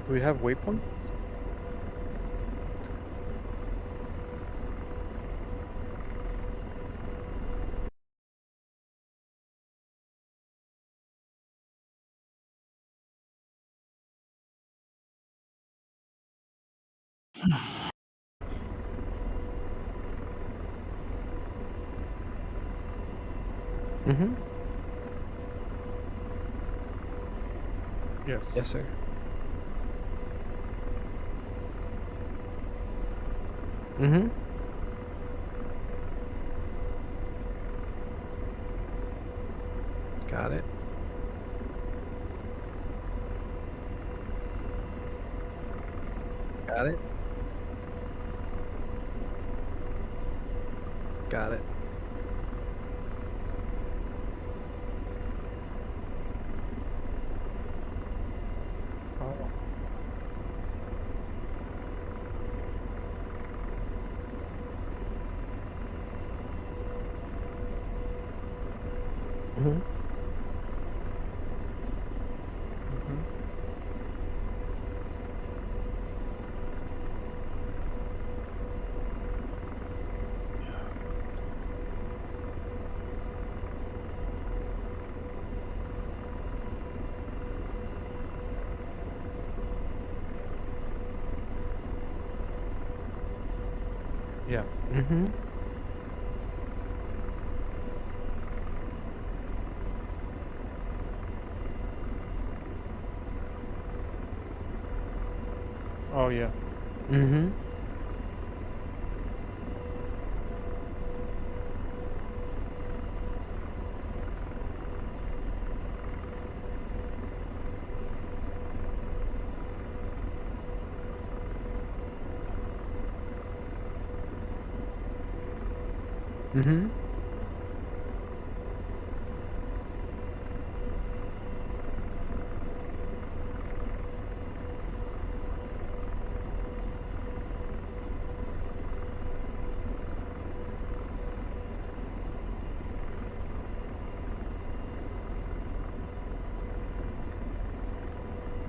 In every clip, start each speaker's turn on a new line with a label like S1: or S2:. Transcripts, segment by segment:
S1: Do we have waypoints?
S2: Mm-hmm.
S1: Yes.
S2: Yes, sir. Mm-hmm. Got it. Got it. Got it.
S1: Oh.
S2: Mm-hmm.
S1: Mm-hmm. Yeah.
S2: Mm-hmm.
S1: Oh yeah.
S2: Mm-hmm. Mm-hmm.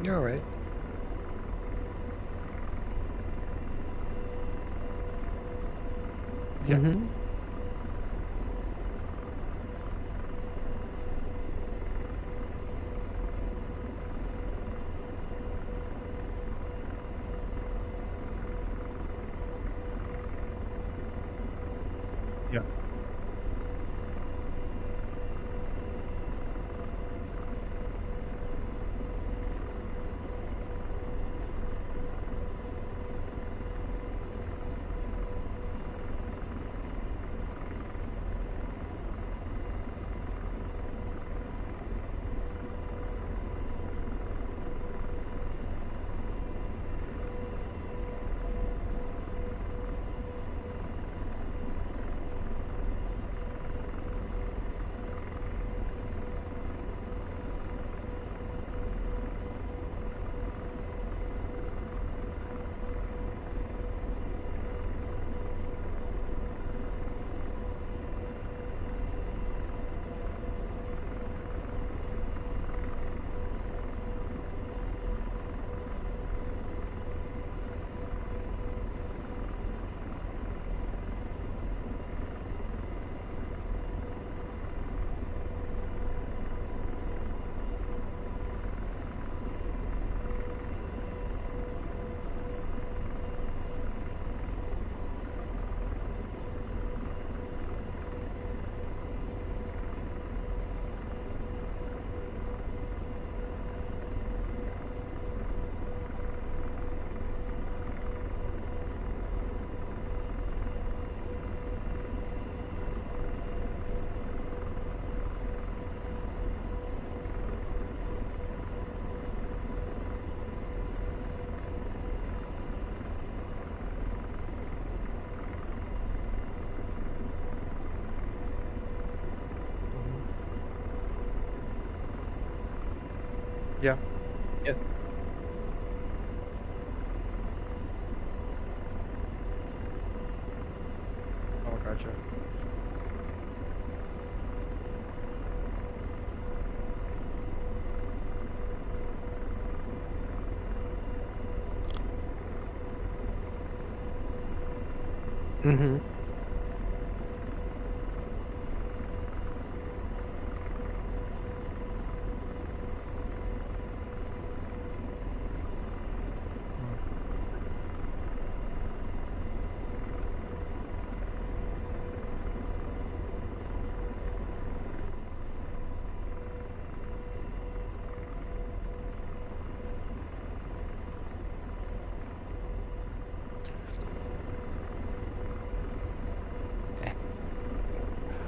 S2: You're all right.
S1: Yeah.
S2: Mm-hmm.
S1: Yeah.
S2: Mm-hmm.
S1: Yeah.
S2: Yes.
S1: Oh, gotcha.
S2: Mm-hmm.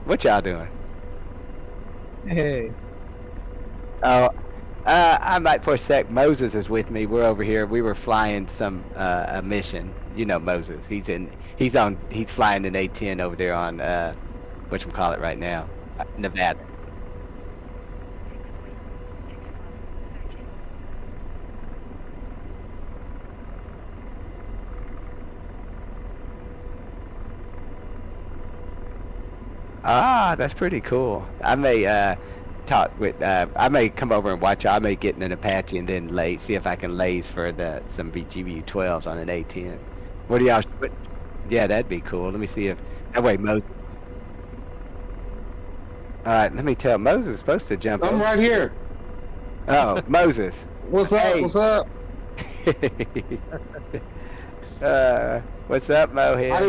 S3: What y'all doing?
S2: Hey.
S3: Oh, I might for a sec. Moses is with me. We're over here. We were flying some a mission. You know Moses. He's flying an A-10 over there on whatchamacallit right now, Nevada. Ah, that's pretty cool. I may talk with I may come over and watch. I may get in an Apache and then see if I can laze for some GBU-12s on an A-10. What do y'all? Yeah, that'd be cool. Let me see if that way Moses. All right, let me tell Moses is supposed to jump
S4: I'm
S3: over.
S4: right here.
S3: Oh, Moses.
S4: What's up?
S3: Hey.
S4: What's up?
S3: What's up, Mohead?
S4: I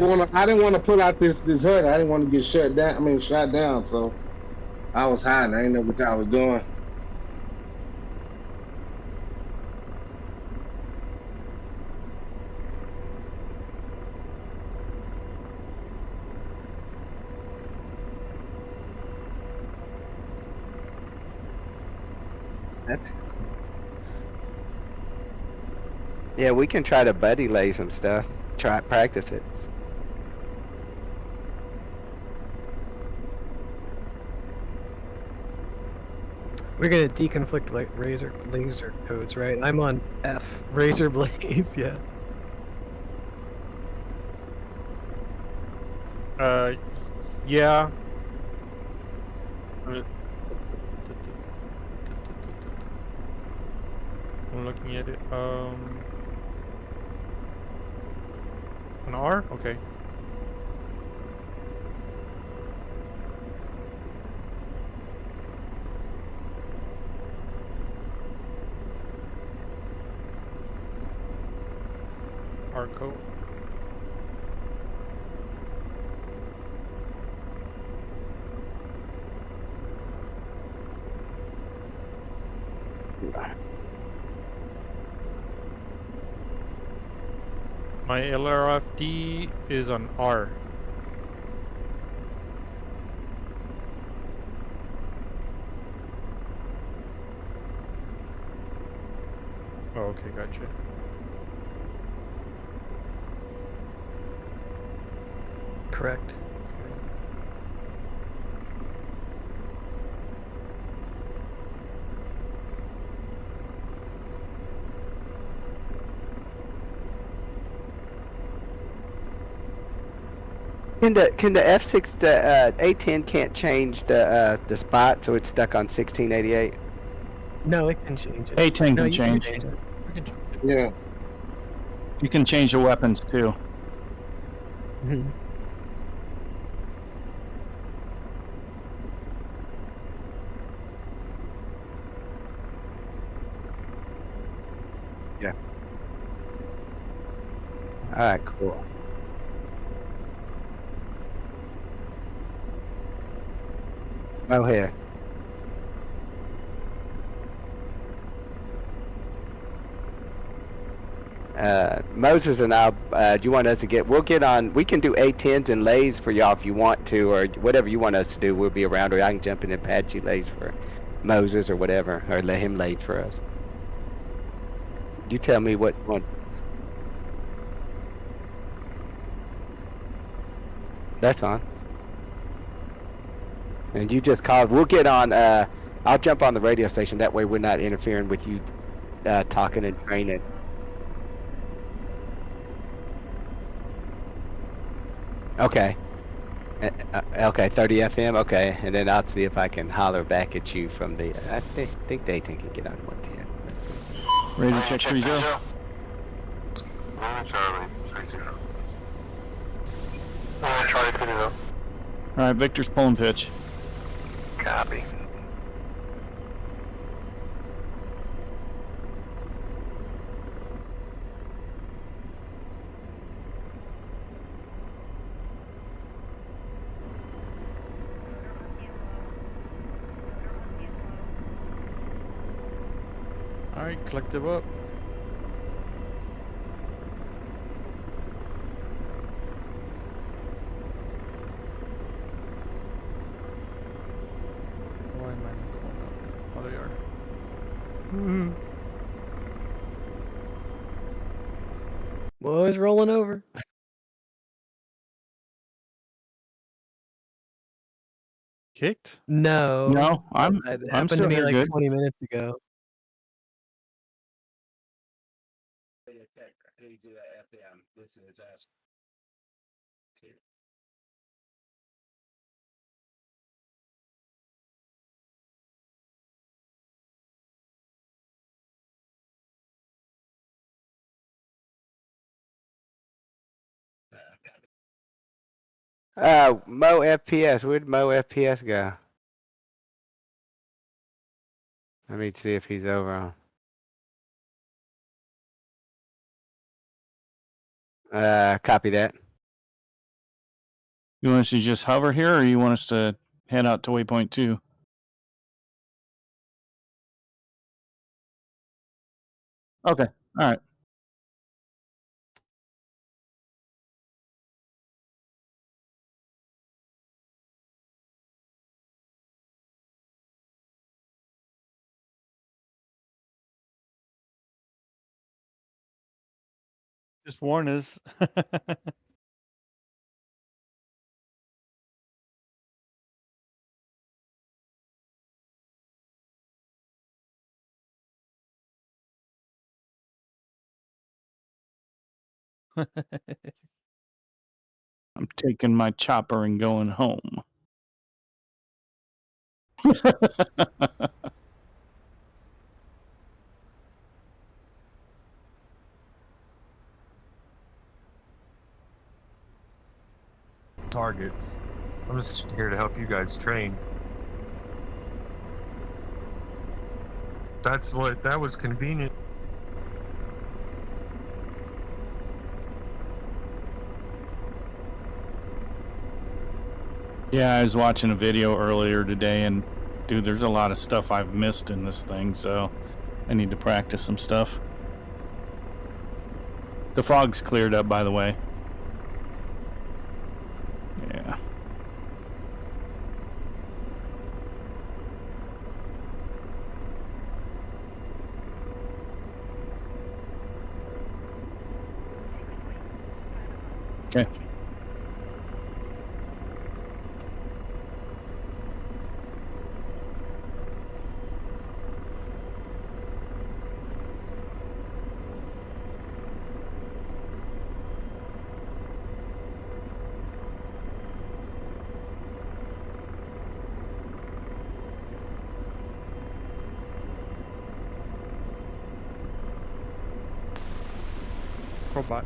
S4: didn't want to put out this hut. I didn't want to get shut down. I mean, shot down. So I was hiding. I didn't know what y'all was doing.
S3: Yeah, we can try to buddy lay some stuff. Practice it.
S2: We're gonna deconflict laser codes, right? I'm on F. Razor blades, yeah.
S1: Yeah. I'm looking at it. An R? Okay. R code. My LRFD is on R. Oh, okay, gotcha.
S2: Correct.
S3: Can the F6 the A10 can't change the spot so it's stuck on 1688?
S2: No, it can change it.
S5: A10
S2: No,
S5: can
S2: you
S5: change.
S2: Can change it.
S1: We can change it.
S4: Yeah.
S5: You can change the weapons too.
S2: Mhm.
S3: Yeah. All right, cool. Oh, here. Moses and I, do you want us to we'll get on, we can do A10s and lays for y'all if you want to, or whatever you want us to do. We'll be around, or I can jump in Apache lays for Moses or whatever, or let him lay for us. You tell me what you want. That's fine. And you just call, we'll get on, I'll jump on the radio station, that way we're not interfering with you talking and training. Okay. Okay, 30 FM. Okay, and then I'll see if I can holler back at you from the. I think the 18 can get on 110. Let's see.
S5: Ready to check 30.
S6: Charlie 20.
S5: All right, Victor's pulling pitch.
S6: Copy.
S1: Alright, collective up. Why am I not going up? Oh, they are.
S2: Boys rolling over.
S1: Kicked?
S2: No.
S5: No, I'm
S2: It
S5: I'm
S2: happened to
S5: still
S2: me
S5: here
S2: like
S5: good.
S2: 20 minutes ago.
S3: Mo FPS. Where'd Mo FPS go? Let me see if he's over on. Copy that.
S5: You want us to just hover here, or you want us to head out to waypoint 2? Okay. All right.
S1: Just warn us.
S5: I'm taking my chopper and going home.
S6: Targets. I'm just here to help you guys train. That was convenient.
S5: Yeah, I was watching a video earlier today, and dude, there's a lot of stuff I've missed in this thing, so I need to practice some stuff. The fog's cleared up, by the way. Yeah. Okay.
S1: Robot.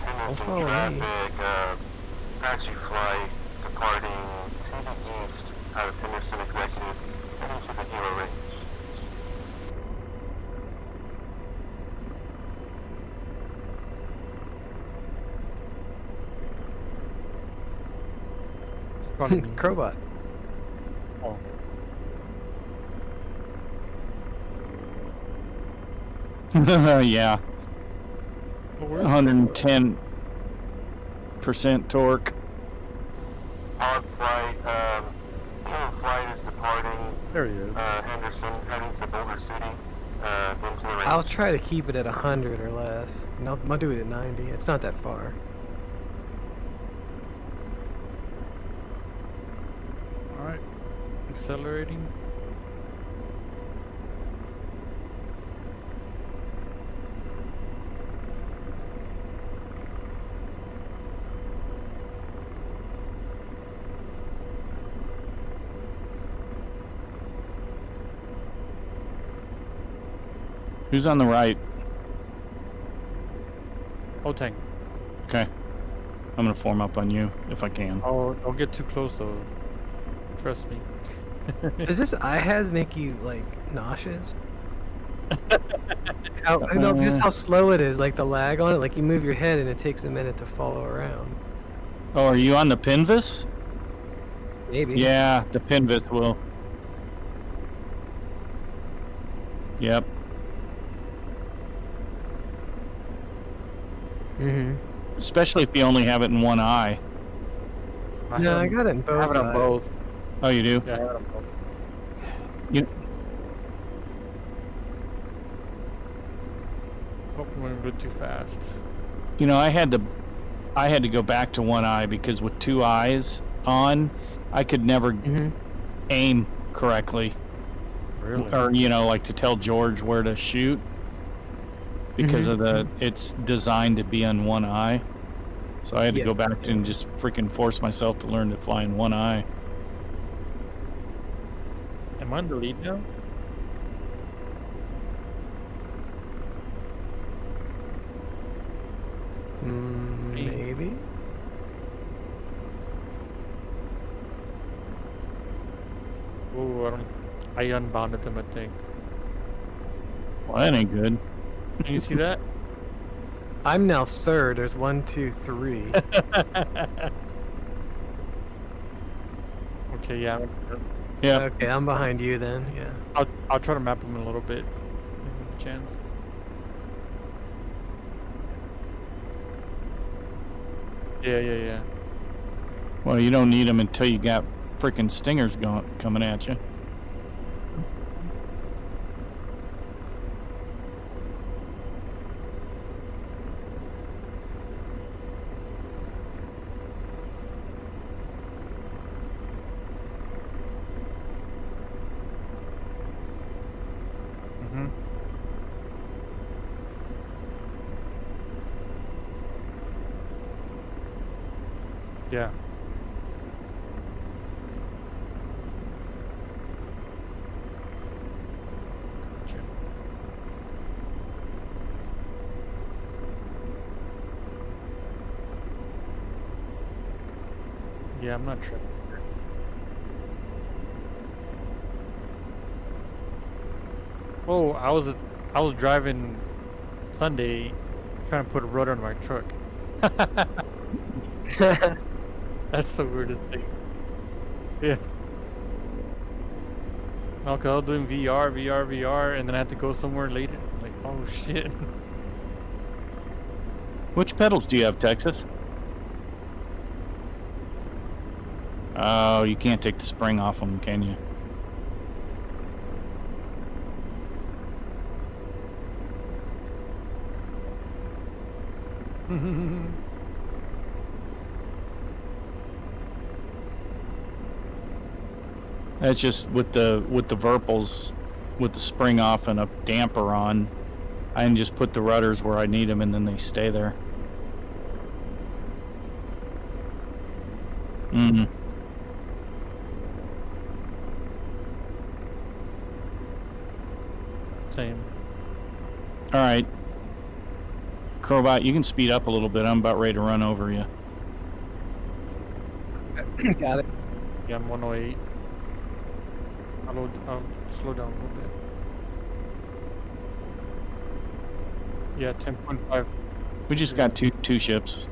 S2: Don't follow me.
S6: Apache flight departing to the east out of Henderson Executive, heading to the Hilo Range.
S1: It's probably me.
S2: Crowbot.
S1: Oh.
S5: Yeah.
S1: Oh, where's
S5: 110% torque.
S6: Hog flight, Hilo flight is departing
S1: There he is.
S6: Henderson, heading to Boulder City, then to the range.
S2: I'll try to keep it at 100 or less. No, I'll do it at 90. It's not that far.
S1: Alright. Accelerating.
S5: Who's on the right?
S1: Oh, tank.
S5: Okay. I'm gonna form up on you if I can.
S1: Oh, don't get too close though. Trust me.
S2: Does this IHAS make you like nauseous? Just how slow it is, like the lag on it. Like you move your head and it takes a minute to follow around.
S5: Oh, are you on the Pinvis?
S2: Maybe.
S5: Yeah, the Pinvis will. Yep. Especially if you only have it in one eye.
S2: No, I got it in both.
S1: I have it on
S2: eyes.
S1: both.
S5: Oh, you do?
S1: Yeah, I have it on both.
S5: You,
S1: Hope I'm going a bit too fast.
S5: you know, I had to go back to one eye because with two eyes on, I could never aim correctly.
S1: Really?
S5: Or, you know, like to tell George where to shoot because of it's designed to be on one eye. So I had to go back and just freaking force myself to learn to fly in one eye.
S1: Am I in the lead now?
S2: Maybe.
S1: Oh, I unbounded them, I think.
S5: Well, that ain't good.
S1: Can you see that?
S2: I'm now third. There's 1, 2, 3.
S1: Okay, yeah.
S5: Yeah.
S2: Okay, I'm behind you then. Yeah.
S1: I'll try to map them a little bit. Chance. Yeah.
S5: Well, you don't need them until you got freaking stingers coming at you.
S1: Yeah. Gotcha. Yeah, I'm not sure. Oh, I was driving Sunday trying to put a rudder on my truck. That's the weirdest thing. Yeah. No, cause I was doing VR, and then I had to go somewhere later. Like, oh shit.
S5: Which pedals do you have, Texas? Oh, you can't take the spring off them, can you? That's just with the Verpals, with the spring off and a damper on. I can just put the rudders where I need them, and then they stay there.
S1: Same.
S5: All right, Crowbot, you can speed up a little bit. I'm about ready to run over you.
S2: Got it.
S1: Yeah, I'm 108. I'll slow down a little bit. Yeah, 10.5.
S5: We just got two ships.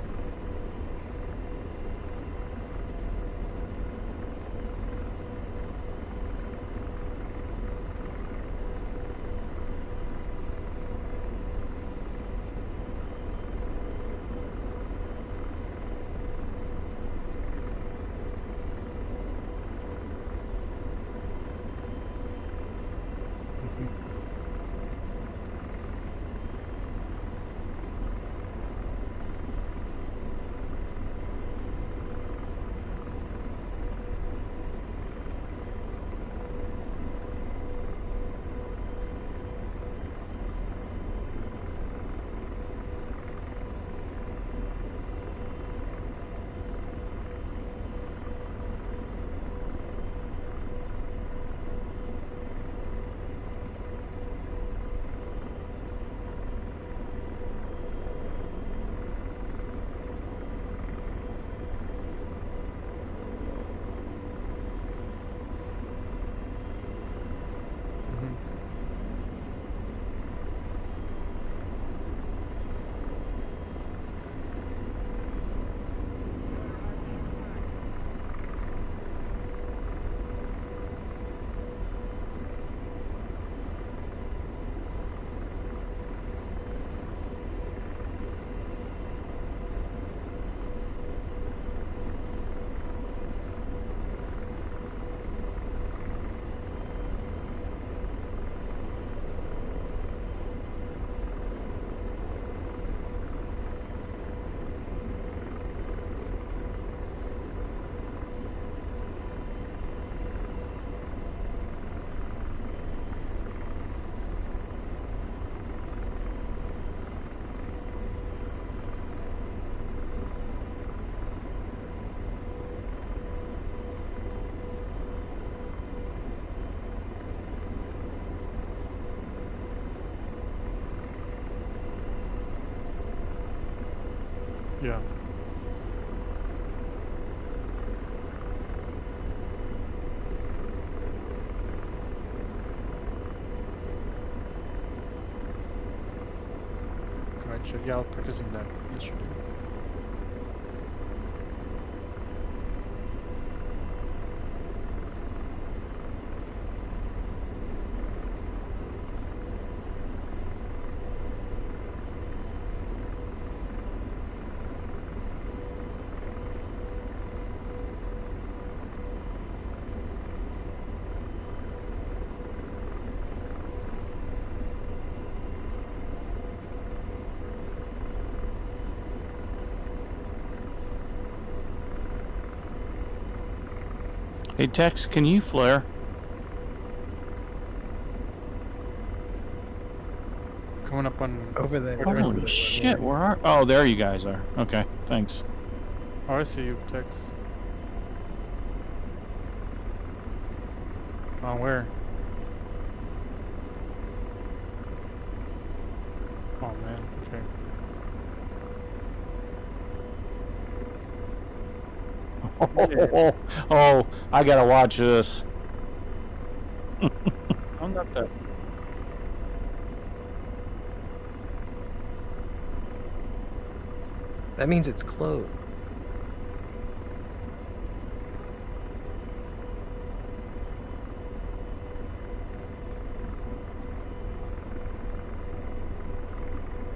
S1: Yeah. Gotcha. Yeah, I was practicing that yesterday.
S5: Hey, Tex, can you flare?
S1: Coming up on.
S2: Over there. Right over
S5: Holy
S2: there,
S5: shit, where are... Oh, there you guys are. Okay, thanks.
S1: Oh, I see you, Tex. On where? Oh man. Okay.
S5: Oh, I gotta watch this.
S1: I'm not that.
S2: That means it's closed.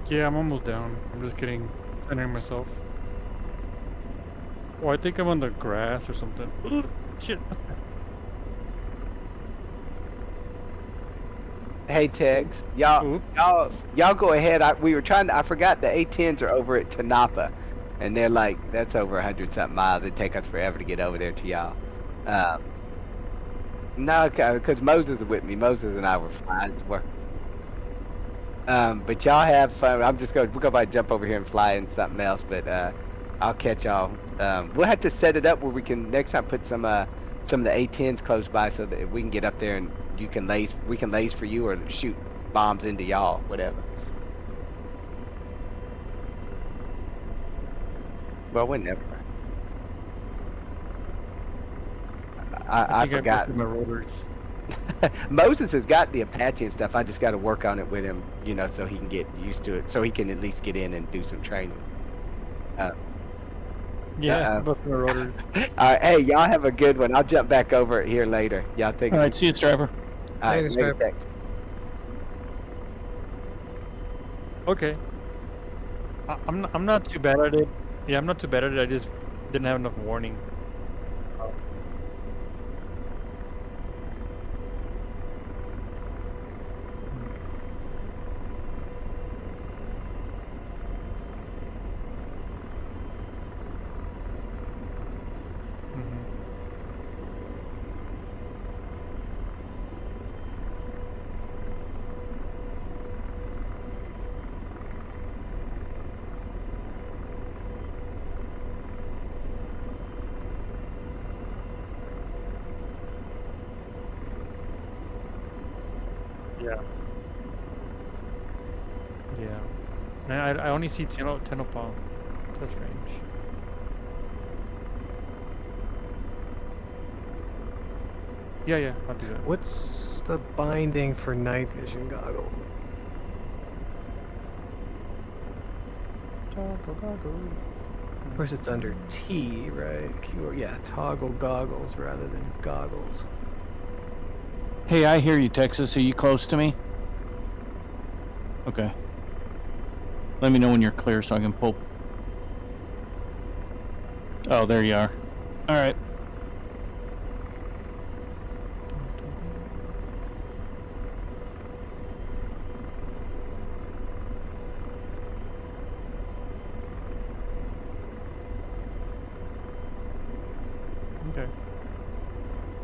S1: Yeah, I'm almost down. I'm just centering myself. Oh, I think I'm on the grass or something. Shit.
S3: Hey Tex, y'all go ahead. I forgot the A10s are over at Tanapa, and they're like, that's over 100-something miles. It'd take us forever to get over there to y'all. No, because Moses is with me. Moses and I were flying. But y'all have fun. We're gonna jump over here and fly in something else, but I'll catch y'all. We'll have to set it up where we can next time put some of the A10s close by so that we can get up there and we can laze for you or shoot bombs into y'all, whatever. Well, whenever. I forgot.
S1: My rotors.
S3: Moses has got the Apache and stuff. I just got to work on it with him, so he can get used to it, so he can at least get in and do some training.
S1: Yeah, both my rotors.
S3: All right, hey, y'all have a good one. I'll jump back over here later. Y'all take it.
S5: All right, see you, Trevor.
S3: All right,
S2: Later, Trevor.
S3: Tex.
S1: Okay. I'm not too bad at it. Yeah, I'm not too bad at it. I just didn't have enough warning. Yeah. Yeah. Man, I only see Tenopal. That's strange. Yeah, I'll do that.
S2: What's the binding for night vision goggle? Of course, it's under T, right? Keyword, yeah, toggle goggles rather than goggles.
S5: Hey, I hear you, Texas. Are you close to me? Okay. Let me know when you're clear so I can pull. Oh, there you are. All right.
S1: Okay.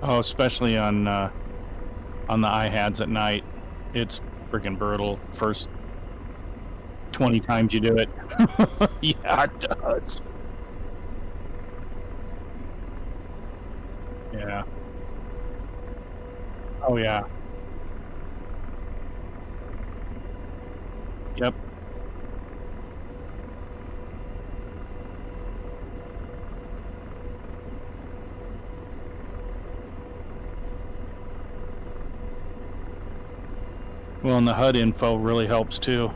S5: Oh, especially on the iHads at night. It's freaking brutal. First 20 times you do it. Yeah, it does. Yeah. Oh, yeah. Yep. Well, and the HUD info really helps too.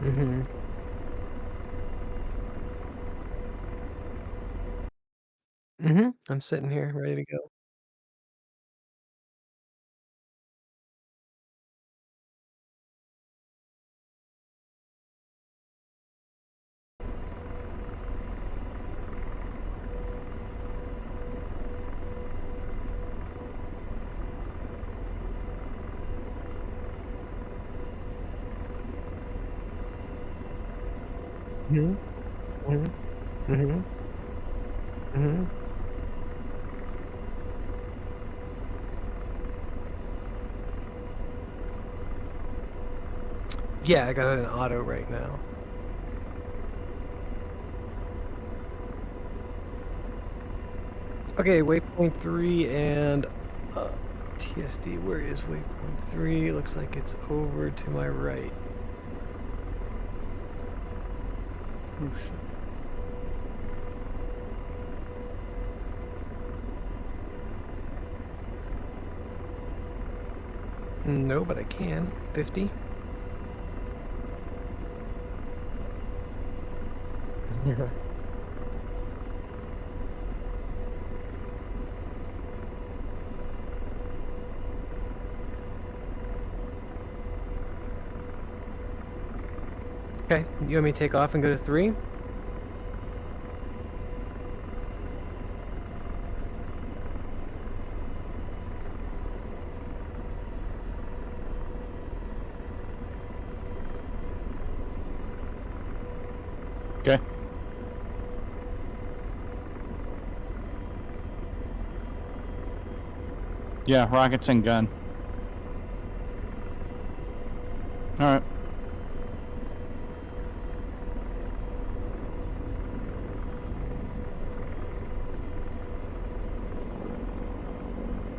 S2: Mm-hmm. Mm-hmm. I'm sitting here ready to go. Mm-hmm. Mm-hmm. Mm-hmm. Mm-hmm. Yeah, I got it in auto right now. Okay, waypoint 3 and TSD. Where is waypoint 3? Looks like it's over to my right.
S1: Oh shit.
S2: No, but I can. 50. Okay, you want me to take off and go to 3?
S5: Okay. Yeah, rockets and gun. All right.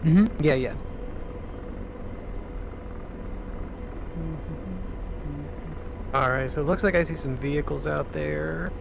S2: Mm-hmm. Yeah, yeah. All right, so it looks like I see some vehicles out there.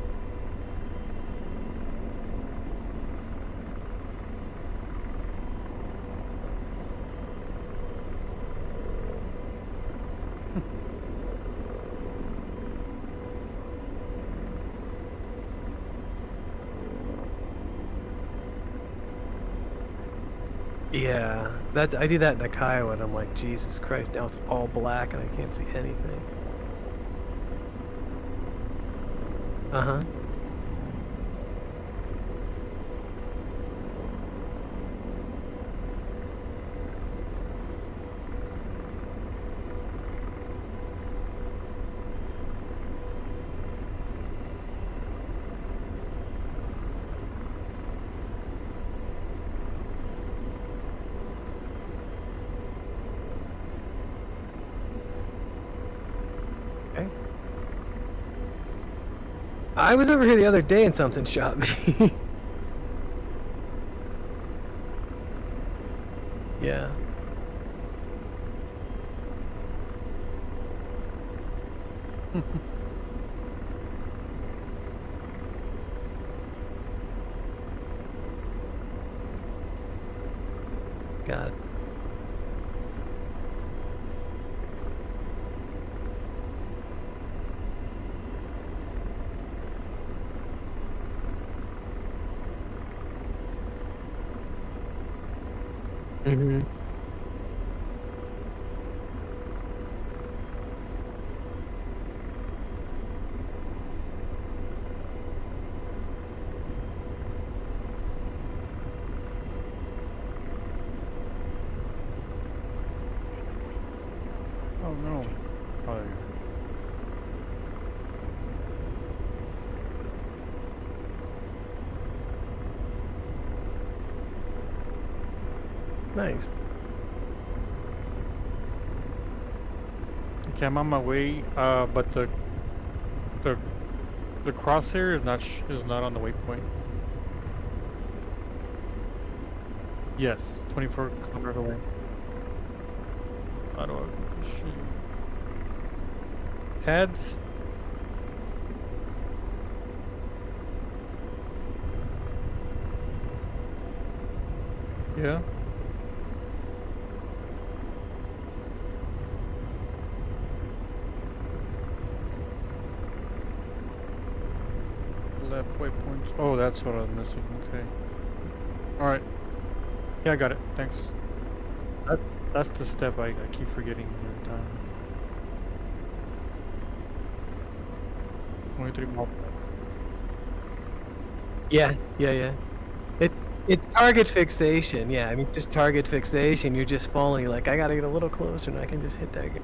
S2: Yeah, that I do that in the Kiowa, and I'm like, Jesus Christ! Now it's all black, and I can't see anything. Uh-huh. Okay. I was over here the other day, and something shot me. Yeah. Got it. Mm-hmm.
S1: Oh no. Oh, there you go.
S2: Nice.
S1: Okay, I'm on my way. But the crosshair is not on the waypoint. Yes, 24 kilometers away. How do I shoot? Tads? Yeah. Left waypoints. Oh, that's what I was missing. Okay. All right. Yeah, I got it. Thanks. That's the step I keep forgetting every time. Only 3 more.
S2: Yeah. It's target fixation. Yeah, I mean, just target fixation. You're just falling. You're like, I gotta get a little closer, and I can just hit that guy.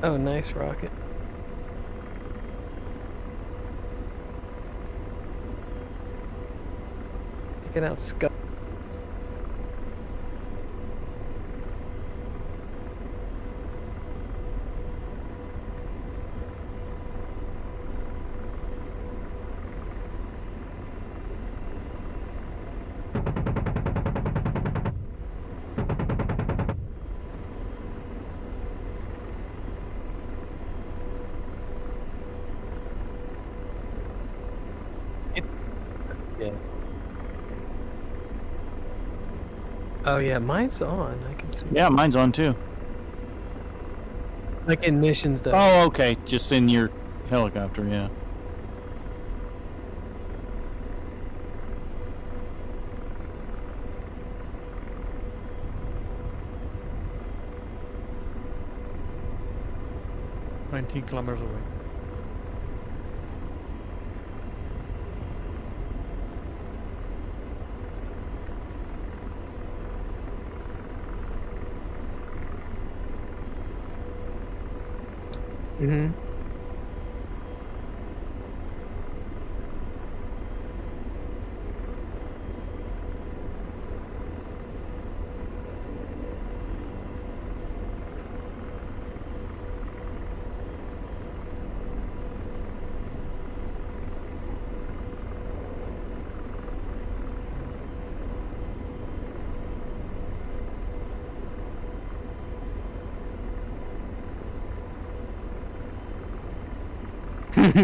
S2: Oh, nice rocket. Taking out Scott. It's yeah. Oh yeah, mine's on. I can see.
S5: Yeah, mine's on too.
S2: Like in missions though.
S5: Oh, okay. Just in your helicopter, yeah.
S1: Oh, 19 kilometers away.
S2: Mm-hmm.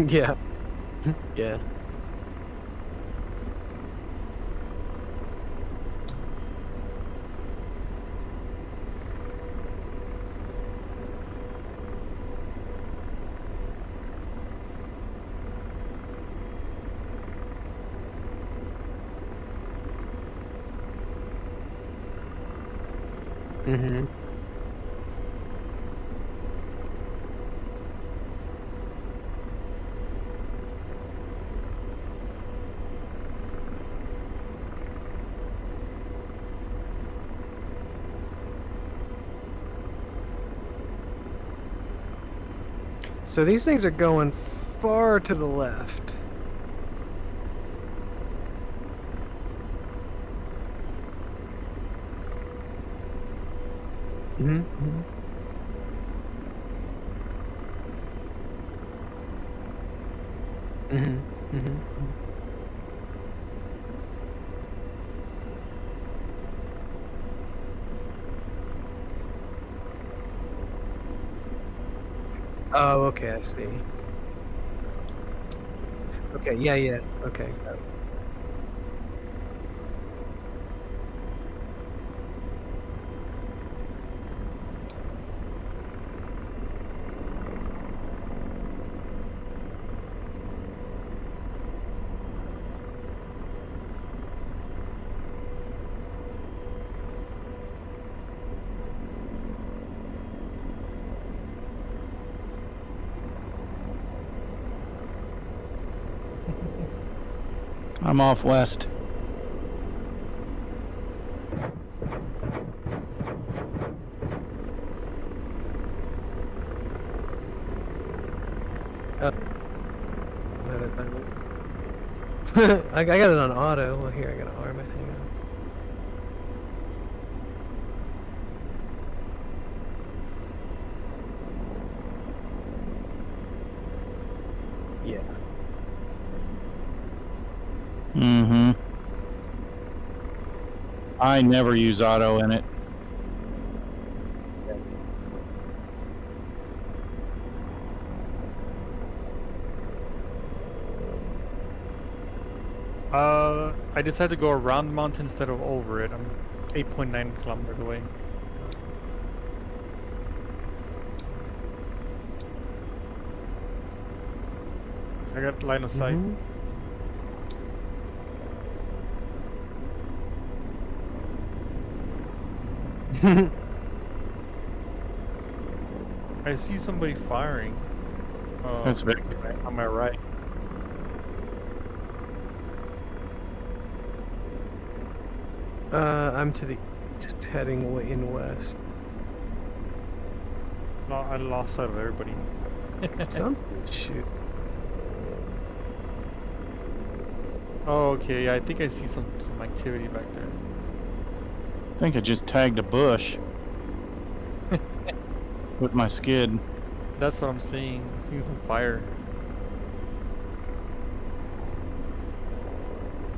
S2: Yeah. Yeah. Mm-hmm. So these things are going far to the left. Mm-hmm. Mm-hmm. Mm-hmm. Oh, okay, I see. Okay, yeah. Okay.
S5: I'm off west.
S2: I got it on auto. Well, here, I gotta arm it. Hang on. Yeah.
S5: Mm-hmm. I never use auto in it.
S1: I decided to go around the mountain instead of over it. I'm 8.9 kilometers away. I got line of sight.
S2: Mhm.
S1: I see somebody firing.
S5: That's Vic.
S1: On my right.
S2: I'm to the east, heading in west.
S1: No, I lost sight of everybody.
S2: Something shoot.
S1: Oh, okay. Yeah, I think I see some activity back there.
S5: I think I just tagged a bush with my skid.
S1: That's what I'm seeing. I'm seeing some fire.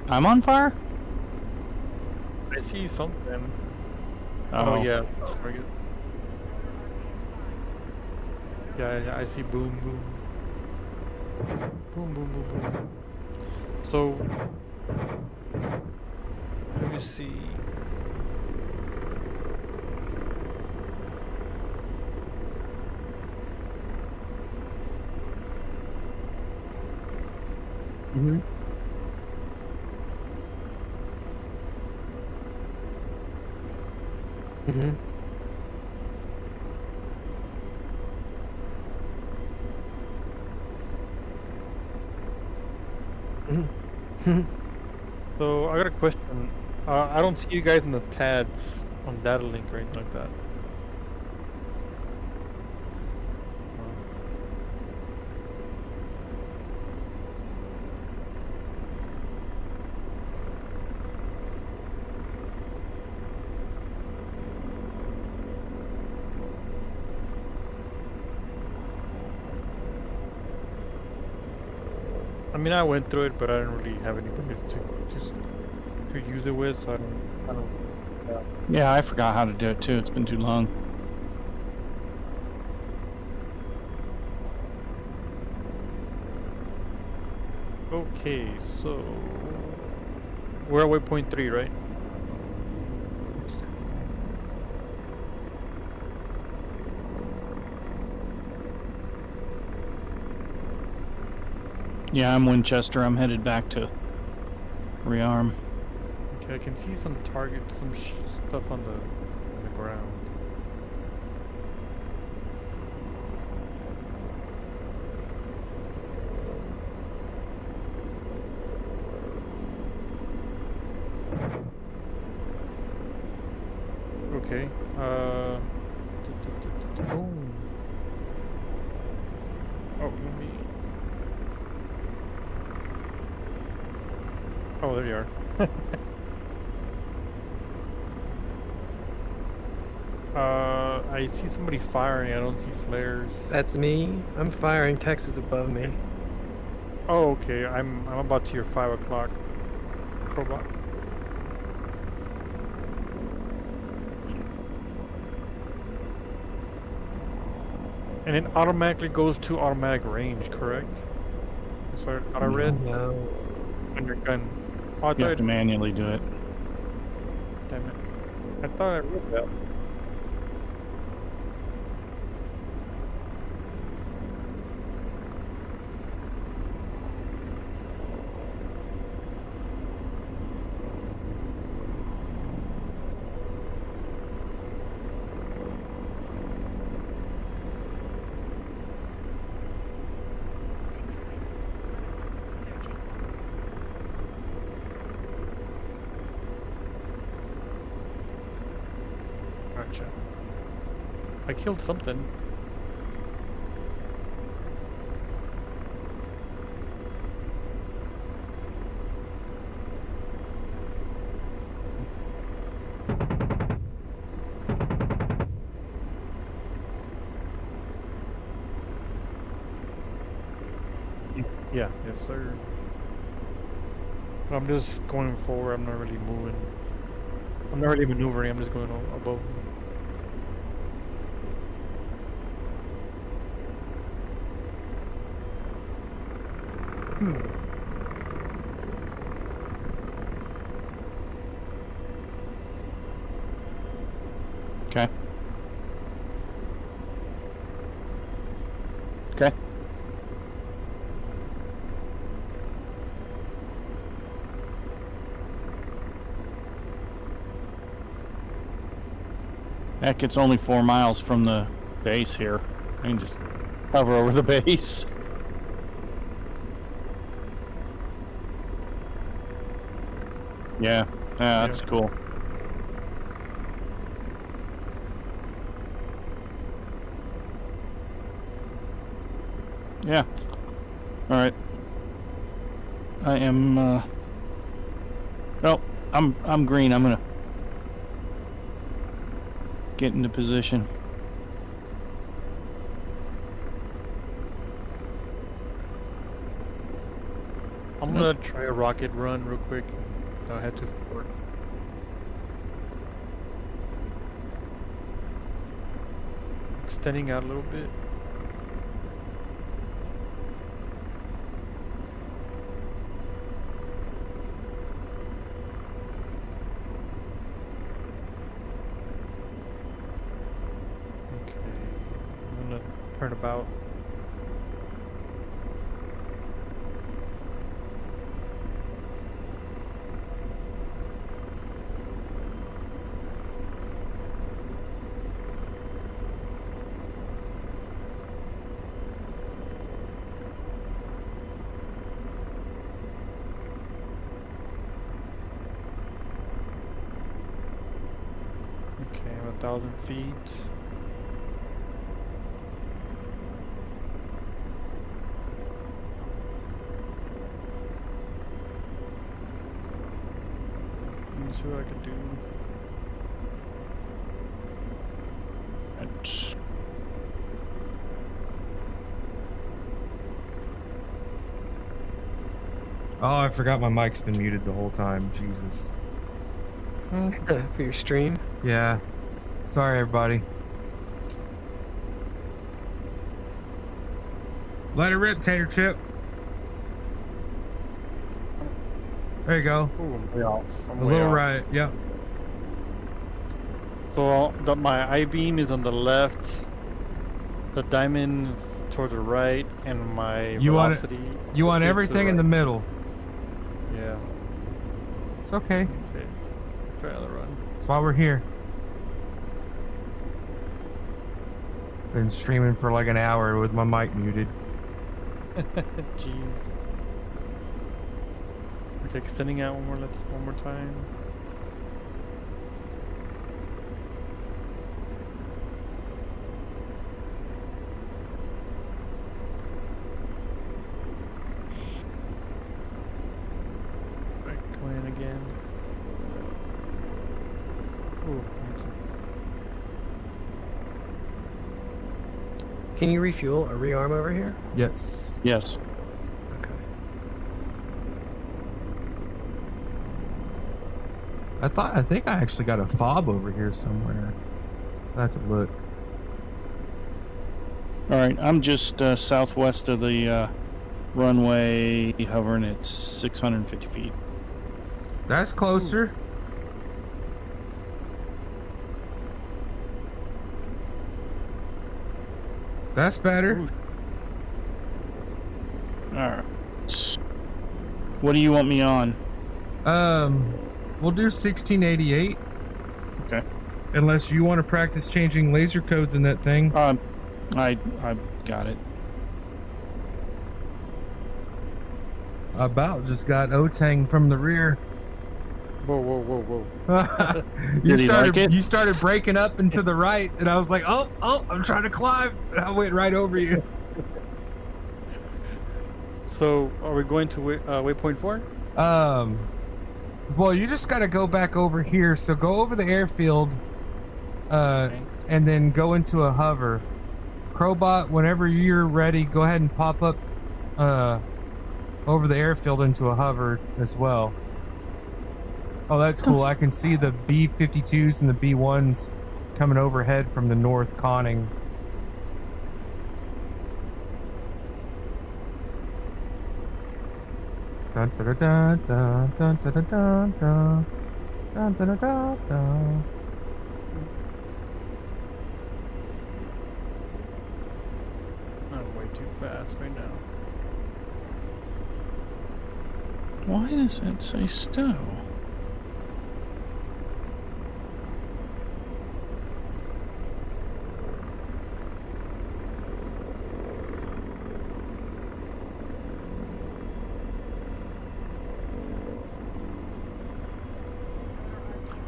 S5: I'm on fire?
S1: I see something.
S5: Oh,
S1: Oh yeah, targets. Yeah, I see boom, boom. Boom, boom, boom, boom. So, let me see.
S2: Mm-hmm. Mm-hmm. Mm-hmm.
S1: So, I got a question. I don't see you guys in the TADs on data link or anything like that. I mean, I went through it, but I didn't really have anybody to use it with, so I don't.
S5: yeah, I forgot how to do it too. It's been too long.
S1: Okay, so we're at waypoint 3, right?
S5: Yeah, I'm Winchester. I'm headed back to rearm.
S1: Okay, I can see some targets, some stuff on the ground. Okay. Boom. Oh, let me. Oh, there you are. I see somebody firing. I don't see flares.
S2: That's me. I'm firing. Texas above me.
S1: Oh, okay. I'm about to your 5 o'clock. Crowbar. And it automatically goes to automatic range, correct? That's what I read
S2: No.
S1: on your gun. Oh, I
S5: You
S1: thought
S5: have to manually do it.
S1: damn it. I thought I read that. Gotcha. I killed something. Yeah, yes, sir. But I'm just going forward. I'm not really moving. I'm not really maneuvering. I'm just going above.
S5: Okay. Okay. Heck, it's only 4 miles from the base here. I can just hover over the base. Yeah, that's cool. Yeah. All right. I am. Well, I'm green. I'm gonna get into position.
S1: I'm gonna try a rocket run real quick. I'll head to fort. Extending out a little bit. Okay, I'm gonna turn about. Okay, I'm 1,000 feet. Let me see what I can do.
S5: That's-
S7: Oh, I forgot my mic's been muted the whole time. Jesus.
S2: For your stream.
S7: Yeah. Sorry, everybody. Let it rip, Tater Chip. There you go.
S1: Ooh, I'm way off. I'm
S7: A
S1: way
S7: little
S1: off.
S7: right. Yep.
S1: So my I-beam is on the left, the diamond is towards the right, and my
S7: You want it-
S1: velocity.
S7: You want
S1: to the
S7: everything in the
S1: right.
S7: middle.
S1: Yeah.
S7: It's okay.
S1: Okay. Try another run.
S7: That's why we're here. Been streaming for like an hour with my mic muted.
S1: Jeez. Okay, extending out one more time. Right, go in again. Ooh,
S2: Can you refuel or rearm over here?
S7: Yes.
S5: Yes.
S2: Okay.
S7: I think I actually got a fob over here somewhere. I have to look.
S5: All right. I'm just southwest of the runway, hovering at 650 feet.
S7: That's closer. That's better.
S1: Ooh.
S5: All right. What do you want me on?
S7: We'll do 1688.
S5: Okay.
S7: Unless you want to practice changing laser codes in that thing.
S5: I got it.
S7: About just got Otang from the rear.
S1: Whoa, whoa, whoa, whoa.
S5: Did he like it?
S7: You started breaking up and to the right, and I was like, oh, I'm trying to climb. And I went right over you.
S1: So, are we going to waypoint 4?
S7: Well, you just got to go back over here. So go over the airfield,
S1: Okay.
S7: and then go into a hover. Crowbot, whenever you're ready, go ahead and pop up over the airfield into a hover as well. Oh, that's cool. I can see the B-52s and the B-1s coming overhead from the north conning. Dun, dun, dun, dun, dun, dun, dun, dun, dun. Dun, dun, dun, dun, dun.
S1: I'm way too fast right now.
S5: Why does that say stow?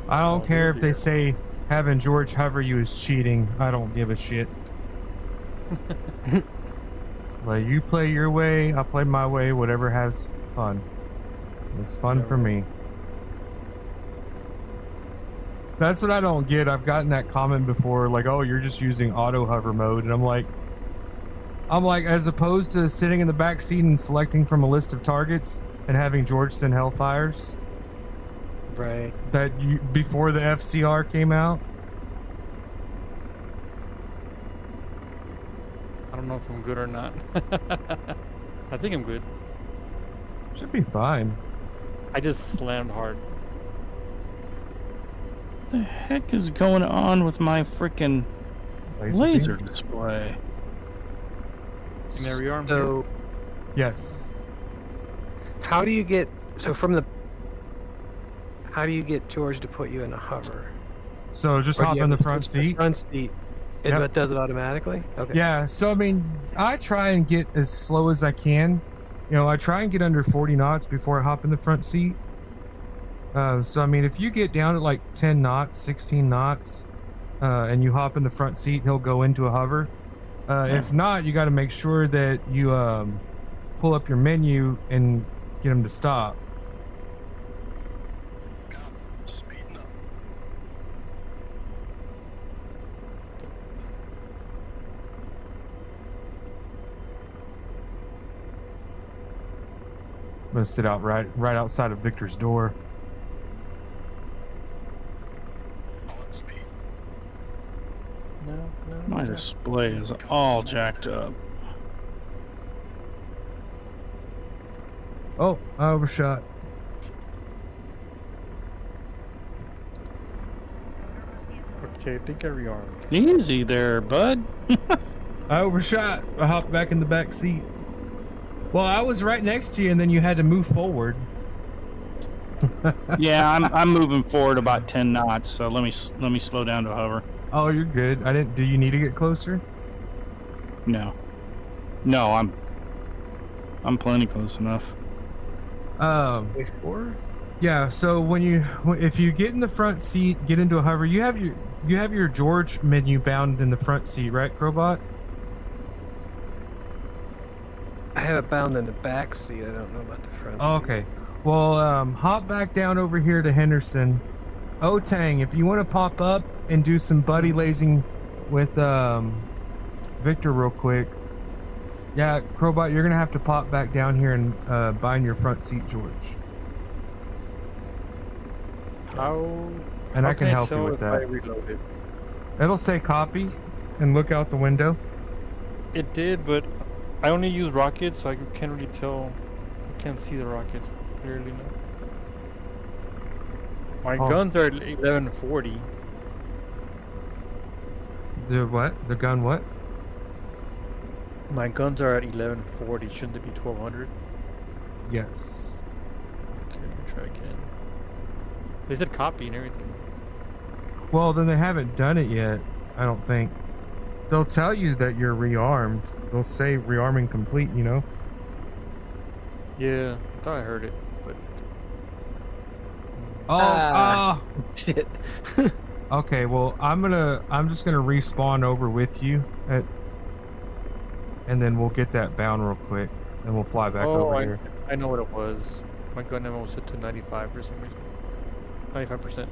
S7: I don't
S1: Oh,
S7: care if they
S1: dear.
S7: say having George hover you is cheating. I don't give a shit. Like, you play your way, I'll play my way, whatever has fun. It's fun
S1: Yeah,
S7: for
S1: right.
S7: me. That's what I don't get. I've gotten that comment before, like, oh, you're just using auto hover mode. And I'm like, as opposed to sitting in the back seat and selecting from a list of targets and having George send Hellfires
S2: Right.
S7: that you before the FCR came out.
S1: I don't know if I'm good or not. I think I'm good.
S7: Should be fine.
S1: I just slammed hard.
S5: The heck is going on with my freaking laser display?
S1: And there we are. I'm here.
S2: So,
S7: Yes.
S2: how do you get George to put you in a hover?
S7: So just
S2: Or do
S7: hop
S2: you
S7: in
S2: have
S7: the
S2: to
S7: front
S2: switch to the
S7: seat.
S2: front seat.
S7: Yep.
S2: It does it automatically? Okay.
S7: Yeah, so I mean, I try and get as slow as I can. You know, I try and get under 40 knots before I hop in the front seat. So I mean, if you get down at like 10 knots, 16 knots, and you hop in the front seat, he'll go into a hover. If not, you got to make sure that you pull up your menu and get him to stop. I'm gonna sit out right outside of Victor's door.
S1: No.
S5: My display is all jacked up.
S7: Oh, I overshot.
S1: Okay, I think I rearmed.
S5: Easy there, bud.
S7: I overshot. I hopped back in the back seat. Well, I was right next to you, and then you had to move forward.
S5: Yeah, I'm moving forward about 10 knots, so let me slow down to hover.
S7: Oh, you're good. I didn't. Do you need to get closer?
S5: No, I'm plenty close enough.
S2: Wait for?
S7: Yeah. So if you get in the front seat, get into a hover, you have your George menu bound in the front seat, right, Crowbot?
S2: I have it bound in the back seat. I don't know about the front
S7: Oh,
S2: seat.
S7: okay. Well, hop back down over here to Henderson. Otang, if you want to pop up and do some buddy lazing with Victor real quick. Yeah, Crowbot, you're gonna have to pop back down here and bind your front seat, George.
S1: How?
S7: And
S1: how
S7: I can help you
S1: tell
S7: with
S1: if I
S7: that.
S1: reloaded?
S7: It'll say copy and look out the window.
S1: It did, but I only use rockets, so I can't really tell. I can't see the rockets clearly now. My
S7: Oh.
S1: guns are at 1140.
S7: The what? The gun what?
S1: My guns are at 1140. Shouldn't it be 1200?
S7: Yes.
S1: Okay, let me try again. They said copy and everything.
S7: Well, then they haven't done it yet, I don't think. They'll tell you that you're rearmed. They'll say rearming complete, you know?
S1: Yeah, I thought I heard it, but
S2: Shit.
S7: Okay, well, I'm just gonna respawn over with you and then we'll get that bound real quick and we'll fly back over here.
S1: I know what it was. My gun ammo was set to 95 for some reason. 95%.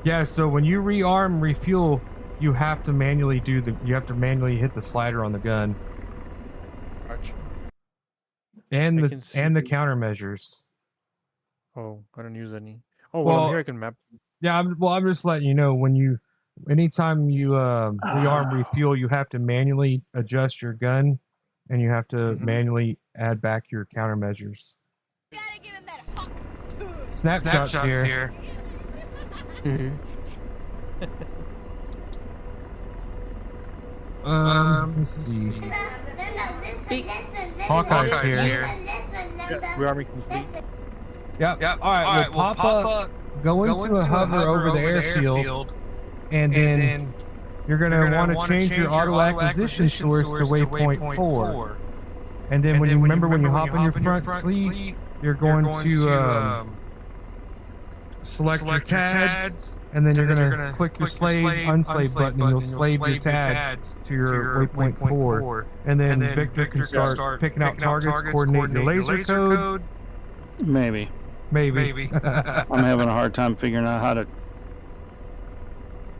S7: Yeah, so when you rearm, refuel, you have to manually hit the slider on the gun
S1: Gotcha.
S7: and
S1: I
S7: the
S1: can see
S7: countermeasures.
S1: Oh, I don't use any. Oh,
S7: Well,
S1: well, here I can map.
S7: Yeah, I'm just letting you know anytime you rearm refuel, you have to manually adjust your gun and you have to manually add back your countermeasures. Snapshots here.
S2: Mm-hmm.
S7: Let's see. Hawkeye's here.
S1: Rearming complete.
S7: Yep. All right, we'll pop up, go into a hover over the airfield, and then you're going to want to change your auto acquisition source to waypoint 4. And then when you hop in your front seat, you're going to select your TADs, and then you're gonna click your slave unslave button, and you'll slave your TADs to your waypoint 4, and then Victor can start picking out targets, coordinate your laser code.
S5: Maybe. I'm having a hard time figuring out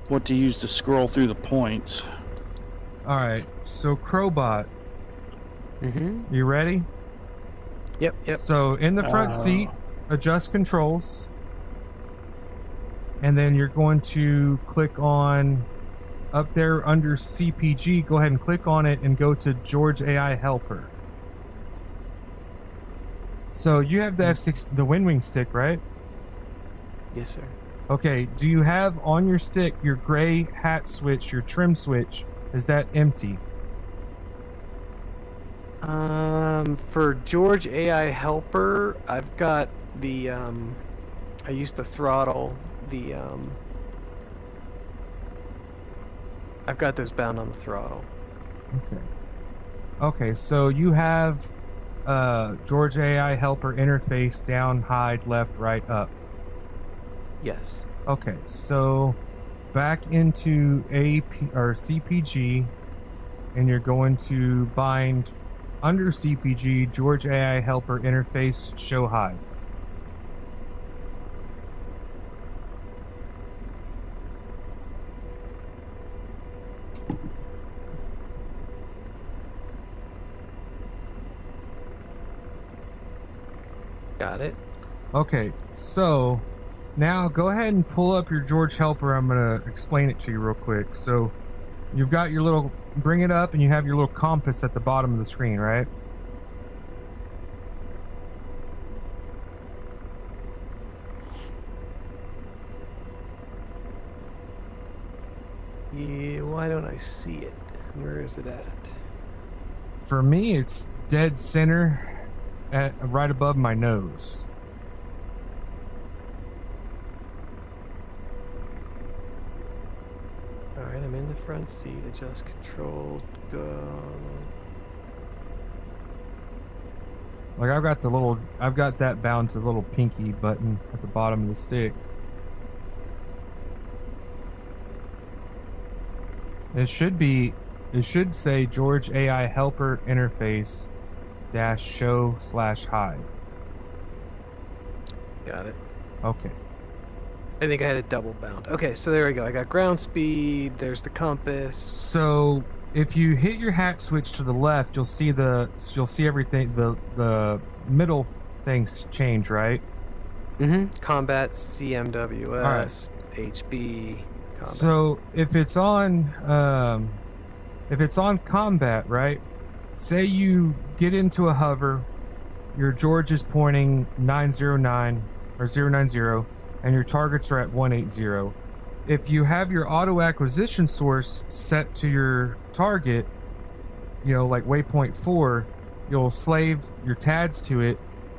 S5: what to use to scroll through the points.
S7: All right, so Crowbot, you ready?
S2: Yep.
S7: So in the front seat, adjust controls, and then you're going to click on up there under CPG. Go ahead and click on it and go to George AI Helper. So you have the F6, the WinWing stick, right?
S2: Yes, sir.
S7: Okay. Do you have on your stick your gray hat switch, your trim switch? Is that empty?
S2: For George AI Helper, I've got the I used to throttle the I've got those bound on the throttle.
S7: Okay, so you have George AI Helper interface down, hide, left, right, up.
S2: Yes.
S7: Okay, so back into AP or CPG, and you're going to bind under CPG George AI Helper interface show hide.
S2: Got it.
S7: Okay, so now go ahead and pull up your George Helper. I'm going to explain it to you real quick. So you've got your little, bring it up, and you have your little compass at the bottom of the screen, right?
S2: Yeah, why don't I see it? Where is it at?
S7: For me, it's dead center at right above my nose.
S2: Alright, I'm in the front seat. Adjust controls. Go.
S7: Like I've got that bound to the little pinky button at the bottom of the stick. It should say George AI Helper interface dash show slash hide.
S2: Got it.
S7: Okay.
S2: I think I had it double bound. Okay, so there we go. I got ground speed. There's the compass.
S7: So if you hit your hat switch to the left, you'll see everything. The middle things change, right?
S2: Combat, CMWS, HB. Combat.
S7: So if it's on combat, right? Say you get into a hover, your George is pointing 909 or 090, and your targets are at 180. If you have your auto acquisition source set to your target, like waypoint 4, you'll slave your TADs to it.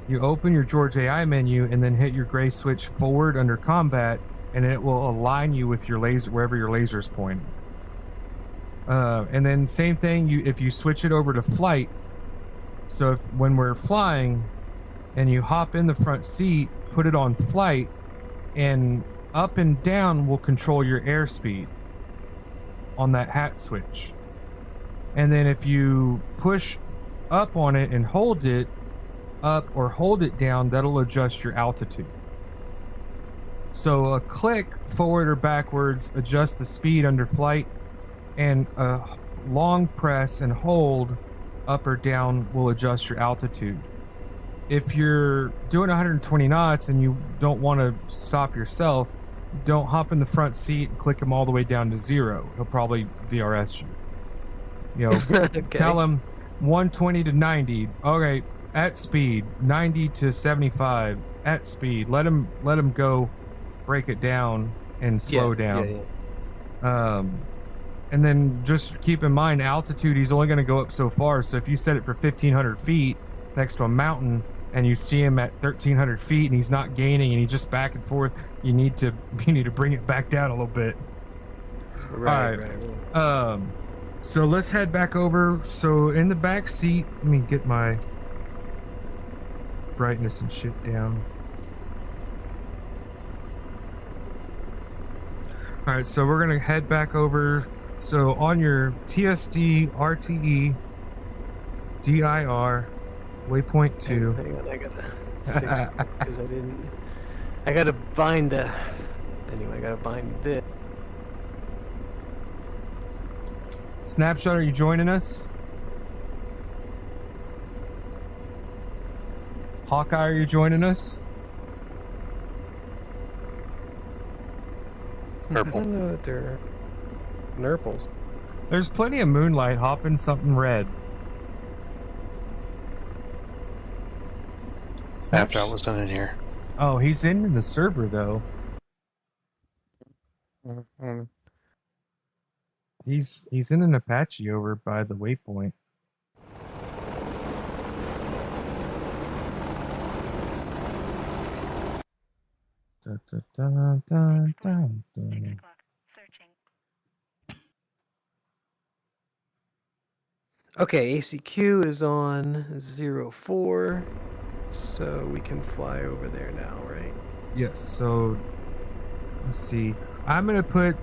S7: You open your George AI menu and then hit your gray switch forward under combat, and it will align you with your laser wherever your laser is pointing. And then same thing, if you switch it over to flight, so when we're flying and you hop in the front seat, put it on flight, and up and down will control your airspeed on that hat switch. And then if you push up on it and hold it up or hold it down, that'll adjust your altitude. So a click forward or backwards adjusts the speed under flight, and a long press and hold up or down will adjust your altitude. If you're doing 120 knots and you don't want to stop yourself, don't hop in the front seat and click him all the way down to 0. He'll probably VRS you. Okay. Tell him 120 to 90. Okay, at speed. 90 to 75 at speed. Let him go, break it down and slow down. And then just keep in mind, altitude, he's only going to go up so far. So if you set it for 1,500 feet next to a mountain and you see him at 1,300 feet and he's not gaining and he's just back and forth, you need to bring it back down a little bit.
S2: Right.
S7: So let's head back over. So in the back seat, let me get my brightness and shit down. All right, so we're gonna head back over. So on your TSD, RTE, DIR, waypoint 2.
S2: Hang on, I gotta fix because I didn't. I gotta bind the. Anyway, I gotta bind this.
S7: Snapshot, are you joining us? Hawkeye, are you joining us?
S2: I don't know that they're nurples.
S7: There's plenty of moonlight. Hopping something red.
S8: Snapshot wasn't in here.
S7: Oh, he's in the server though. He's in an Apache over by the waypoint. Da, da, da, da, da, da.
S2: Okay, ACQ is on 04, so we can fly over there now, right?
S7: Yes, so let's see. I'm gonna put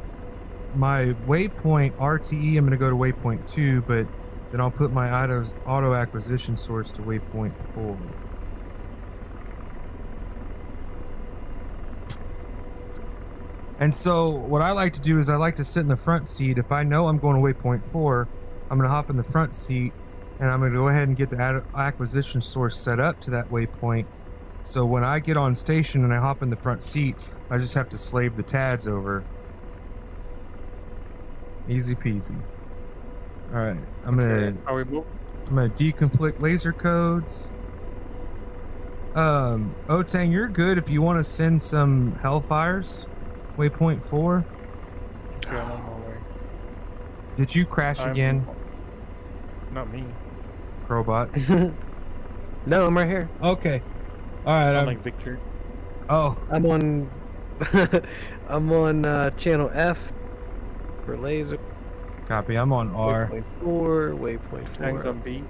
S7: my waypoint RTE, I'm gonna go to waypoint 2, but then I'll put my auto acquisition source to waypoint 4. And so what I like to do is I like to sit in the front seat. If I know I'm going to waypoint 4, I'm going to hop in the front seat and I'm going to go ahead and get the acquisition source set up to that waypoint. So when I get on station and I hop in the front seat, I just have to slave the TADs over. Easy peasy. All right, I'm gonna deconflict laser codes. Otang, you're good if you want to send some Hellfires. Waypoint 4.
S1: Okay, I'm on my way.
S7: Did you crash again?
S1: Not me.
S7: Crowbot.
S2: No, I'm right here.
S7: Okay. All right.
S1: Sound like Victor.
S7: Oh.
S2: I'm on. I'm on channel F for laser.
S7: Copy. I'm on R.
S2: Waypoint 4. Waypoint 4.
S1: Hangs on B.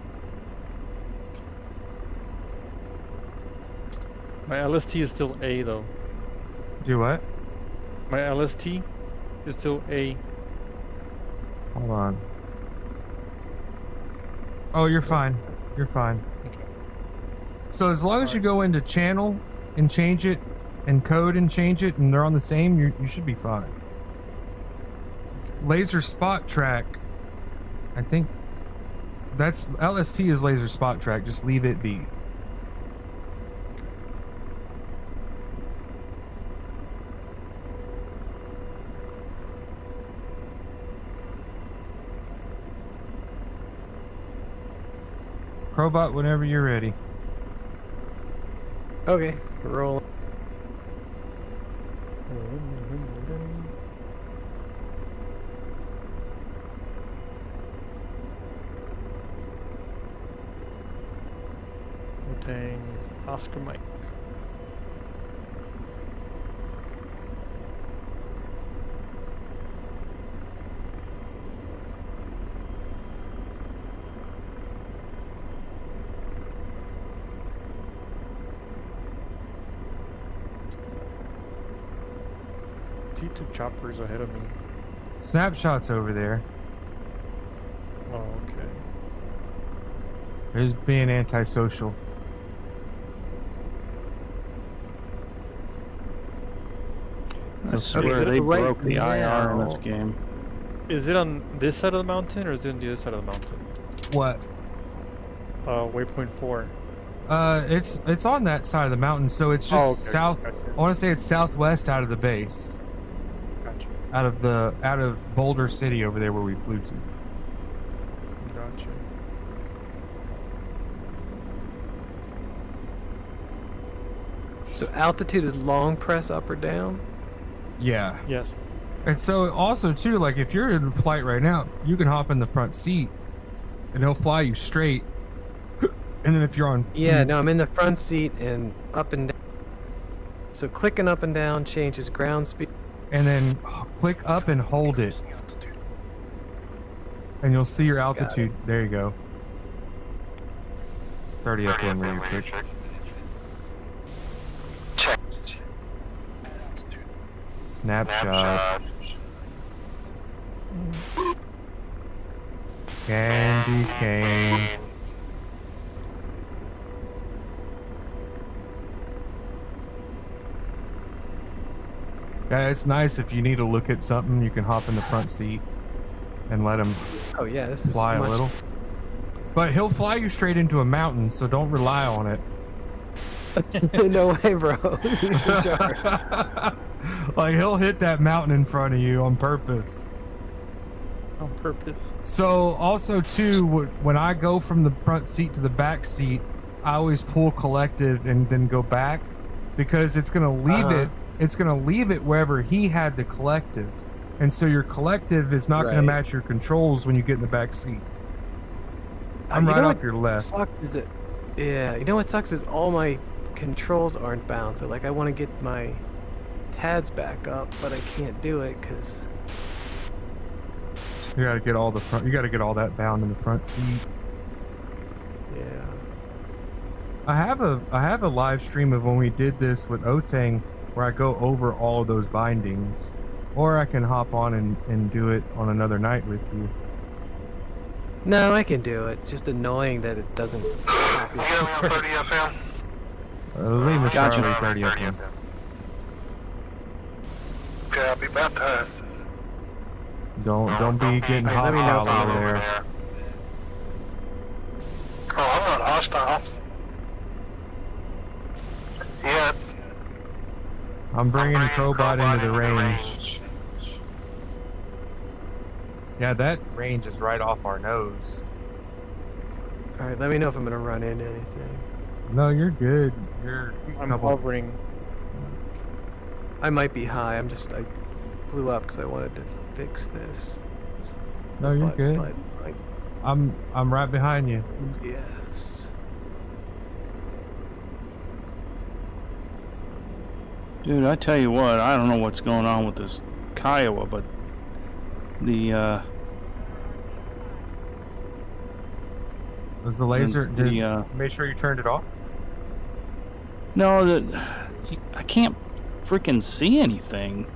S1: My LST is still A though.
S7: Do what?
S1: My LST is still A.
S7: Hold on. Oh, you're fine. You're fine.
S1: Okay.
S7: So as long as you go into channel and change it, and code and change it, and they're on the same, you should be fine. Laser spot track. I think that's LST is laser spot track. Just leave it be. Crowbot, whenever you're ready.
S2: Okay, roll.
S1: Otang is Oscar Mike. See 2 choppers ahead of me.
S7: Snapshot's over there.
S1: Oh, okay.
S7: There's being antisocial.
S5: I swear they broke the IR in this game.
S1: Is it on this side of the mountain or is it on the other side of the mountain?
S7: What?
S1: Waypoint 4.
S7: It's on that side of the mountain, so it's just south.
S1: Gotcha.
S7: I want to say it's southwest out of the base,
S1: Gotcha.
S7: out of Boulder City over there where we flew to.
S1: Gotcha.
S2: So altitude is long press up or down?
S7: Yeah.
S1: Yes.
S7: And so also too, like if you're in flight right now, you can hop in the front seat, and he'll fly you straight. And then if you're on,
S2: Yeah, no, I'm in the front seat and up and down. So clicking up and down changes ground speed.
S7: and then click up and hold it, and you'll see your altitude. There you go. 30 F1 where you click. Snapshot. Candy cane. Yeah, it's nice if you need to look at something, you can hop in the front seat and let him
S2: Oh yeah, this is
S7: fly a
S2: much-
S7: little. But he'll fly you straight into a mountain, so don't rely on it.
S2: No way, bro. He's in charge.
S7: Like, he'll hit that mountain in front of you on purpose.
S1: On purpose.
S7: So also too, when I go from the front seat to the back seat, I always pull collective and then go back, because it's gonna leave it. It's gonna leave it wherever he had the collective, and so your collective is not gonna
S2: Right.
S7: match your controls when you get in the back seat. I'm
S2: You
S7: right
S2: know
S7: off
S2: what
S7: your left.
S2: Sucks is that, yeah, you know what sucks is all my controls aren't bound. So like, I want to get my TADs back up, but I can't do it because.
S7: You gotta get all the front. You gotta get all that bound in the front seat.
S2: Yeah.
S7: I have a live stream of when we did this with Otang, where I go over all of those bindings, or I can hop on and do it on another night with you.
S2: No, I can do it. It's just annoying that it doesn't.
S6: You got me on 30 FM?
S7: Leave it
S5: Gotcha.
S7: Charlie 30 up there.
S6: Okay, I'll be baptized.
S7: Don't be getting
S2: Alright, let me know
S7: hostile
S2: if I'm
S7: over there.
S6: Oh, I'm not hostile. Yeah.
S7: I'm bringing Crowbot into the range. Yeah, that range is right off our nose.
S2: All right, let me know if I'm gonna run into anything.
S7: No, you're good. You're
S1: I'm
S7: couple-
S1: hovering.
S2: I might be high. I flew up because I wanted to fix this.
S7: No, you're good.
S2: But
S7: I'm right behind you.
S2: yes.
S5: Dude, I tell you what, I don't know what's going on with this Kiowa, but
S7: Was the laser?
S5: the,
S7: Make sure you turned it off.
S5: no, I can't freaking see anything.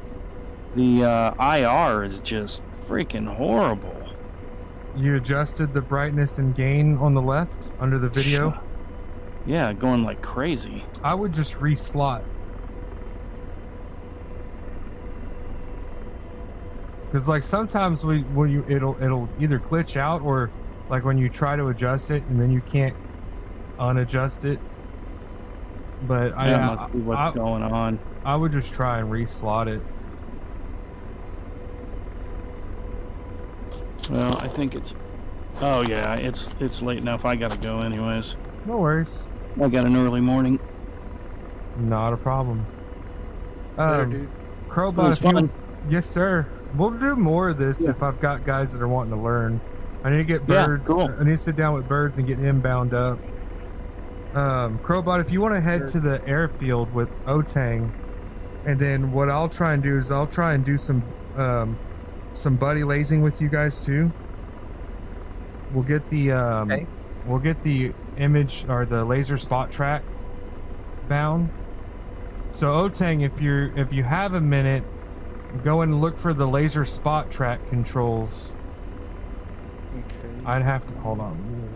S5: The IR is just freaking horrible.
S7: You adjusted the brightness and gain on the left under the video.
S5: Yeah, going like crazy.
S7: I would just reslot. Cause like sometimes it'll either glitch out, or like when you try to adjust it and then you can't unadjust it. But
S5: That must be what's going on.
S7: I would just try and reslot it.
S5: Well, I think it's. Oh yeah, it's late enough. I gotta go anyways.
S7: No worries.
S5: I got an early morning.
S7: Not a problem.
S1: Later, dude.
S7: Crowbot,
S5: It was
S7: if you,
S5: fun.
S7: yes sir. We'll do more of this if I've got guys that are wanting to learn. I need to get
S5: Yeah,
S7: Birds.
S5: cool.
S7: I need to sit down with Birds and get him bound up. Crowbot, if you want to head to the airfield with Otang, and then what I'll try and do is I'll try and do some buddy lasing with you guys too. We'll get the
S2: Okay.
S7: we'll get the image or the laser spot track bound. So Otang, if you have a minute, go and look for the laser spot track controls.
S1: Okay.
S7: I'd have to hold on.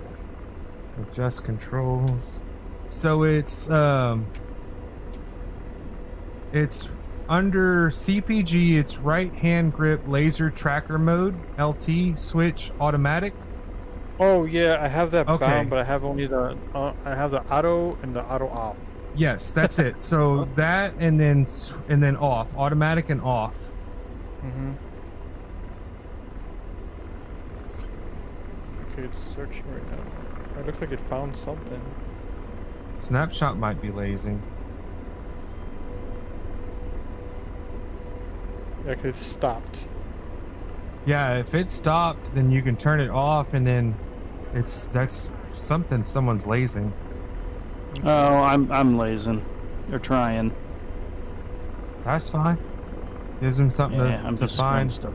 S7: Adjust controls. So it's under CPG. It's right hand grip laser tracker mode, LT switch automatic.
S1: Oh yeah, I have that
S7: Okay.
S1: bound, but I have only the I have the auto and the auto off.
S7: Yes, that's it. So that and then off, automatic and off.
S1: Mm-hmm. Okay, it's searching right now. It looks like it found something.
S7: Snapshot might be lazy.
S1: Yeah, 'cause it stopped.
S7: Yeah, if it stopped, then you can turn it off, and then that's something someone's lazing.
S5: Oh, I'm lazing. They're trying.
S7: That's fine. Gives them something
S5: Yeah, I'm
S7: to
S5: just trying
S7: find.
S5: stuff.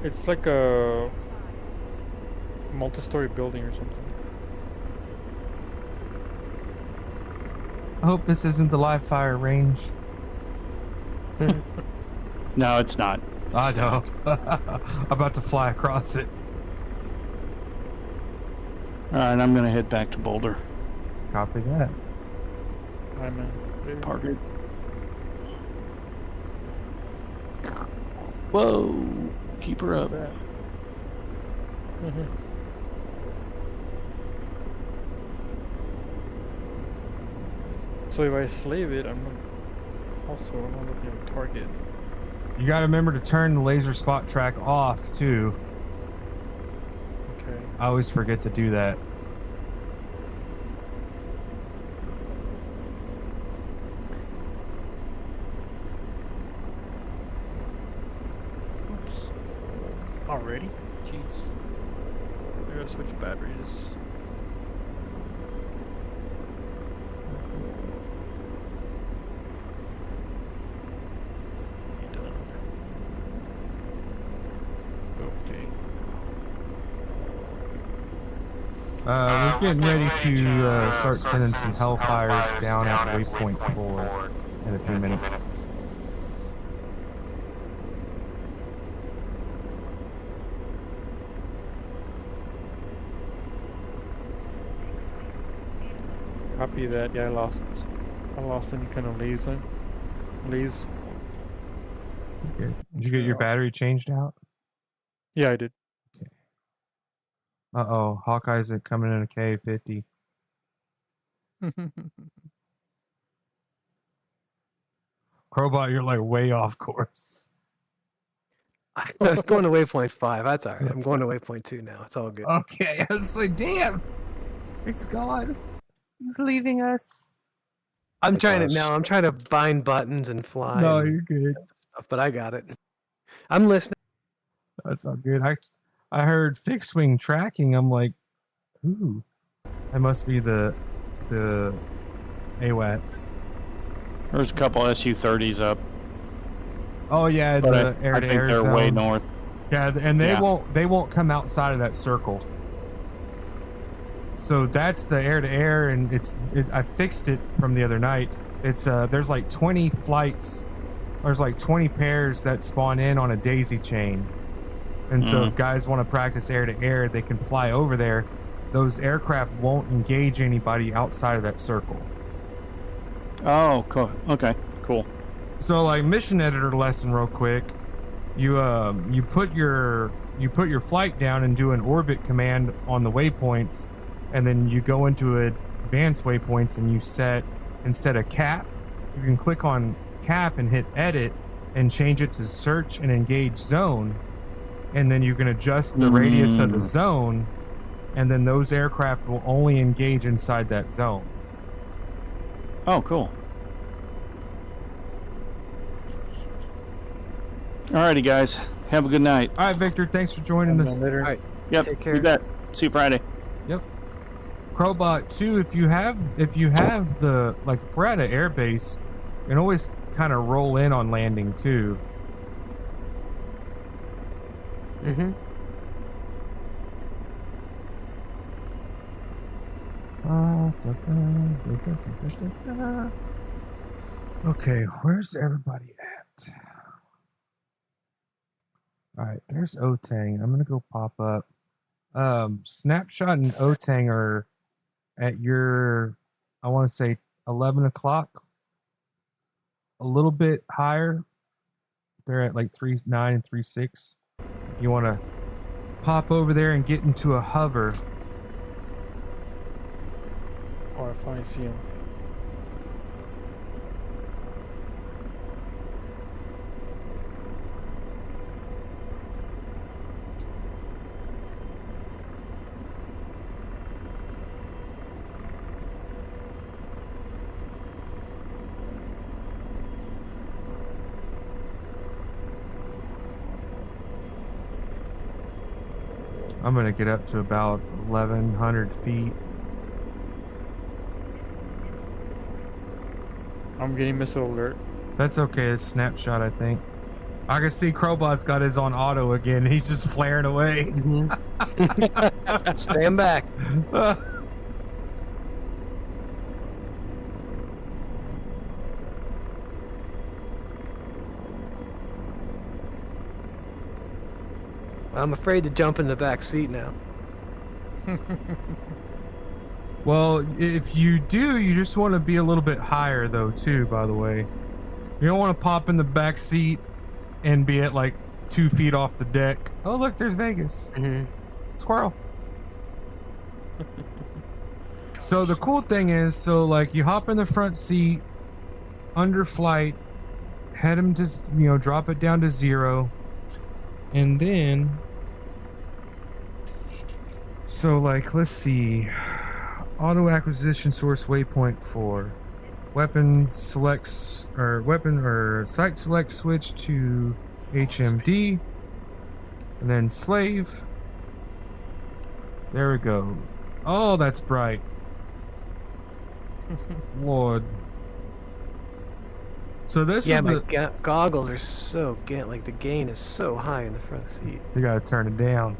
S1: It's like a multi-story building or something.
S7: I hope this isn't the live fire range.
S5: No, it's not.
S7: I know. I'm about to fly across it.
S5: Alright, I'm gonna head back to Boulder.
S7: Copy that.
S1: Alright, man. Later.
S5: Target. Whoa! Keep her up.
S1: What's that? So if I slave it, I'm not looking at a target.
S7: You got to remember to turn the laser spot track off too.
S1: Okay.
S7: I always forget to do that.
S1: Oops. Already? Jeez. I gotta switch batteries. Done. Okay.
S7: We're getting ready to start sending some Hellfires down at Waypoint 4 in a few minutes.
S1: Copy that. Yeah, I lost any kind of laser.
S7: Okay. Did you get your battery changed out?
S1: Yeah, I did.
S7: Okay. Uh-oh, Hawkeye's coming in a K50. Crowbot, you're like way off course.
S2: I was going to waypoint 5. That's all right. I'm going to waypoint 2 now. It's all good.
S7: Okay, I was like, damn. It's gone. He's leaving us.
S2: I'm trying to bind buttons and fly.
S7: No,
S2: and
S7: you're good.
S2: stuff, but I got it. I'm listening.
S7: That's all good. I heard fixed wing tracking. I'm like, ooh, that must be the AWACS.
S5: There's a couple SU-30s up.
S7: Oh yeah,
S5: But
S7: the
S5: I
S7: air to
S5: think
S7: air
S5: they're
S7: zone.
S5: way north.
S7: Yeah, and they
S5: Yeah.
S7: won't come outside of that circle. So that's the air to air, and I fixed it from the other night. It's there's like 20 flights. There's like 20 pairs that spawn in on a daisy chain. And so if guys want to practice air to air, they can fly over there. Those aircraft won't engage anybody outside of that circle.
S5: Oh, cool. Okay, cool.
S7: So like mission editor lesson real quick. You put your flight down and do an orbit command on the waypoints, and then you go into advanced waypoints and you set, instead of cap, you can click on cap and hit edit and change it to search and engage zone, and then you can adjust the radius of the zone, and then those aircraft will only engage inside that zone.
S5: Oh, cool. Alrighty, guys. Have a good night.
S7: All right, Victor, thanks for joining us.
S1: Later.
S2: All right.
S5: Yep,
S2: Take care.
S5: you bet. See you Friday.
S7: Yep. Crowbot too, if you have the, like, if we're at an air base, you can always kind of roll in on landing too.
S2: Mm-hmm.
S7: Okay, where's everybody at? Alright, there's Otang. I'm gonna go pop up. Snapshot and Otang are at your, I want to say 11 o'clock. A little bit higher. They're at like 3.9 and 3.6. If you want to pop over there and get into a hover.
S1: Or if I see him.
S7: I'm going to get up to about 1,100 feet.
S1: I'm getting missile alert.
S7: That's okay. It's snapshot, I think. I can see Crowbot's got his on auto again. He's just flaring away.
S2: Mm-hmm. Stand back. I'm afraid to jump in the back seat now.
S7: Well, if you do, you just want to be a little bit higher though too, by the way. You don't want to pop in the back seat and be at like 2 feet off the deck. Oh look, there's Vegas. Squirrel. So the cool thing is, so like you hop in the front seat under flight, head him to, drop it down to 0. And then, so like, let's see, auto acquisition source waypoint 4, weapon selects, or weapon or sight select switch to HMD, and then slave. There we go. Oh, that's bright. Lord. So this
S2: Yeah,
S7: is
S2: my
S7: the
S2: goggles are so like the gain is so high in the front seat.
S7: you gotta turn it down.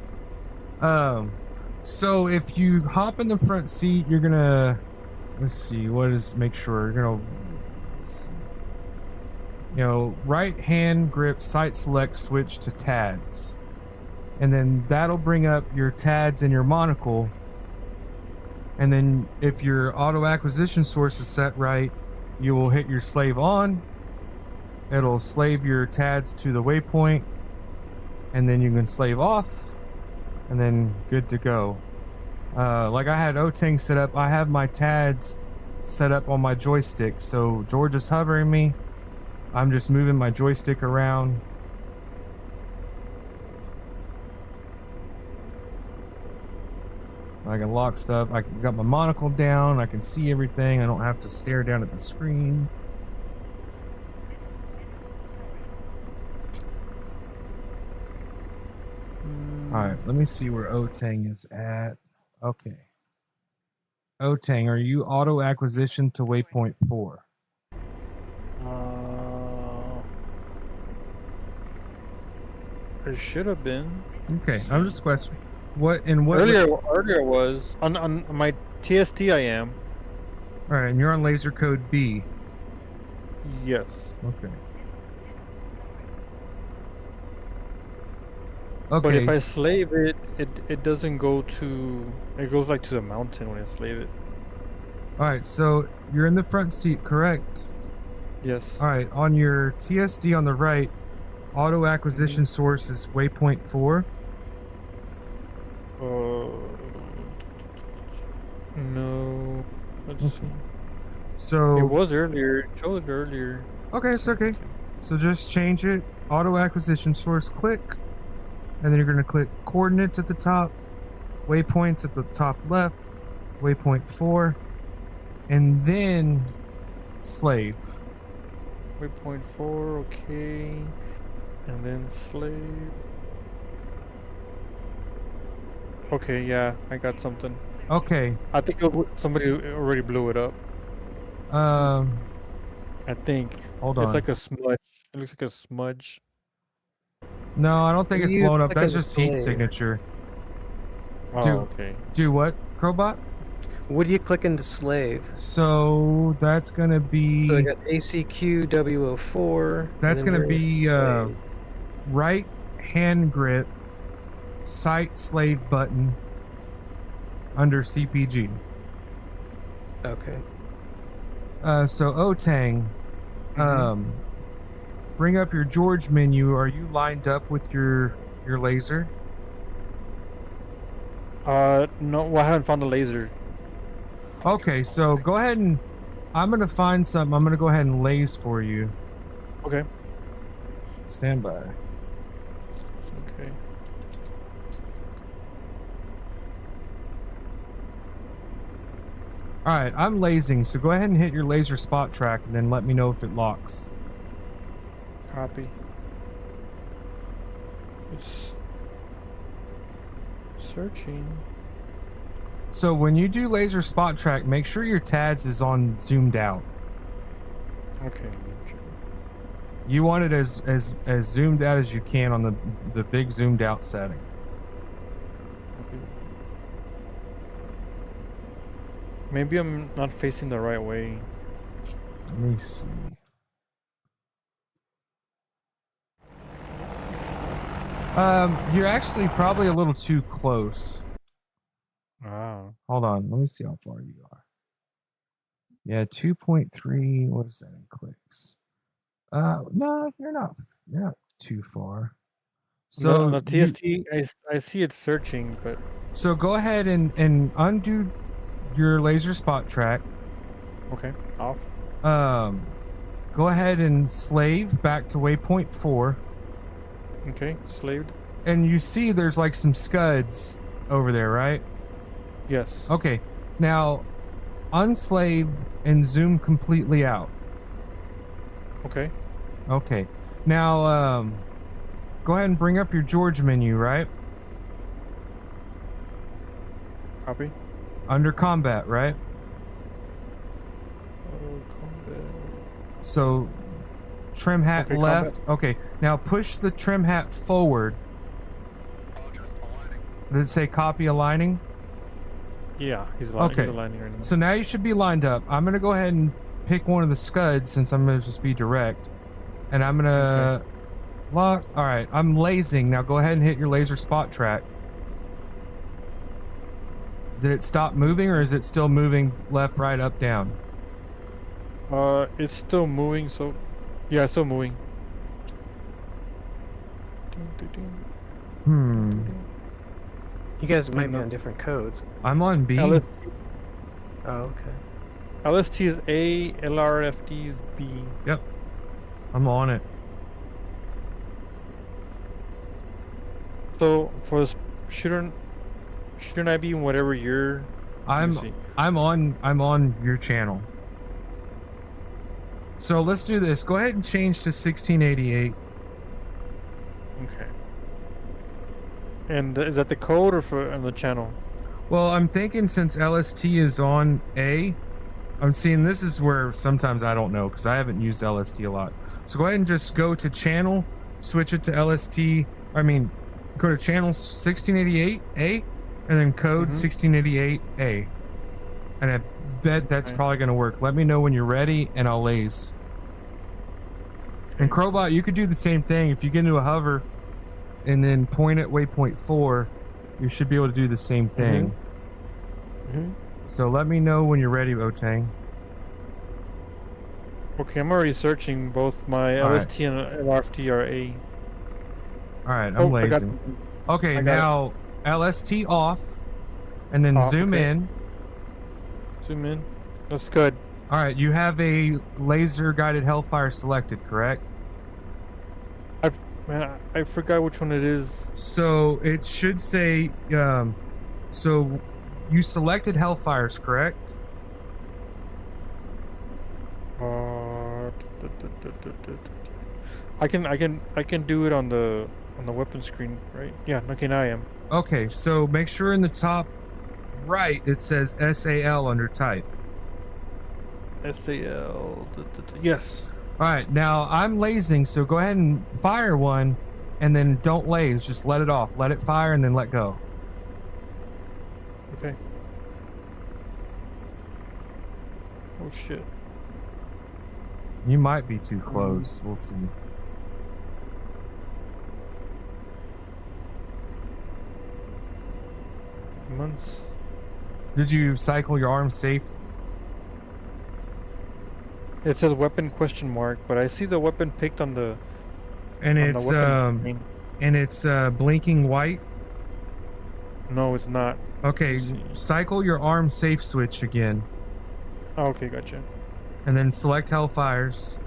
S7: So if you hop in the front seat, you're gonna, let's see, make sure you're gonna, right hand grip sight select switch to TADS, and then that'll bring up your TADS and your monocle. And then if your auto acquisition source is set right, you will hit your slave on. It'll slave your TADS to the waypoint, and then you can slave off, and then good to go. Like I had Otang set up, I have my TADS set up on my joystick, so George is hovering me. I'm just moving my joystick around. I can lock stuff. I got my monocle down. I can see everything. I don't have to stare down at the screen. Alright, let me see where Otang is at. Okay. Otang, are you auto acquisition to waypoint 4?
S1: It should have been.
S7: Okay, I'm just questioning. What
S1: Earlier was on my TST I am.
S7: Alright, and you're on laser code B.
S1: Yes.
S7: Okay.
S1: But if I slave it, it doesn't go to, it goes like to the mountain when I slave it.
S7: Alright, so you're in the front seat, correct?
S1: Yes.
S7: Alright, on your TSD on the right, auto acquisition source is waypoint 4.
S1: No. Let's see.
S7: So
S1: it was earlier. It showed earlier.
S7: Okay, it's okay. So just change it. Auto acquisition source, click. And then you're gonna click coordinates at the top, waypoints at the top left, waypoint 4, and then slave.
S1: Waypoint 4, okay. And then slave. Okay, yeah, I got something.
S7: Okay.
S1: I think somebody already blew it up. I think.
S7: Hold on.
S1: It's like a smudge. It looks like a smudge.
S7: No, I don't think it's
S2: You
S7: blown up.
S2: click
S7: That's
S2: on
S7: just heat
S2: slave.
S7: signature.
S1: Oh, okay.
S7: Do what, Crowbot?
S2: What do you click into slave?
S7: So that's gonna be.
S2: So I got ACQ W04.
S7: That's gonna be right hand grip, sight slave button under CPG.
S2: Okay.
S7: So Otang, bring up your George menu. Are you lined up with your laser?
S1: No, well, I haven't found the laser.
S7: Okay, so go ahead and I'm gonna find something. I'm gonna go ahead and laze for you.
S1: Okay.
S7: Stand by.
S1: Okay.
S7: Alright, I'm lasing, so go ahead and hit your laser spot track and then let me know if it locks.
S1: Copy. It's searching.
S7: So when you do laser spot track, make sure your TADS is on zoomed out.
S1: Okay.
S7: You want it as zoomed out as you can on the big zoomed out setting.
S1: Maybe I'm not facing the right way.
S7: Let me see. You're actually probably a little too close.
S1: Wow.
S7: Hold on, let me see how far you are. Yeah, 2.3. What is that in clicks? No, you're not too far. So
S1: On the TST, I see it searching, but
S7: so go ahead and undo your laser spot track.
S1: okay, off.
S7: Go ahead and slave back to waypoint 4.
S1: Okay, slaved.
S7: And you see there's like some scuds over there, right?
S1: Yes.
S7: Okay. Now unslave and zoom completely out.
S1: Okay.
S7: Okay. Now go ahead and bring up your George menu, right?
S1: Copy.
S7: Under combat, right?
S1: Combat.
S7: So trim hat
S1: Okay,
S7: left.
S1: combat.
S7: Okay. Now push the trim hat forward. Did it say copy aligning?
S1: Yeah, he's
S7: Okay.
S1: aligning right now.
S7: So now you should be lined up. I'm gonna go ahead and pick one of the scuds since I'm gonna just be direct. And I'm gonna lock. Alright, I'm lasing. Now go ahead and hit your laser spot track. Did it stop moving or is it still moving left, right, up, down?
S1: It's still moving, so yeah, it's still moving.
S2: You guys might be on different codes.
S7: I'm on B.
S1: LST,
S2: Oh, okay.
S1: LST is A, LRFD is B.
S7: Yep. I'm on it.
S1: So for this, shouldn't I be in whatever you're?
S7: I'm on your channel. So let's do this. Go ahead and change to 1688.
S1: Okay. And is that the code or for on the channel?
S7: Well, I'm thinking since LST is on A, I'm seeing this is where sometimes I don't know because I haven't used LST a lot. So go ahead and just go to channel, switch it to LST. I mean, go to channel 1688A and then code 1688A. And I bet that's probably going to work. Let me know when you're ready and I'll laze. And Crowbot, you could do the same thing. If you get into a hover and then point at waypoint 4, you should be able to do the same thing. So let me know when you're ready, Otang.
S1: Okay, I'm already searching. Both my
S7: All
S1: LST and LRFD are A.
S7: Alright, I'm lazing. Okay, now LST off, and then zoom in.
S1: Zoom in. That's good.
S7: Alright, you have a laser guided hellfire selected, correct?
S1: I forgot which one it is.
S7: So it should say, so you selected hellfires, correct?
S1: I can do it on the weapon screen, right? Yeah. Okay, now I am.
S7: Okay, so make sure in the top right it says SAL under type.
S1: SAL. Yes.
S7: Alright, now I'm lasing, so go ahead and fire one, and then don't laze, just let it off. Let it fire and then let go.
S1: Okay. Oh shit.
S7: You might be too close, we'll see.
S1: Months.
S7: Did you cycle your arm safe?
S1: It says weapon question mark, but I see the weapon picked on the.
S7: And
S1: on
S7: it's
S1: the weapon screen.
S7: and it's blinking white.
S1: No, it's not.
S7: Okay, cycle your arm safe switch again.
S1: Oh, okay, gotcha.
S7: And then select Hellfires.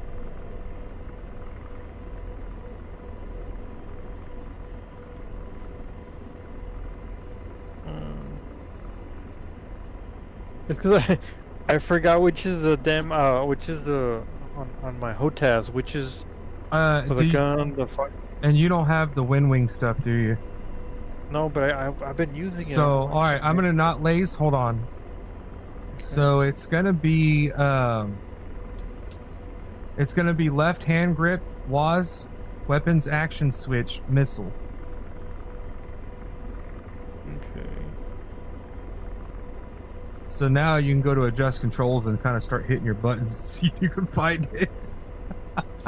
S1: It's because I forgot which is the damn which is the on my HOTAS, which is for the gun, the fuck.
S7: And you don't have the wind wing stuff, do you?
S1: No, but I've been using it.
S7: So all right, I'm gonna not laze. Hold on. Okay. So it's gonna be left hand grip, WAS, weapons action switch, missile.
S1: Okay.
S7: So now you can go to adjust controls and kind of start hitting your buttons and see if you can find it.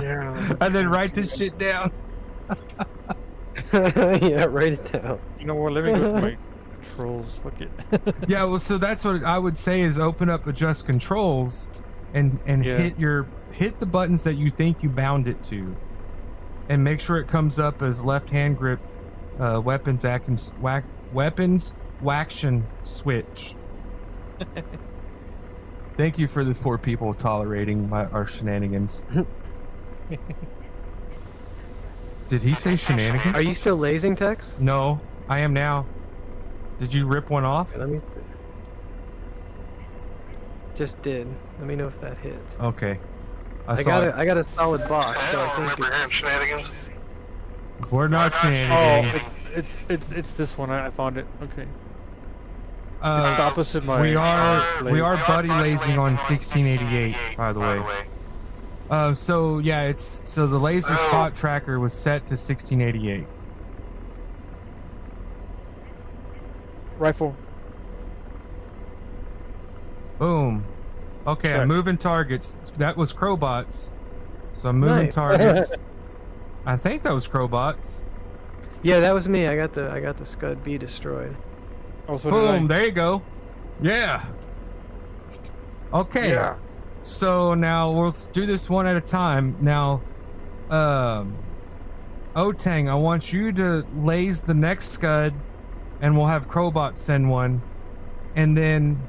S1: Yeah.
S7: And then write this shit down.
S2: Yeah, write it down.
S1: You know what? Let me go to my controls. Fuck it.
S7: Yeah, well, so that's what I would say is open up adjust controls and
S1: Yeah.
S7: hit the buttons that you think you bound it to, and make sure it comes up as left hand grip weapons waction switch. Thank you for the 4 people tolerating our shenanigans. Did he say shenanigans?
S2: Are you still lasing, Tex?
S7: No, I am now. Did you rip one off?
S2: Let me see. Just did. Let me know if that hits.
S7: Okay.
S2: I got a solid box, so I think it's...
S6: shenanigans.
S7: We're not
S1: Oh,
S7: shenanigans.
S1: it's this one. I found it. Okay. It's
S7: Uh,
S1: the opposite my.
S7: we are
S1: slave.
S7: buddy lasing on 1688, by the way. So yeah, so the laser spot tracker was set to 1688.
S1: Rifle.
S7: Boom. Okay, I'm
S1: Check.
S7: moving targets. That was Crowbots. So I'm moving
S2: Nice.
S7: targets. I think that was Crowbots.
S2: Yeah, that was me. I got the Scud B destroyed.
S1: Oh, so
S7: Boom,
S1: did I.
S7: there you go. Yeah. Okay.
S1: Yeah.
S7: So now we'll do this one at a time. Now, Otang, I want you to laze the next Scud, and we'll have Crowbot send one, and then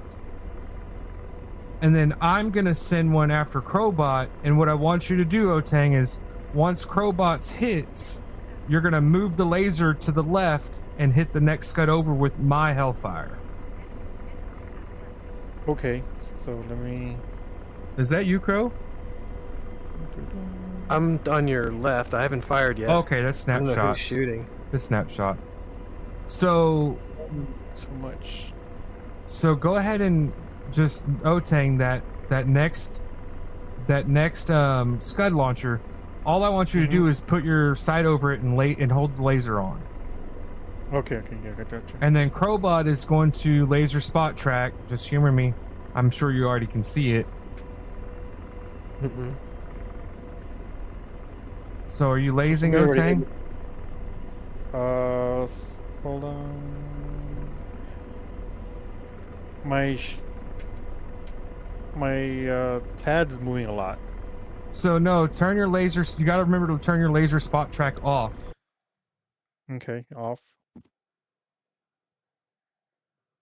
S7: I'm gonna send one after Crowbot. And what I want you to do, Otang, is once Crowbot's hits, you're gonna move the laser to the left and hit the next Scud over with my Hellfire.
S1: Okay, so let me.
S7: Is that you, Crow?
S2: I'm on your left. I haven't fired yet.
S7: Okay, that's
S2: I don't know who's
S7: snapshot.
S2: shooting.
S7: The snapshot. So
S1: So much.
S7: go ahead and just Otang that next Scud launcher. All I want you to do is put your sight over it and hold the laser on.
S1: Okay, yeah, I got you.
S7: And then Crowbot is going to laser spot track. Just humor me. I'm sure you already can see it.
S2: Mm-mm.
S7: So are you lasing,
S1: We already
S7: Otang?
S1: did. Hold on. My TAD's moving a lot.
S7: So no, turn your laser. You got to remember to turn your laser spot track off.
S1: Okay, off.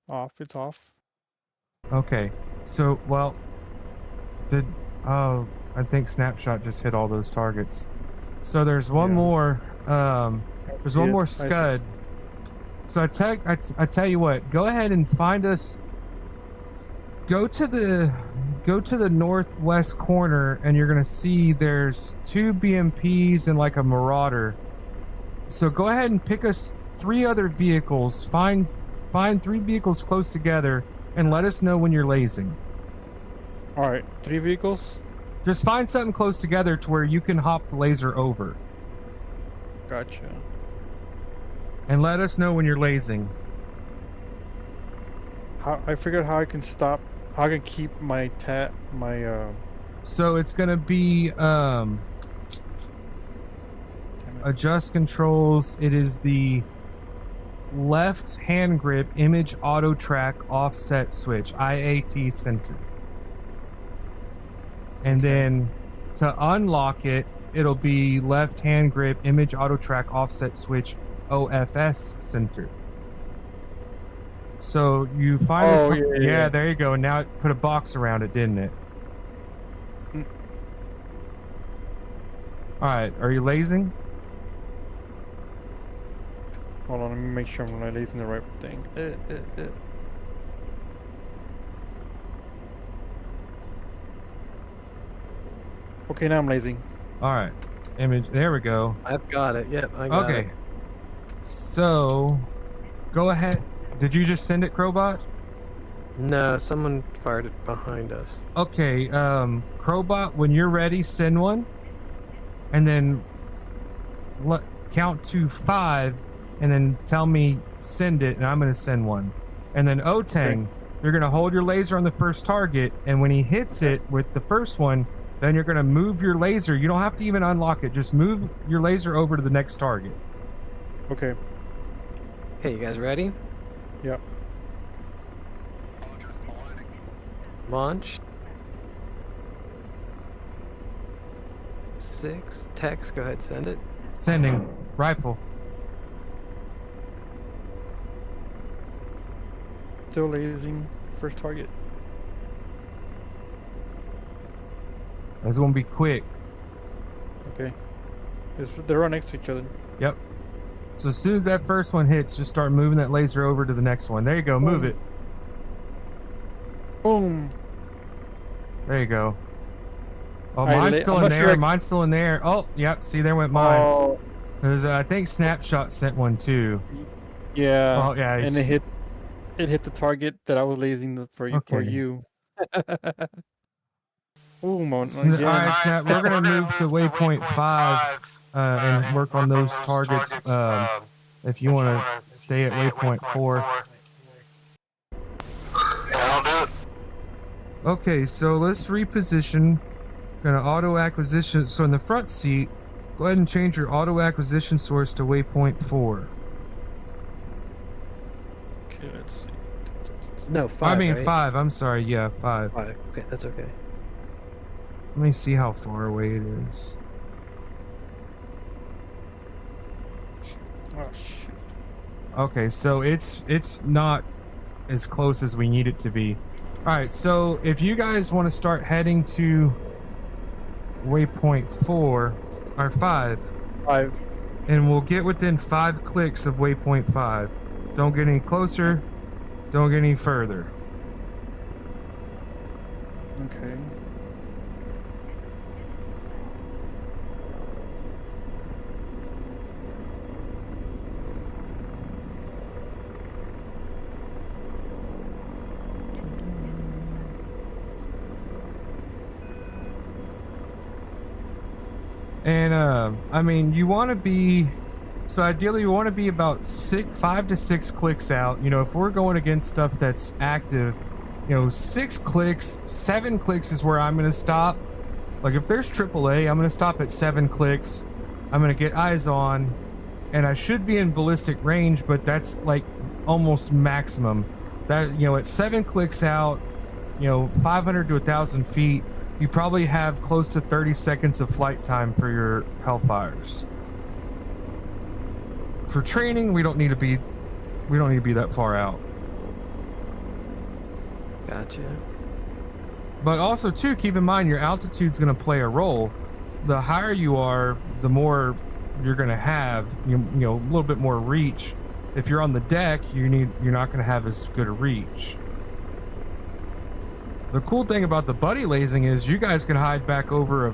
S1: Off, it's off.
S7: Okay. So well, I think snapshot just hit all those targets. So there's one
S1: Yeah.
S7: more. There's one
S1: Yeah,
S7: more
S1: I see.
S7: Scud. So I tell you what. Go ahead and find us. Go to the northwest corner, and you're gonna see there's 2 BMPs and like a Marauder. So go ahead and pick us 3 other vehicles. Find 3 vehicles close together, and let us know when you're lasing.
S1: Alright, 3 vehicles?
S7: Just find something close together to where you can hop the laser over,
S1: Gotcha.
S7: and let us know when you're lasing.
S1: I figured how I can stop, how I can keep my
S7: So it's gonna be
S1: damn it.
S7: adjust controls. It is the left hand grip image auto track offset switch, IAT center. And then to unlock it, it'll be left hand grip image auto track offset switch OFS center. So you find
S1: Oh,
S7: the
S1: yeah.
S7: there you go. Now it put a box around it, didn't it?
S1: Mm.
S7: All right, are you lasing?
S1: Hold on, let me make sure I'm not using the right thing. Okay, now I'm lasing.
S7: All right, image. There we go.
S2: I've got it. Yep, I got it.
S7: Okay. So, go ahead. Did you just send it, Crowbot?
S2: No, someone fired it behind us.
S7: Okay, Crowbot, when you're ready, send one. And then count to 5, and then tell me send it, and I'm gonna send one. And then Otang, you're gonna hold your laser on the first target, and when he hits it with the first one, then you're gonna move your laser. You don't have to even unlock it. Just move your laser over to the next target.
S1: Okay.
S2: Okay, you guys ready?
S1: Yep.
S2: Launch. 6. Text. Go ahead, send it.
S7: Sending. Rifle.
S1: Still lasing. First target.
S7: That's gonna be quick.
S1: Okay. They're right next to each other.
S7: Yep. So as soon as that first one hits, just start moving that laser over to the next one. There you go. Move it.
S1: Boom.
S7: There you go. Oh,
S1: Alright,
S7: mine's still
S1: I'm
S7: in
S1: not
S7: there.
S1: sure
S7: Mine's still in there. Oh, yep. See, there went mine.
S1: Oh,
S7: There's, I think Snapshot sent one too.
S1: yeah.
S7: Oh, yeah.
S1: And it hit the target that I was lasing for you. For
S7: Okay.
S1: you. Ooh,
S7: All right, Snap. We're gonna move to waypoint 5 and work on those targets. If you want to stay at waypoint 4.
S6: Yeah, I'll do it.
S7: Okay, so let's reposition. Gonna auto acquisition. So in the front seat, go ahead and change your auto acquisition source to waypoint 4.
S1: Okay, let's see.
S2: No, 5.
S7: I mean
S2: right?
S7: 5. I'm sorry. Yeah, 5.
S2: 5. Okay, that's okay.
S7: Let me see how far away it is.
S1: Oh shoot.
S7: Okay, so it's not as close as we need it to be. All right, so if you guys want to start heading to waypoint 4 or 5,
S1: 5.
S7: and we'll get within 5 clicks of waypoint 5. Don't get any closer. Don't get any further.
S1: Okay.
S7: And I mean, you want to be, so ideally you want to be about 5 to 6 clicks out. You know, if we're going against stuff that's active, you know, 6 clicks, 7 clicks is where I'm going to stop. Like if there's AAA, I'm going to stop at 7 clicks. I'm going to get eyes on, and I should be in ballistic range, but that's like almost maximum. That, you know, at 7 clicks out, you know, 500 to 1,000 feet, you probably have close to 30 seconds of flight time for your Hellfires. For training, we don't need to be that far out.
S2: Gotcha.
S7: But also too, keep in mind your altitude's going to play a role. The higher you are, the more you're going to have, you know, a little bit more reach. If you're on the deck, you're not going to have as good a reach. The cool thing about the buddy lasing is you guys can hide back over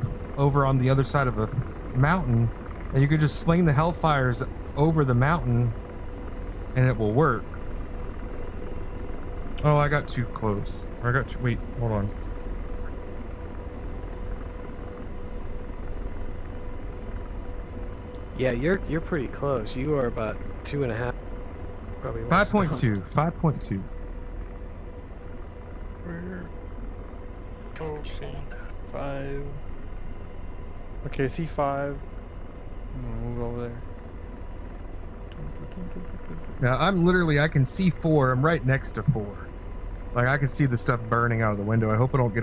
S7: on the other side of a mountain, and you can just sling the Hellfires over the mountain, and it will work. Oh, I got too close. Wait, hold on.
S2: Yeah, you're pretty close. You are about 2.5. Probably
S7: 5.2. 5.2.
S1: Okay. 5. Okay, C5. I'm gonna move over there.
S7: Now I can see 4. I'm right next to 4. Like I can see the stuff burning out of the window. I hope I don't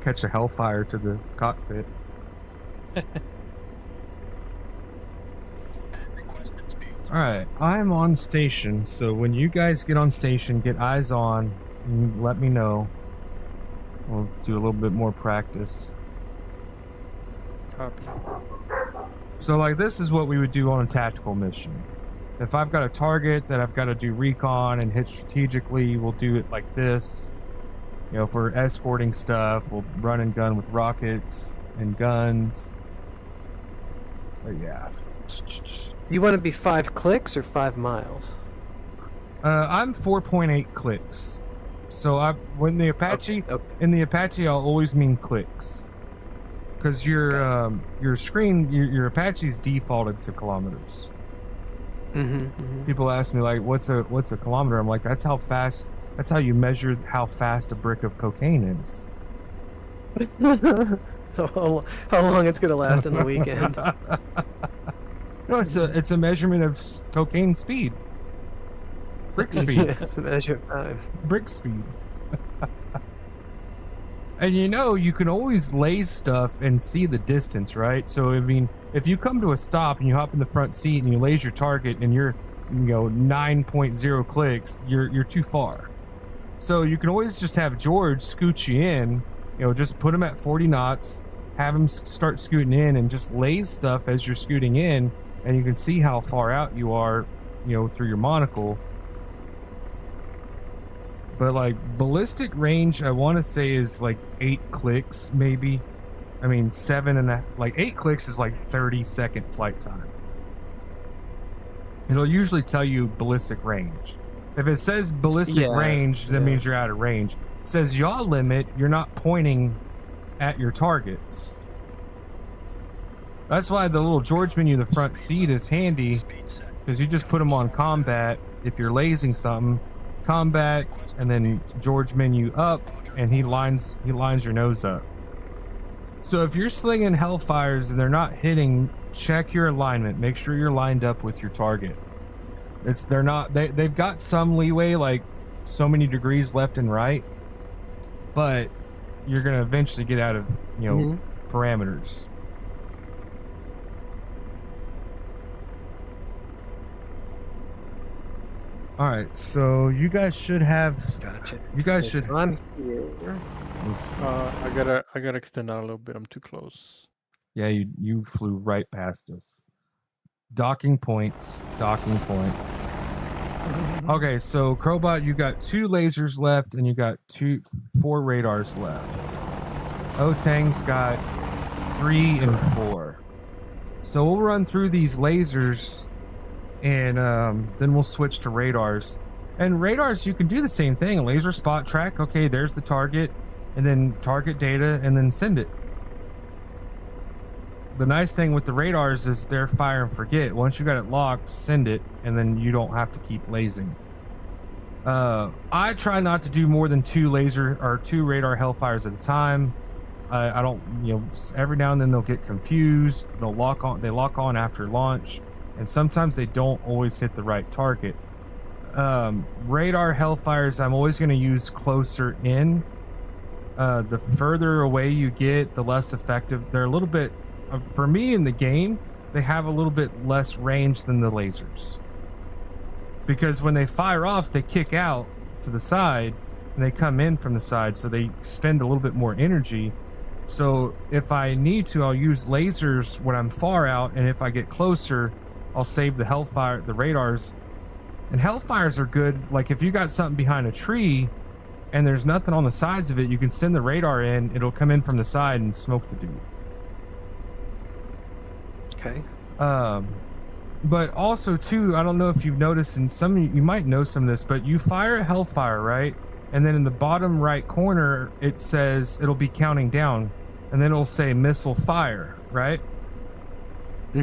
S7: catch a Hellfire to the cockpit. Alright, I'm on station, so when you guys get on station, get eyes on, and let me know. We'll do a little bit more practice.
S1: Copy.
S7: So like this is what we would do on a tactical mission. If I've got a target that I've got to do recon and hit strategically, we'll do it like this. You know, if we're escorting stuff, we'll run and gun with rockets and guns. But yeah.
S2: You want to be 5 clicks or 5 miles?
S7: I'm 4.8 clicks. So when the Apache,
S2: Okay.
S7: in the Apache, I'll always mean clicks. Because your screen, your Apache's defaulted to kilometers. People ask me like, what's a kilometer? I'm like, that's how fast. That's how you measure how fast a brick of cocaine is.
S2: How long it's gonna last in the weekend?
S7: No, it's a measurement of cocaine speed. Brick speed.
S2: It's a measure of time.
S7: Brick speed. And you know, you can always laze stuff and see the distance, right? So I mean, if you come to a stop and you hop in the front seat and you laze your target and you're, 9.0 clicks, you're too far. So you can always just have George scoot you in, just put him at 40 knots, have him start scooting in and just laze stuff as you're scooting in, and you can see how far out you are, through your monocle. But like ballistic range, I want to say is like 8 clicks, maybe. I mean, 8 clicks is like 30-second flight time. It'll usually tell you ballistic range. If it says ballistic range, that means you're out of range. It says yaw limit, you're not pointing at your targets. That's why the little George menu in the front seat is handy, because you just put them on combat. If you're lasing something, combat, and then George menu up, and he lines your nose up. So if you're slinging Hellfires and they're not hitting, check your alignment. Make sure you're lined up with your target. They've got some leeway, like so many degrees left and right, but you're gonna eventually get out of parameters. All right, so you guys should have.
S2: Gotcha.
S7: You guys should.
S2: I'm here.
S1: I gotta extend out a little bit. I'm too close.
S7: Yeah, you flew right past us. Docking points. Okay, so Crowbot, you got 2 lasers left, and you got 4 radars left. Otang's got 3 and 4. So we'll run through these lasers, and then we'll switch to radars. And radars, you can do the same thing. Laser spot track. Okay, there's the target, and then target data, and then send it. The nice thing with the radars is they're fire and forget. Once you got it locked, send it, and then you don't have to keep lasing. I try not to do more than 2 radar Hellfires at a time. I don't, every now and then they'll get confused. They lock on after launch, and sometimes they don't always hit the right target. Radar Hellfires, I'm always going to use closer in. The further away you get, the less effective. They're a little bit, for me in the game, they have a little bit less range than the lasers. Because when they fire off, they kick out to the side, and they come in from the side, so they spend a little bit more energy. So if I need to, I'll use lasers when I'm far out, and if I get closer, I'll save the Hellfire, the radars. And Hellfires are good, like if you got something behind a tree, and there's nothing on the sides of it, you can send the radar in, it'll come in from the side and smoke the dude.
S2: Okay.
S7: But also too, I don't know if you've noticed, and some of you might know some of this, but you fire a Hellfire, right? And then in the bottom right corner, it says it'll be counting down, and then it'll say missile fire, right?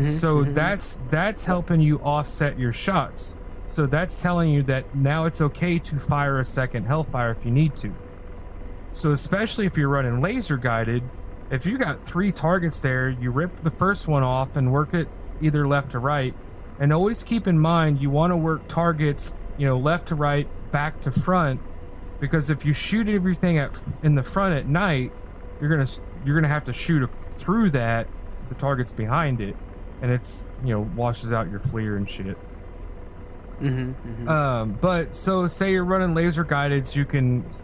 S7: So that's helping you offset your shots. So that's telling you that now it's okay to fire a second Hellfire if you need to. So especially if you're running laser guided, if you got 3 targets there, you rip the first one off and work it either left to right. And always keep in mind, you want to work targets, left to right, back to front, because if you shoot everything in the front at night, you're gonna have to shoot through the targets behind it, and it's washes out your FLIR and shit. But so say you're running laser guided,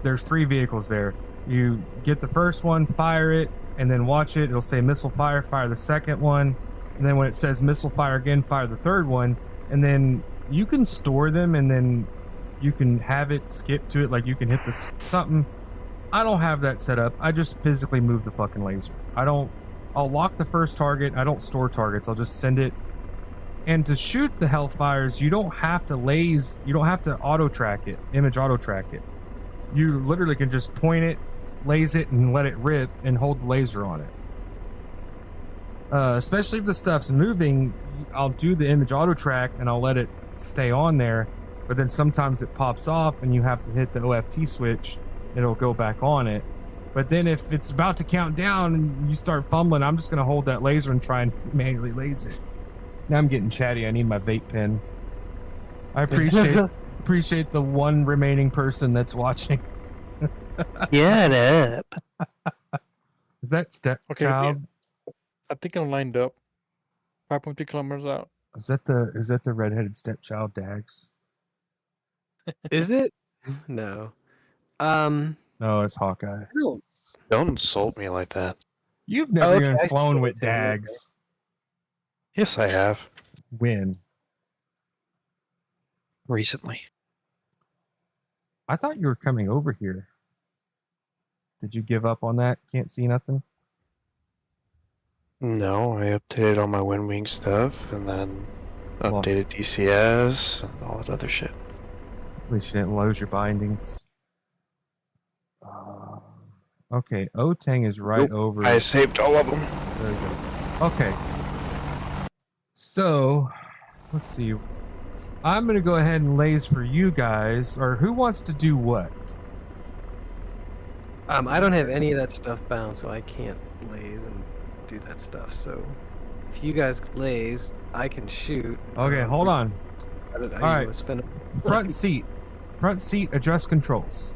S7: there's 3 vehicles there. You get the first one, fire it, and then watch it. It'll say missile fire the second one, and then when it says missile fire again, fire the third one. And then you can store them, and then you can have it skip to it, like you can hit something. I don't have that set up. I just physically move the fucking laser. I'll lock the first target. I don't store targets. I'll just send it. And to shoot the Hellfires, you don't have to laze. You don't have to auto track it, image auto track it. You literally can just point it, laze it, and let it rip, and hold the laser on it. Especially if the stuff's moving, I'll do the image auto track and I'll let it stay on there. But then sometimes it pops off and you have to hit the OFT switch. It'll go back on it. But then if it's about to count down and you start fumbling, I'm just going to hold that laser and try and manually laze it. Now I'm getting chatty. I need my vape pen. I appreciate appreciate the one remaining person that's watching.
S8: Get up.
S7: Is that stepchild?
S1: Okay, I think I'm lined up. 5.3 kilometers out.
S7: Is that the redheaded stepchild, Dags?
S2: Is it? No.
S7: No, it's Hawkeye.
S8: Don't insult me like that.
S7: You've never
S2: okay,
S7: even
S2: I
S7: flown
S2: see
S7: with
S2: what you're saying,
S7: Dags.
S8: Yes, I have.
S7: When?
S8: Recently.
S7: I thought you were coming over here. Did you give up on that? Can't see nothing?
S8: No, I updated all my WinWing stuff and then
S7: Well-
S8: updated DCS and all that other shit.
S7: At least you didn't lose your bindings. Okay, Otang is right over.
S8: I saved all of them.
S7: There we go. Okay. So, let's see. I'm going to go ahead and laze for you guys. Or who wants to do what?
S2: I don't have any of that stuff bound, so I can't laze and do that stuff. So if you guys laze, I can shoot.
S7: Okay, hold on.
S2: All
S7: right. Front seat. Front seat, adjust controls.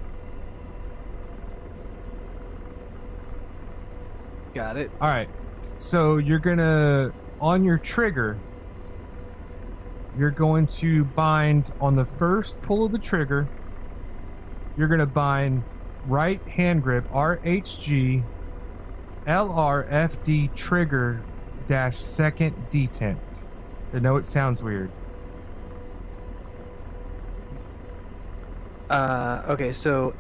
S2: Got it.
S7: All right. So you're going to, on your trigger, you're going to bind on the first pull of the trigger. You're going to bind right hand grip RHG LRFD trigger dash second detent. I know it sounds weird.
S2: Okay, so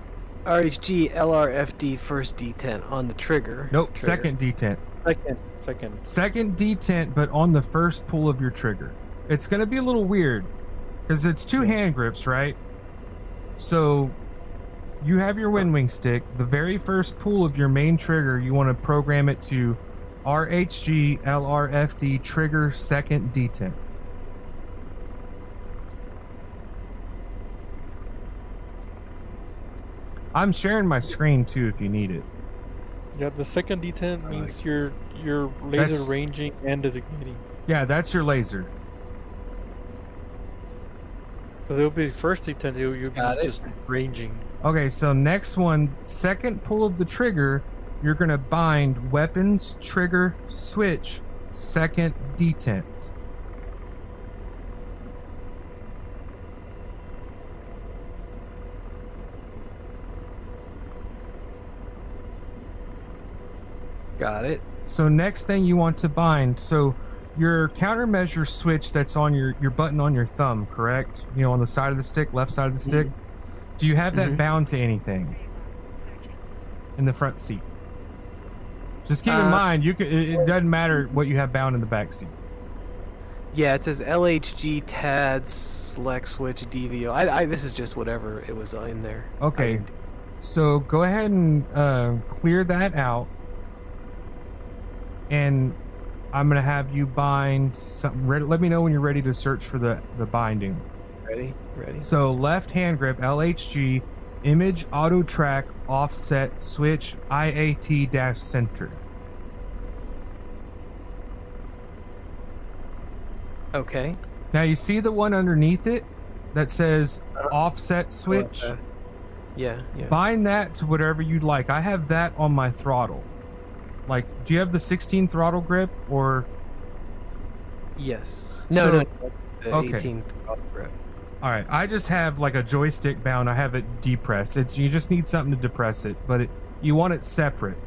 S2: RHG LRFD first detent on the trigger.
S7: Nope,
S2: Trigger.
S7: second detent.
S1: Second.
S7: Second detent, but on the first pull of your trigger. It's going to be a little weird because it's two hand grips, right? So you have your WinWing stick. The very first pull of your main trigger, you want to program it to RHG LRFD trigger second detent. I'm sharing my screen too if you need it.
S1: Yeah, the second detent means your laser
S7: That's-
S1: ranging and designating.
S7: Yeah, that's your laser.
S1: Because it'll be first detent, you'll be
S2: Got it.
S1: just ranging.
S7: Okay, so next one, second pull of the trigger, you're going to bind weapons, trigger, switch, second detent.
S2: Got it.
S7: So next thing you want to bind, so your countermeasure switch that's on your button on your thumb, correct? You know, on the side of the stick, left side of the stick. Do you have that bound to anything in the front seat? Just keep in mind, you can. It doesn't matter what you have bound in the back seat.
S2: Yeah, it says LHG TAD select switch DVO. This is just whatever it was in there.
S7: Okay, so go ahead and clear that out, and I'm gonna have you bind something. Let me know when you're ready to search for the binding.
S2: Ready?
S7: So left hand grip LHG image auto track offset switch IAT dash center.
S2: Okay.
S7: Now you see the one underneath it that says offset switch.
S2: Yeah.
S7: Bind that to whatever you'd like. I have that on my throttle. Like, do you have the 16 throttle grip or?
S2: Yes.
S7: So-
S2: No. The
S7: okay.
S2: 18th grip.
S7: All right, I just have like a joystick bound. I have it depressed. You just need something to depress it, but you want it separate.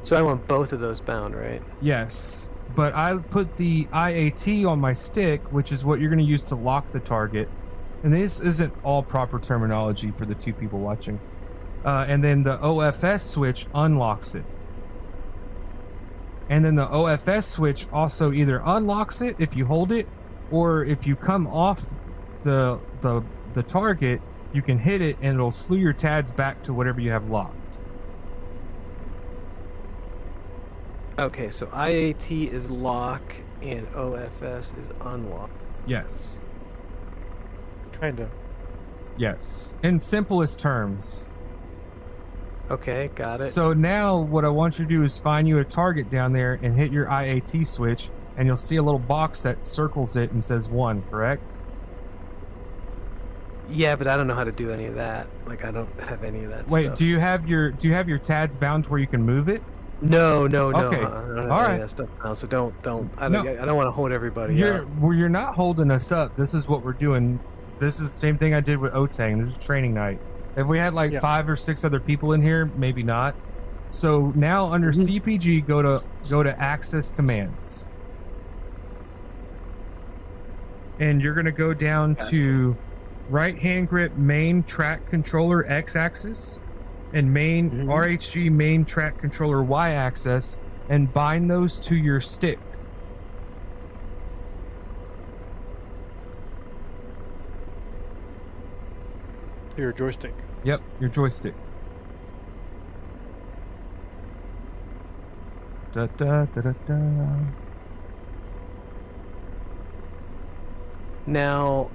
S2: So I want both of those bound, right?
S7: Yes, but I put the IAT on my stick, which is what you're going to use to lock the target. And this isn't all proper terminology for the two people watching. And then the OFS switch unlocks it. And then the OFS switch also either unlocks it if you hold it, or if you come off the target, you can hit it and it'll slew your TADs back to whatever you have locked.
S2: Okay, so IAT is lock and OFS is unlock.
S7: Yes.
S1: Kinda.
S7: Yes. In simplest terms.
S2: Okay, got it.
S7: So now what I want you to do is find you a target down there and hit your IAT switch, and you'll see a little box that circles it and says 1, correct?
S2: Yeah, but I don't know how to do any of that. Like, I don't have any of that
S7: Wait,
S2: stuff.
S7: do you have your TADs bound to where you can move it?
S2: No.
S7: Okay.
S2: I don't have
S7: All
S2: any
S7: right.
S2: of that stuff now, so don't. I
S7: No.
S2: don't want to hold everybody up.
S7: You're not holding us up. This is what we're doing. This is the same thing I did with Otang. This is training night. If we had like 5 or 6 other people in here, maybe not. So now under CPG, go to access commands, and you're gonna go down to right hand grip main track controller X axis and main RHG main track controller Y axis, and bind those to your stick.
S1: Your joystick.
S7: Yep, your joystick. Da, da, da, da, da.
S2: Now,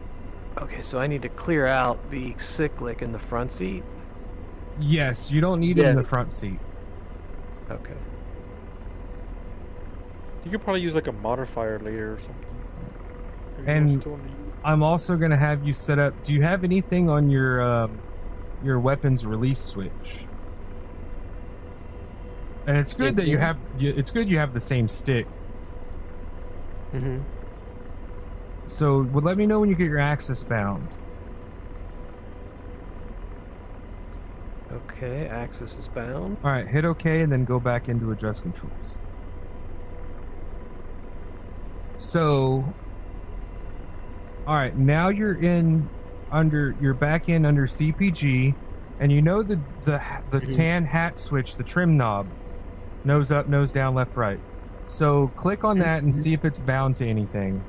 S2: okay, so I need to clear out the cyclic in the front seat.
S7: Yes, you don't need it in the front seat.
S2: Okay.
S1: You could probably use like a modifier later or something.
S7: And I'm also gonna have you set up. Do you have anything on your weapons release switch? And it's good that you have. It's good you have the same stick. So, well, let me know when you get your axis bound.
S2: Okay, axis is bound.
S7: All right, hit OK and then go back into adjust controls. So, all right, now you're back in under CPG, and you know the tan hat switch, the trim knob, nose up, nose down, left, right. So click on that and see if it's bound to anything.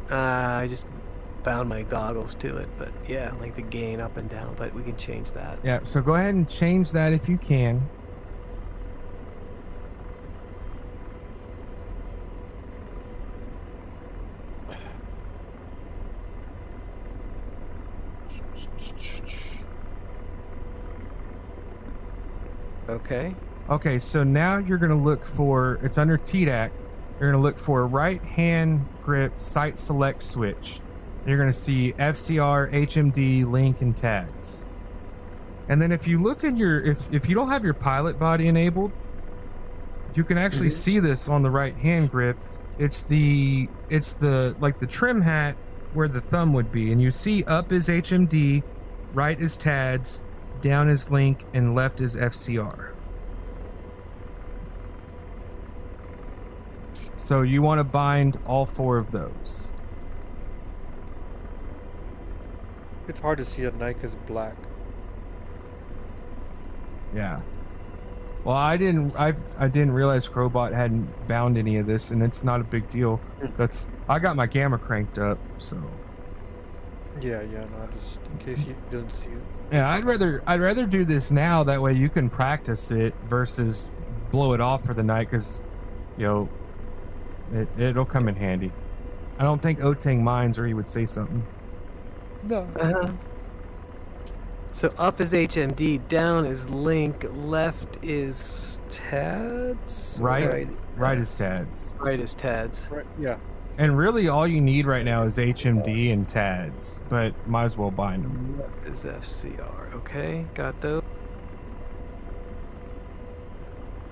S2: I just bound my goggles to it, but yeah, like the gain up and down, but we can change that.
S7: Yeah, so go ahead and change that if you can.
S2: Okay.
S7: Okay, so now you're going to look for, it's under TDAC, you're going to look for right hand grip sight select switch. You're going to see FCR, HMD, link, and tags. And then if you look in your, if you don't have your pilot body enabled, you can actually see this on the right hand grip. It's the like the trim hat where the thumb would be, and you see up is HMD, right is TADS, down is link, and left is FCR. So you want to bind all 4 of those.
S1: It's hard to see at night because it's black.
S7: Yeah. Well, I didn't realize Crowbot hadn't bound any of this, and it's not a big deal. I got my gamma cranked up, so.
S1: Yeah, no, just in case he doesn't see it.
S7: Yeah, I'd rather do this now. That way you can practice it versus blow it off for the night, because, you know, it'll come in handy. I don't think Otang minds, or he would say something.
S1: No.
S2: So up is HMD, down is link, left is TADS.
S7: Right is TADS.
S2: Right is TADS.
S1: Right. Yeah.
S7: And really, all you need right now is HMD and TADS, but might as well bind them.
S2: Left is FCR. Okay, got those.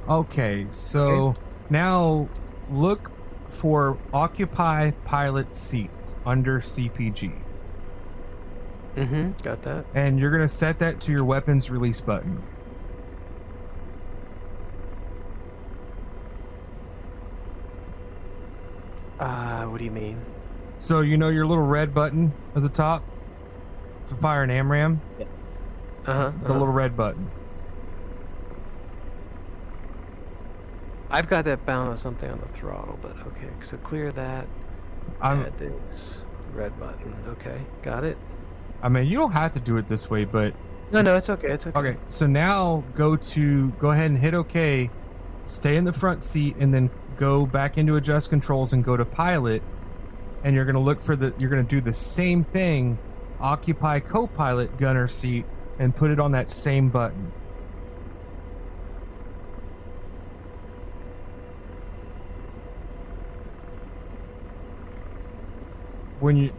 S7: Okay, so now look for Occupy Pilot Seat under CPG.
S2: Got that.
S7: And you're going to set that to your weapons release button.
S2: What do you mean?
S7: So you know your little red button at the top to fire an AMRAM?
S2: Yeah.
S7: The little red button.
S2: I've got that bound on something on the throttle, but okay. So clear that. Add this red button. Okay, got it.
S7: I mean, you don't have to do it this way, but
S2: no, it's okay. It's okay.
S7: Okay, so now go ahead and hit OK, stay in the front seat, and then go back into adjust controls and go to pilot, and you're gonna you're gonna do the same thing, occupy co-pilot gunner seat, and put it on that same button.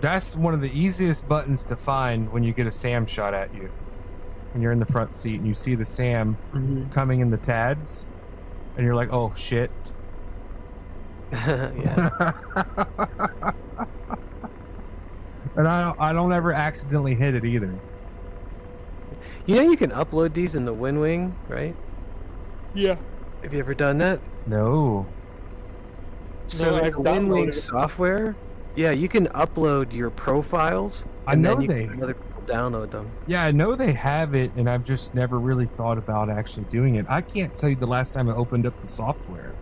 S7: that's one of the easiest buttons to find when you get a SAM shot at you. When you're in the front seat and you see the SAM coming in the TADS, and you're like, oh shit.
S2: Yeah.
S7: And I don't ever accidentally hit it either.
S2: You know you can upload these in the WinWing, right?
S1: Yeah.
S2: Have you ever done that?
S7: No.
S2: So
S1: I've
S2: in the
S1: downloaded
S2: WinWing
S1: it.
S2: software, yeah, you can upload your profiles.
S7: I
S2: and
S7: know
S2: then you
S7: they-
S2: can have other people download them.
S7: Yeah, I know they have it, and I've just never really thought about actually doing it. I can't tell you the last time I opened up the software.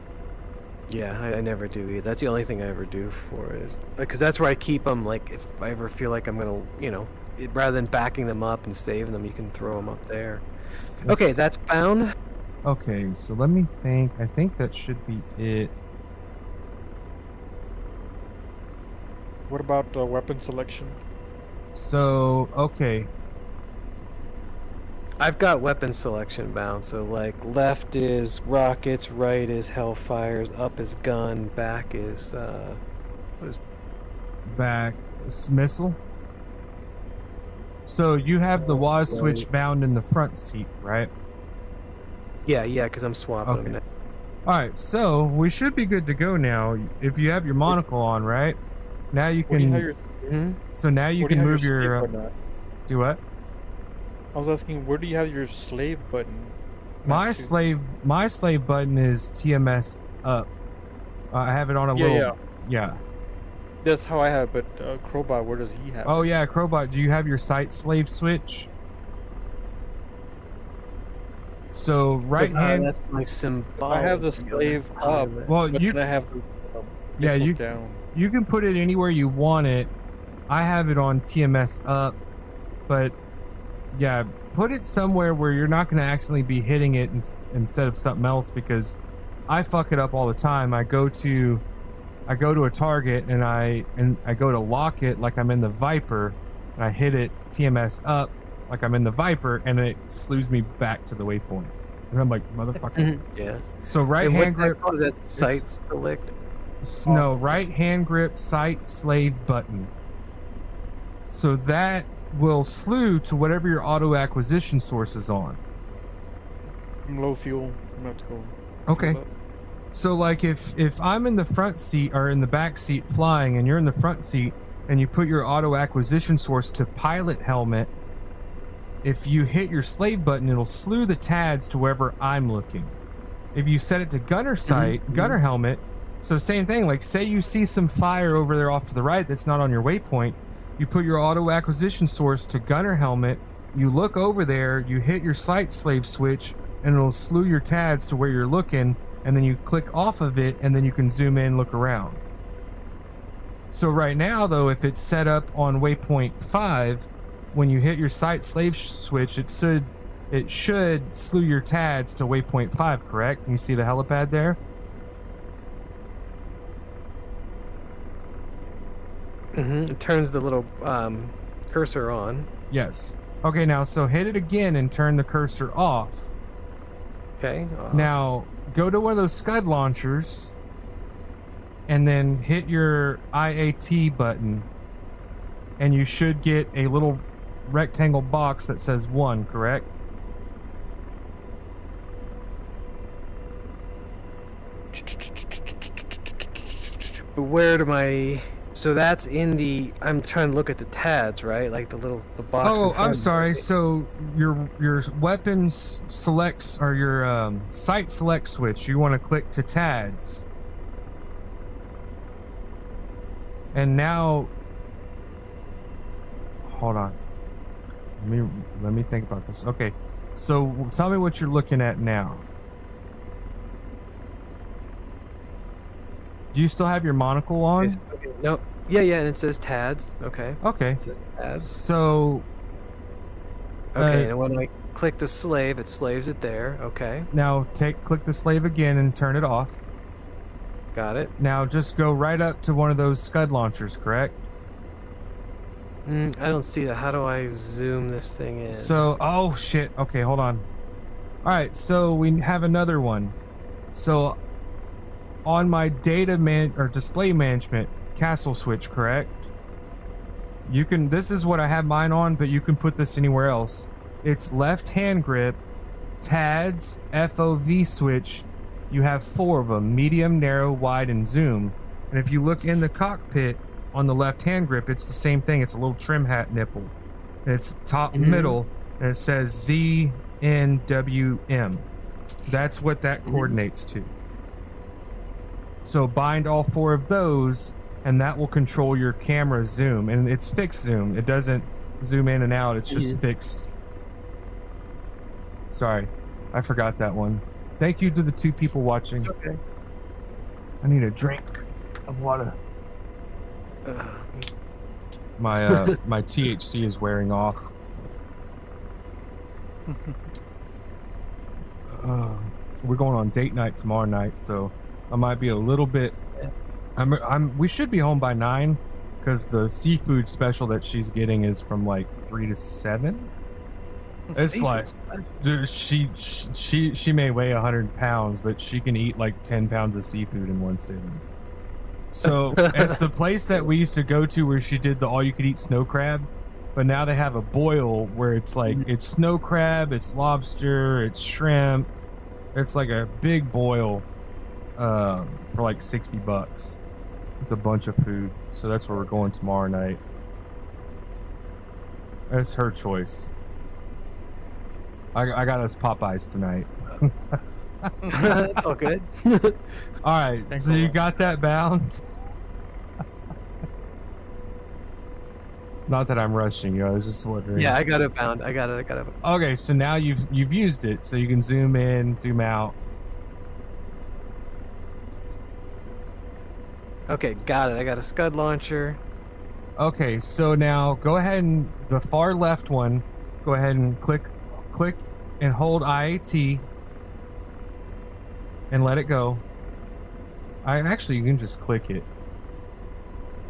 S2: Yeah, I never do either. That's the only thing I ever do for it, is because that's where I keep them. Like if I ever feel like I'm gonna, rather than backing them up and saving them, you can throw them up there. Okay,
S7: Yes.
S2: that's bound.
S7: Okay, so let me think. I think that should be it.
S1: What about weapon selection?
S7: So, okay.
S2: I've got weapon selection bound. So like left is rockets, right is hellfires, up is gun, back is
S7: Back. Missile. So you have the WAS switch bound in the front seat, right?
S2: yeah, because I'm swapping
S7: Okay.
S2: them.
S7: Alright, so we should be good to go now. If you have your monocle on, right? Now you
S1: Where do you have
S7: can.
S1: your,
S7: So now you
S1: where do
S7: can
S1: have
S7: move
S1: slave
S7: your.
S1: button at?
S7: Do what?
S1: I was asking, where do you have your slave button?
S7: My
S1: mapped to?
S7: slave button is TMS up. I have it on a
S1: Yeah,
S7: little.
S1: yeah. That's how I have it, but Crowbot, where does he have
S7: Oh
S1: it?
S7: yeah, Crowbot. Do you have your site slave switch? So right hand.
S2: That's my symbol.
S1: I have the slave up,
S7: Well,
S1: but
S7: you
S1: then I have the
S7: Yeah,
S1: missile
S7: you-
S1: down.
S7: you can put it anywhere you want it. I have it on TMS up, but yeah, put it somewhere where you're not going to accidentally be hitting it instead of something else, because I fuck it up all the time. I go to a target and I go to lock it like I'm in the Viper, and I hit it TMS up like I'm in the Viper, and it slews me back to the waypoint. And I'm like, motherfucker.
S2: Yeah.
S7: So right
S2: And
S7: hand
S2: what's that
S7: grip.
S2: called? Is that sight select?
S7: No, right hand grip sight slave button. So that will slew to whatever your auto acquisition source is on.
S1: I'm low fuel. I'm gonna have to go.
S7: Okay.
S1: fuel up.
S7: So like if I'm in the front seat or in the back seat flying and you're in the front seat and you put your auto acquisition source to pilot helmet, if you hit your slave button, it'll slew the TADS to wherever I'm looking. If you set it to gunner sight, gunner helmet, so same thing, like say you see some fire over there off to the right that's not on your waypoint, you put your auto acquisition source to gunner helmet, you look over there, you hit your sight slave switch, and it'll slew your TADS to where you're looking, and then you click off of it, and then you can zoom in, look around. So right now, though, if it's set up on waypoint 5, when you hit your sight slave switch, it should slew your TADS to waypoint 5, correct? You see the helipad there?
S2: It turns the little cursor on.
S7: Yes. Okay, now, so hit it again and turn the cursor off.
S2: Okay.
S7: Now, go to one of those Scud launchers and then hit your IAT button, and you should get a little rectangle box that says 1, correct?
S2: But where do my... So that's in the... I'm trying to look at the TADS, right? Like the box.
S7: Oh,
S2: in front
S7: I'm
S2: of me.
S7: sorry. So your weapons selects, or your sight select switch, you want to click to TADS. And now, hold on. Let me think about this. Okay, so tell me what you're looking at now. Do you still have your monocle on?
S2: Okay, no. Yeah, and it says TADS. Okay.
S7: Okay.
S2: It says TADS.
S7: So
S2: Okay, and when I click the slave, it slaves it there. Okay.
S7: now click the slave again and turn it off.
S2: Got it.
S7: Now just go right up to one of those Scud launchers, correct?
S2: I don't see that. How do I zoom this thing in?
S7: So, oh shit. Okay, hold on. All right, so we have another one. So, on my data display management castle switch, correct? You can, this is what I have mine on, but you can put this anywhere else. It's left hand grip, TADS, FOV switch. You have 4 of them: medium, narrow, wide, and zoom. And if you look in the cockpit on the left hand grip, it's the same thing. It's a little trim hat nipple. And it's top middle, and it says ZNWM. That's what that coordinates to. So bind all 4 of those, and that will control your camera zoom. And it's fixed zoom. It doesn't zoom in and out. It's just fixed. Sorry, I forgot that one. Thank you to the 2 people watching.
S2: It's okay.
S7: I need a drink of water. My my THC is wearing off. We're going on date night tomorrow night, so I might be a little bit. We should be home by 9, because the seafood special that she's getting is from like 3 to 7. It's
S2: Seafood
S7: like, dude, she may weigh 100 pounds, but she can eat like 10 pounds of seafood in one sitting. So it's the place that we used to go to where she did the all-you-could-eat snow crab, but now they have a boil where it's like it's snow crab, it's lobster, it's shrimp. It's like a big boil for like $60. It's a bunch of food, so that's where we're going tomorrow night. That's her choice. I got us Popeyes tonight.
S2: That's all good.
S7: All right,
S1: Thanks
S7: so
S1: a
S7: you
S1: lot.
S7: got that bound? Not that I'm rushing you. I was just wondering.
S2: Yeah, I got it bound. I got it.
S7: Okay, so now you've used it, so you can zoom in, zoom out.
S2: Okay, got it. I got a scud launcher.
S7: Okay, so now go ahead and the far left one. Go ahead and click and hold IAT and let it go. Actually, you can just click it.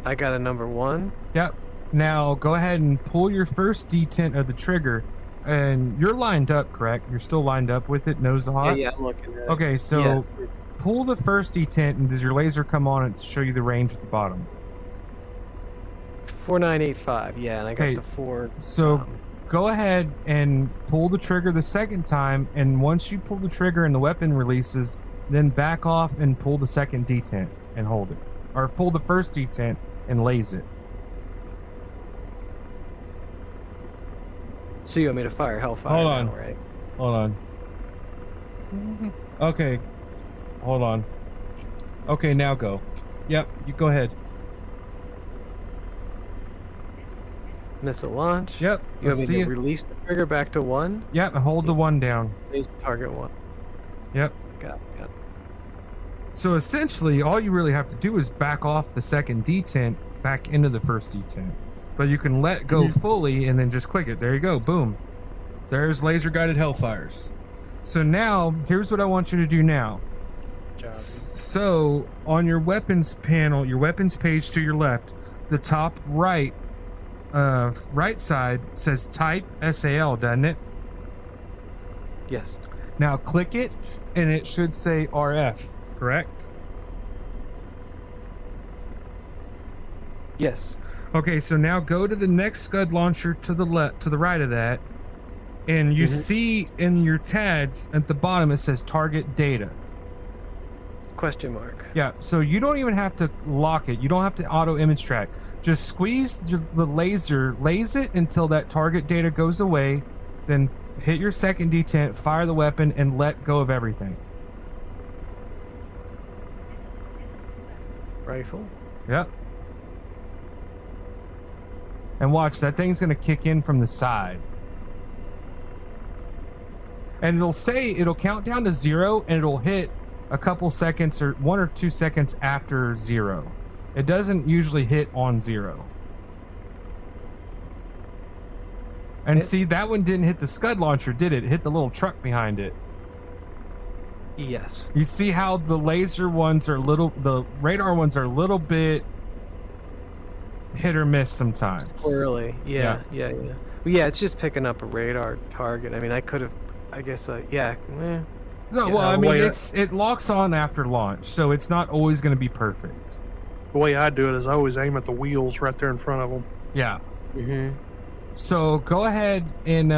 S2: I got a number 1.
S7: Yep. Now go ahead and pull your first detent of the trigger, and you're lined up, correct? You're still lined up with it, nose hot.
S2: Yeah, I'm looking at it.
S7: Okay, so pull the first detent, and does your laser come on and show you the range at the bottom?
S2: 4985. Yeah, and I got
S7: Okay,
S2: the 4.
S7: So go ahead and pull the trigger the second time, and once you pull the trigger and the weapon releases, then back off and pull the second detent and hold it. Or pull the first detent and laze it.
S2: So you want me to fire Hellfire
S7: Hold
S2: now,
S7: on.
S2: right?
S7: Hold on. Okay. Hold on. Okay, now go. Yep, you go ahead.
S2: Missile launch.
S7: Yep.
S2: You want
S7: let's
S2: me
S7: see
S2: to
S7: it.
S2: release the trigger back to 1?
S7: Yep, and hold the 1 down.
S2: Raise target 1.
S7: Yep.
S2: Got it.
S7: So essentially, all you really have to do is back off the second detent back into the first detent. But you can let go fully and then just click it. There you go. Boom. There's laser guided Hellfires. So now, here's what I want you to do now. So on your weapons panel, your weapons page to your left, the top right side says type SAL, doesn't it?
S2: Yes.
S7: Now click it and it should say RF, correct?
S2: Yes.
S7: Okay, so now go to the next scud launcher to the right of that, and you see in your TADS at the bottom it says target data.
S2: Question mark.
S7: Yeah, so you don't even have to lock it. You don't have to auto image track. Just squeeze the laser, laze it until that target data goes away, then hit your second detent, fire the weapon, and let go of everything.
S2: Rifle.
S7: Yep. And watch, that thing's gonna kick in from the side. And it'll count down to 0, and it'll hit a couple seconds or 1 or 2 seconds after 0. It doesn't usually hit on 0. And see, that one didn't hit the scud launcher, did it? It hit the little truck behind it.
S2: Yes.
S7: You see how the laser ones are the radar ones are a little bit hit or miss sometimes.
S2: Squirrely. Yeah. Well, yeah, it's just picking up a radar target. I mean, I could have, I guess, yeah.
S7: No, well, I mean, it locks on after launch, so it's not always going to be perfect.
S9: The way I do it is I always aim at the wheels right there in front of them.
S7: Yeah.
S2: Mm-hmm.
S7: So go ahead and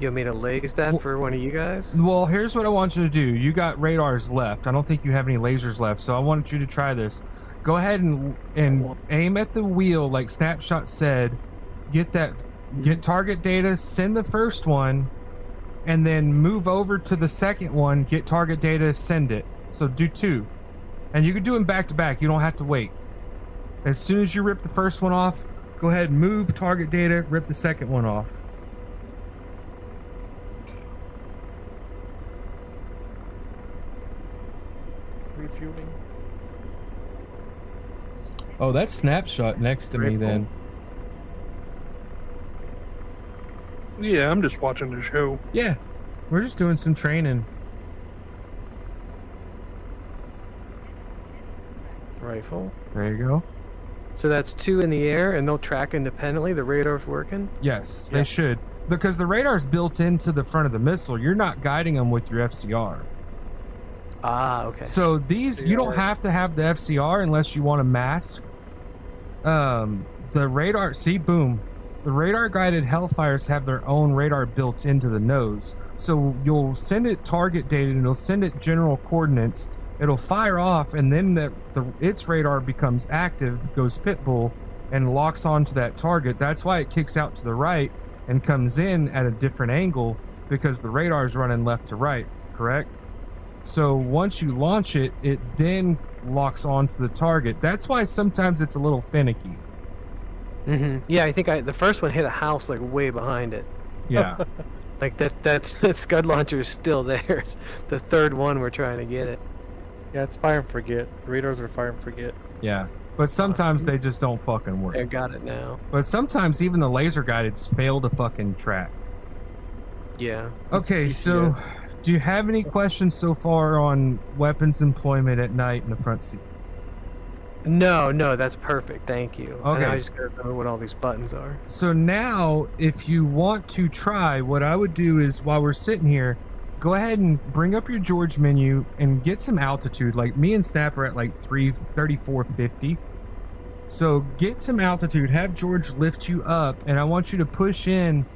S2: You want me to laze that for one of you guys?
S7: well, here's what I want you to do. You got radars left. I don't think you have any lasers left, so I want you to try this. Go ahead and aim at the wheel like Snapshot said. Get target data, send the first one, and then move over to the second one, get target data, send it. So do 2. And you can do them back to back. You don't have to wait. As soon as you rip the first one off, go ahead and move target data, rip the second one off.
S1: Refueling.
S7: Oh, that's Snapshot next to me then.
S8: Yeah, I'm just watching the show.
S7: Yeah, we're just doing some training.
S2: Rifle.
S7: There you go.
S2: So that's 2 in the air, and they'll track independently. The radar's working.
S7: Yes, they should. Because the radar's built into the front of the missile. You're not guiding them with your FCR.
S2: Ah, okay.
S7: So these, you don't have to have the FCR unless you want to mask. The radar, see, boom. The radar-guided Hellfires have their own radar built into the nose. So you'll send it target data, and it'll send it general coordinates. It'll fire off, and then its radar becomes active, goes pitbull, and locks onto that target. That's why it kicks out to the right and comes in at a different angle, because the radar is running left to right, correct? So once you launch it, it then locks onto the target. That's why sometimes it's a little finicky.
S2: Mm-hmm. Yeah, I think the first one hit a house like way behind it.
S7: Yeah.
S2: Like that Scud launcher is still there. It's the third one we're trying to get it.
S1: Yeah, it's fire and forget. Radars are fire and forget.
S7: Yeah. But sometimes they just don't fucking work.
S2: I got it now.
S7: But sometimes even the laser guideds fail to fucking track.
S2: Yeah.
S7: Okay, so do you have any questions so far on weapons employment at night in the front seat?
S2: No, that's perfect. Thank you.
S7: Okay.
S2: And I just gotta remember what all these buttons are.
S7: So now, if you want to try, what I would do is, while we're sitting here, go ahead and bring up your George menu and get some altitude. Like me and Snap are at like 3450. So get some altitude, have George lift you up, and I want you to push in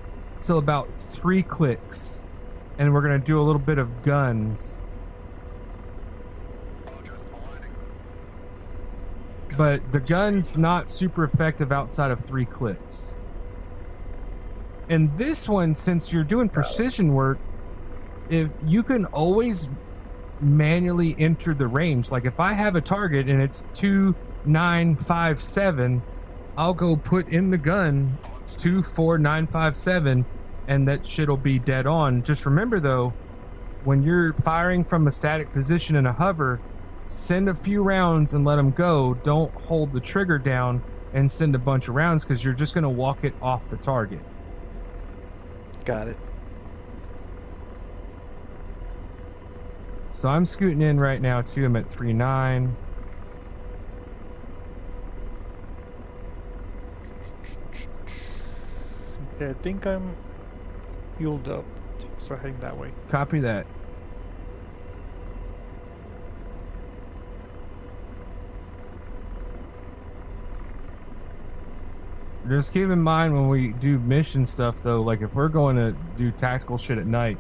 S7: till about 3 clicks. And we're gonna do a little bit of guns. But the gun's not super effective outside of 3 clicks. And this one, since you're doing precision work, if you can always manually enter the range. Like if I have a target and it's 24957, I'll go put in the gun 24957, and that shit'll be dead on. Just remember though, when you're firing from a static position in a hover, send a few rounds and let them go. Don't hold the trigger down and send a bunch of rounds, because you're just going to walk it off the target.
S2: Got it.
S7: So I'm scooting in right now too. I'm at 3.9.
S1: Okay, I think I'm fueled up. Start heading that way.
S7: Copy that. Just keep in mind when we do mission stuff though, like if we're going to do tactical shit at night,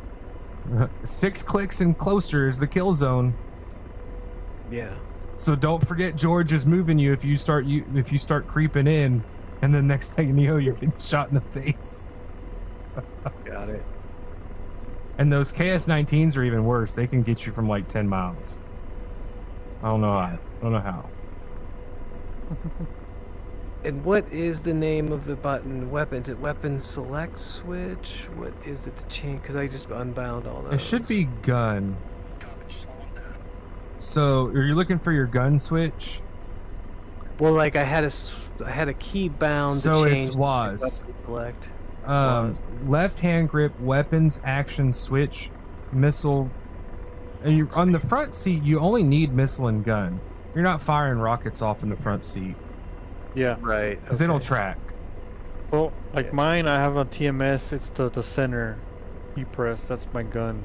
S7: 6 clicks and closer is the kill zone.
S2: Yeah.
S7: So don't forget George is moving you if you start creeping in, and then next thing you know you're getting shot in the face.
S2: Got it.
S7: And those KS-19s are even worse. They can get you from like 10 miles. I don't know how.
S2: And what is the name of the button? Weapons? Is it weapon select switch? What is it to change? Because I just unbound all those.
S7: It should be gun. So are you looking for your gun switch?
S2: Well, like I had a key bound.
S7: So
S2: to
S7: it's
S2: change
S7: WAS.
S2: weapon select.
S7: Left hand grip, weapons action switch, missile. And you on the front seat, you only need missile and gun. You're not firing rockets off in the front seat.
S1: Yeah.
S2: Right.
S7: Because they don't track.
S1: Well, like mine, I have a TMS. It's the center key press. That's my gun.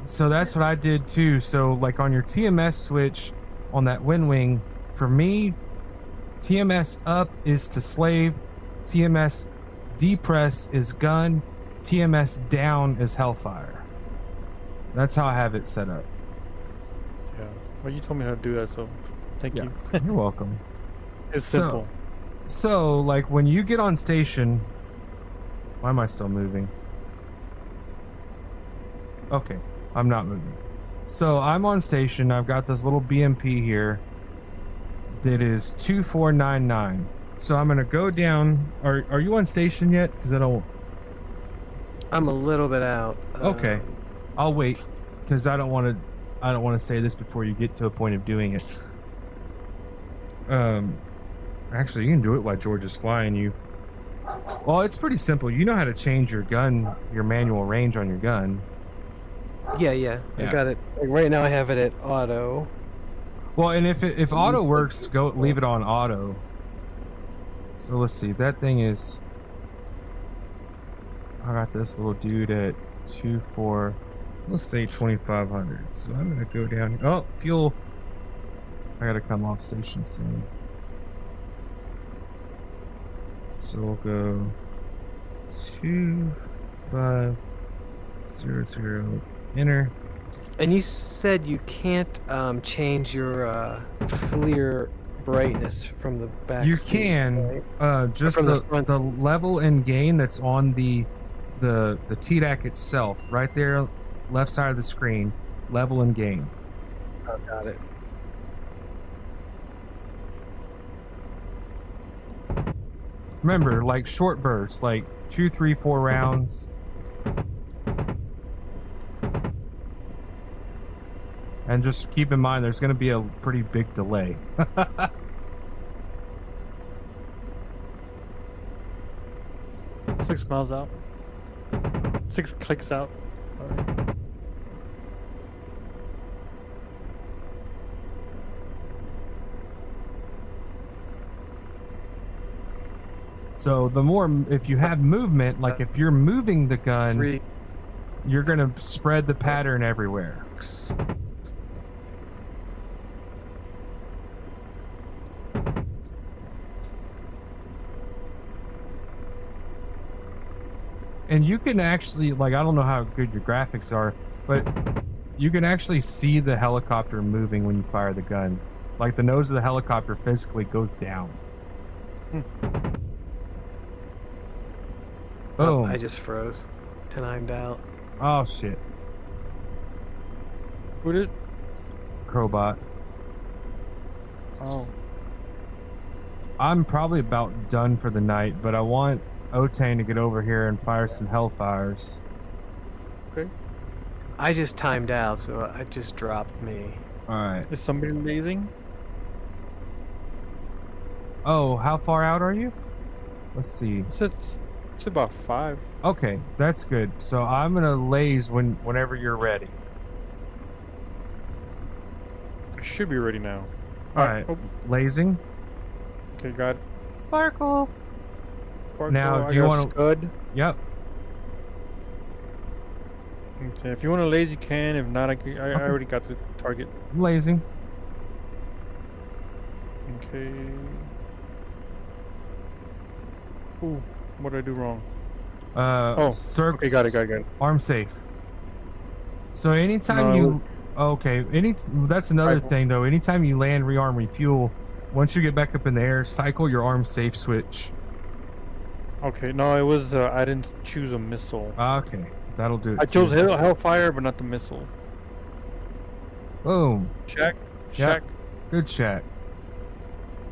S7: So that's what I did too. So like on your TMS switch on that wind wing, for me, TMS up is to slave, TMS depress is gun, TMS down is Hellfire. That's how I have it set up.
S1: Yeah. Well, you told me how to do that, so thank you.
S7: You're welcome.
S1: It's simple.
S7: So, like, when you get on station... Why am I still moving? Okay, I'm not moving. So, I'm on station. I've got this little BMP here that is 2499. So, I'm going to go down... Are you on station yet? Because I don't...
S2: I'm a little bit out.
S7: Okay. I'll wait, because I don't want to say this before you get to a point of doing it. Actually, you can do it while George is flying you. Well, it's pretty simple. You know how to change your gun, your manual range on your gun.
S2: Yeah. I got it. Like right now I have it at auto.
S7: Well, and if auto works, leave it on auto. So let's see. That thing is... I got this little dude at 24... Let's say 2500. So I'm gonna go down. Oh, fuel. I gotta come off station soon. So we'll go 2500 enter.
S2: And you said you can't change your FLIR brightness from the back.
S7: You
S2: seat,
S7: can
S2: right?
S7: just
S2: From
S7: the level and gain that's on the TDAC itself, right there. Left side of the screen, level and gain.
S2: Oh, got it.
S7: Remember, like short bursts, like 2, 3, 4 rounds. And just keep in mind, there's going to be a pretty big delay.
S1: 6 miles out. 6 clicks out. Sorry.
S7: So the more, if you have movement, like if you're moving the gun, you're going to spread the pattern everywhere. And you can actually, like, I don't know how good your graphics are, but you can actually see the helicopter moving when you fire the gun. Like the nose of the helicopter physically goes down. Boom.
S2: I just froze. 10 out.
S7: Oh shit.
S1: Who did?
S7: Crowbot.
S1: Oh.
S7: I'm probably about done for the night, but I want Otane to get over here and fire some Hellfires.
S1: Okay.
S2: I just timed out, so I just dropped me.
S7: Alright.
S1: Is somebody amazing?
S7: Oh, how far out are you? Let's see.
S1: It's about 5.
S7: Okay, that's good. So I'm gonna laze whenever you're ready.
S1: I should be ready now.
S7: Alright.
S1: Oh,
S7: Lazing.
S1: okay, got it.
S7: Sparkle.
S1: Sparkle,
S7: Now,
S1: I
S7: do you
S1: got
S7: want to...
S1: Scud.
S7: Yep.
S1: Okay, if you want to laze, you can. If not, I already got the target.
S7: Lazing.
S1: Okay. Ooh, what did I do wrong? Okay, got it.
S7: Arm safe. So anytime that's another
S1: Rifle.
S7: thing though. Anytime you land, rearm, refuel, once you get back up in the air, cycle your arm safe switch.
S1: Okay, no, it was I didn't choose a missile.
S7: Okay, that'll do it.
S1: I chose Hellfire, but not the missile.
S7: Boom.
S1: Shack.
S7: Yep. Good shack.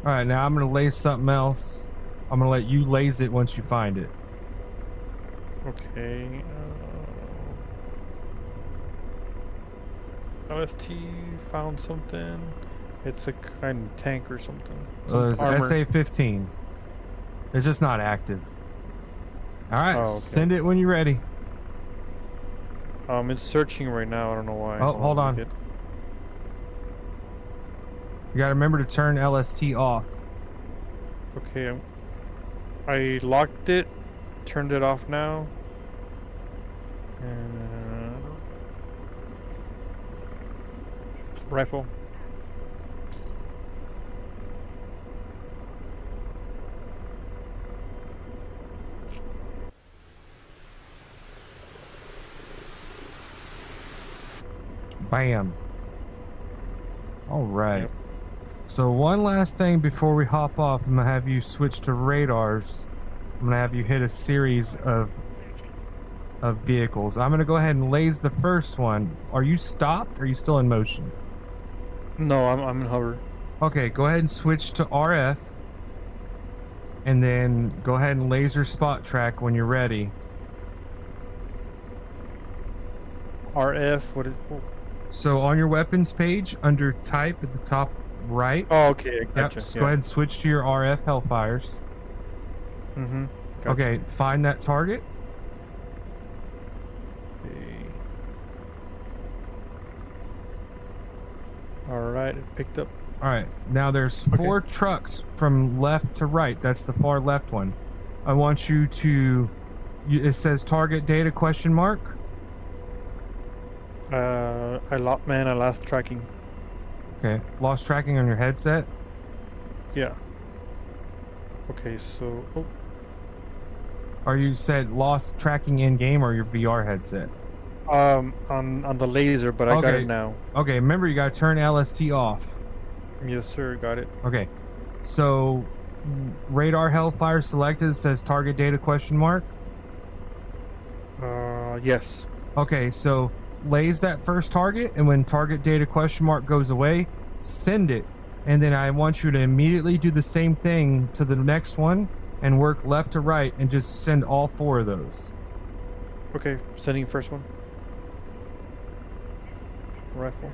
S7: All right, now I'm gonna laze something else. I'm gonna let you laze it once you find it.
S1: Okay. LST found something. It's a kind of tank or something.
S7: It's SA-15. It's just not active. All right,
S1: Oh, okay.
S7: Send it when you're ready.
S1: It's searching right now. I don't know why.
S7: Oh, hold on. You gotta remember to turn LST off.
S1: Okay, I locked it, turned it off now. And rifle.
S7: Bam. All right.
S1: Yep.
S7: So one last thing before we hop off, I'm gonna have you switch to radars. I'm gonna have you hit a series of vehicles. I'm gonna go ahead and laze the first one. Are you stopped? Or are you still in motion?
S1: No, I'm in hover.
S7: Okay, go ahead and switch to RF. And then go ahead and laser spot track when you're ready.
S1: RF. What is? Oh,
S7: So on your weapons page, under type at the top right.
S1: oh okay. I
S7: Yep,
S1: gotcha.
S7: just go ahead and switch to your RF Hellfires.
S1: Mm-hmm. Gotcha.
S7: Okay, find that target.
S1: Okay. All right, it picked up.
S7: All right, now there's 4 trucks from left to right. That's the far left one. I want you to. It says target data question mark.
S1: I lost tracking.
S7: Okay, lost tracking on your headset.
S1: Yeah. Okay, so
S7: Or you said lost tracking in game or your VR headset?
S1: on the laser, but I got
S7: Okay.
S1: it now.
S7: Okay, remember you gotta turn LST off.
S1: Yes, sir. Got it.
S7: Okay, so radar Hellfire selected, says target data question mark.
S1: Yes.
S7: Okay, so laze that first target, and when target data question mark goes away, send it. And then I want you to immediately do the same thing to the next one and work left to right and just send all 4 of those.
S1: Okay, sending first one. Rifle.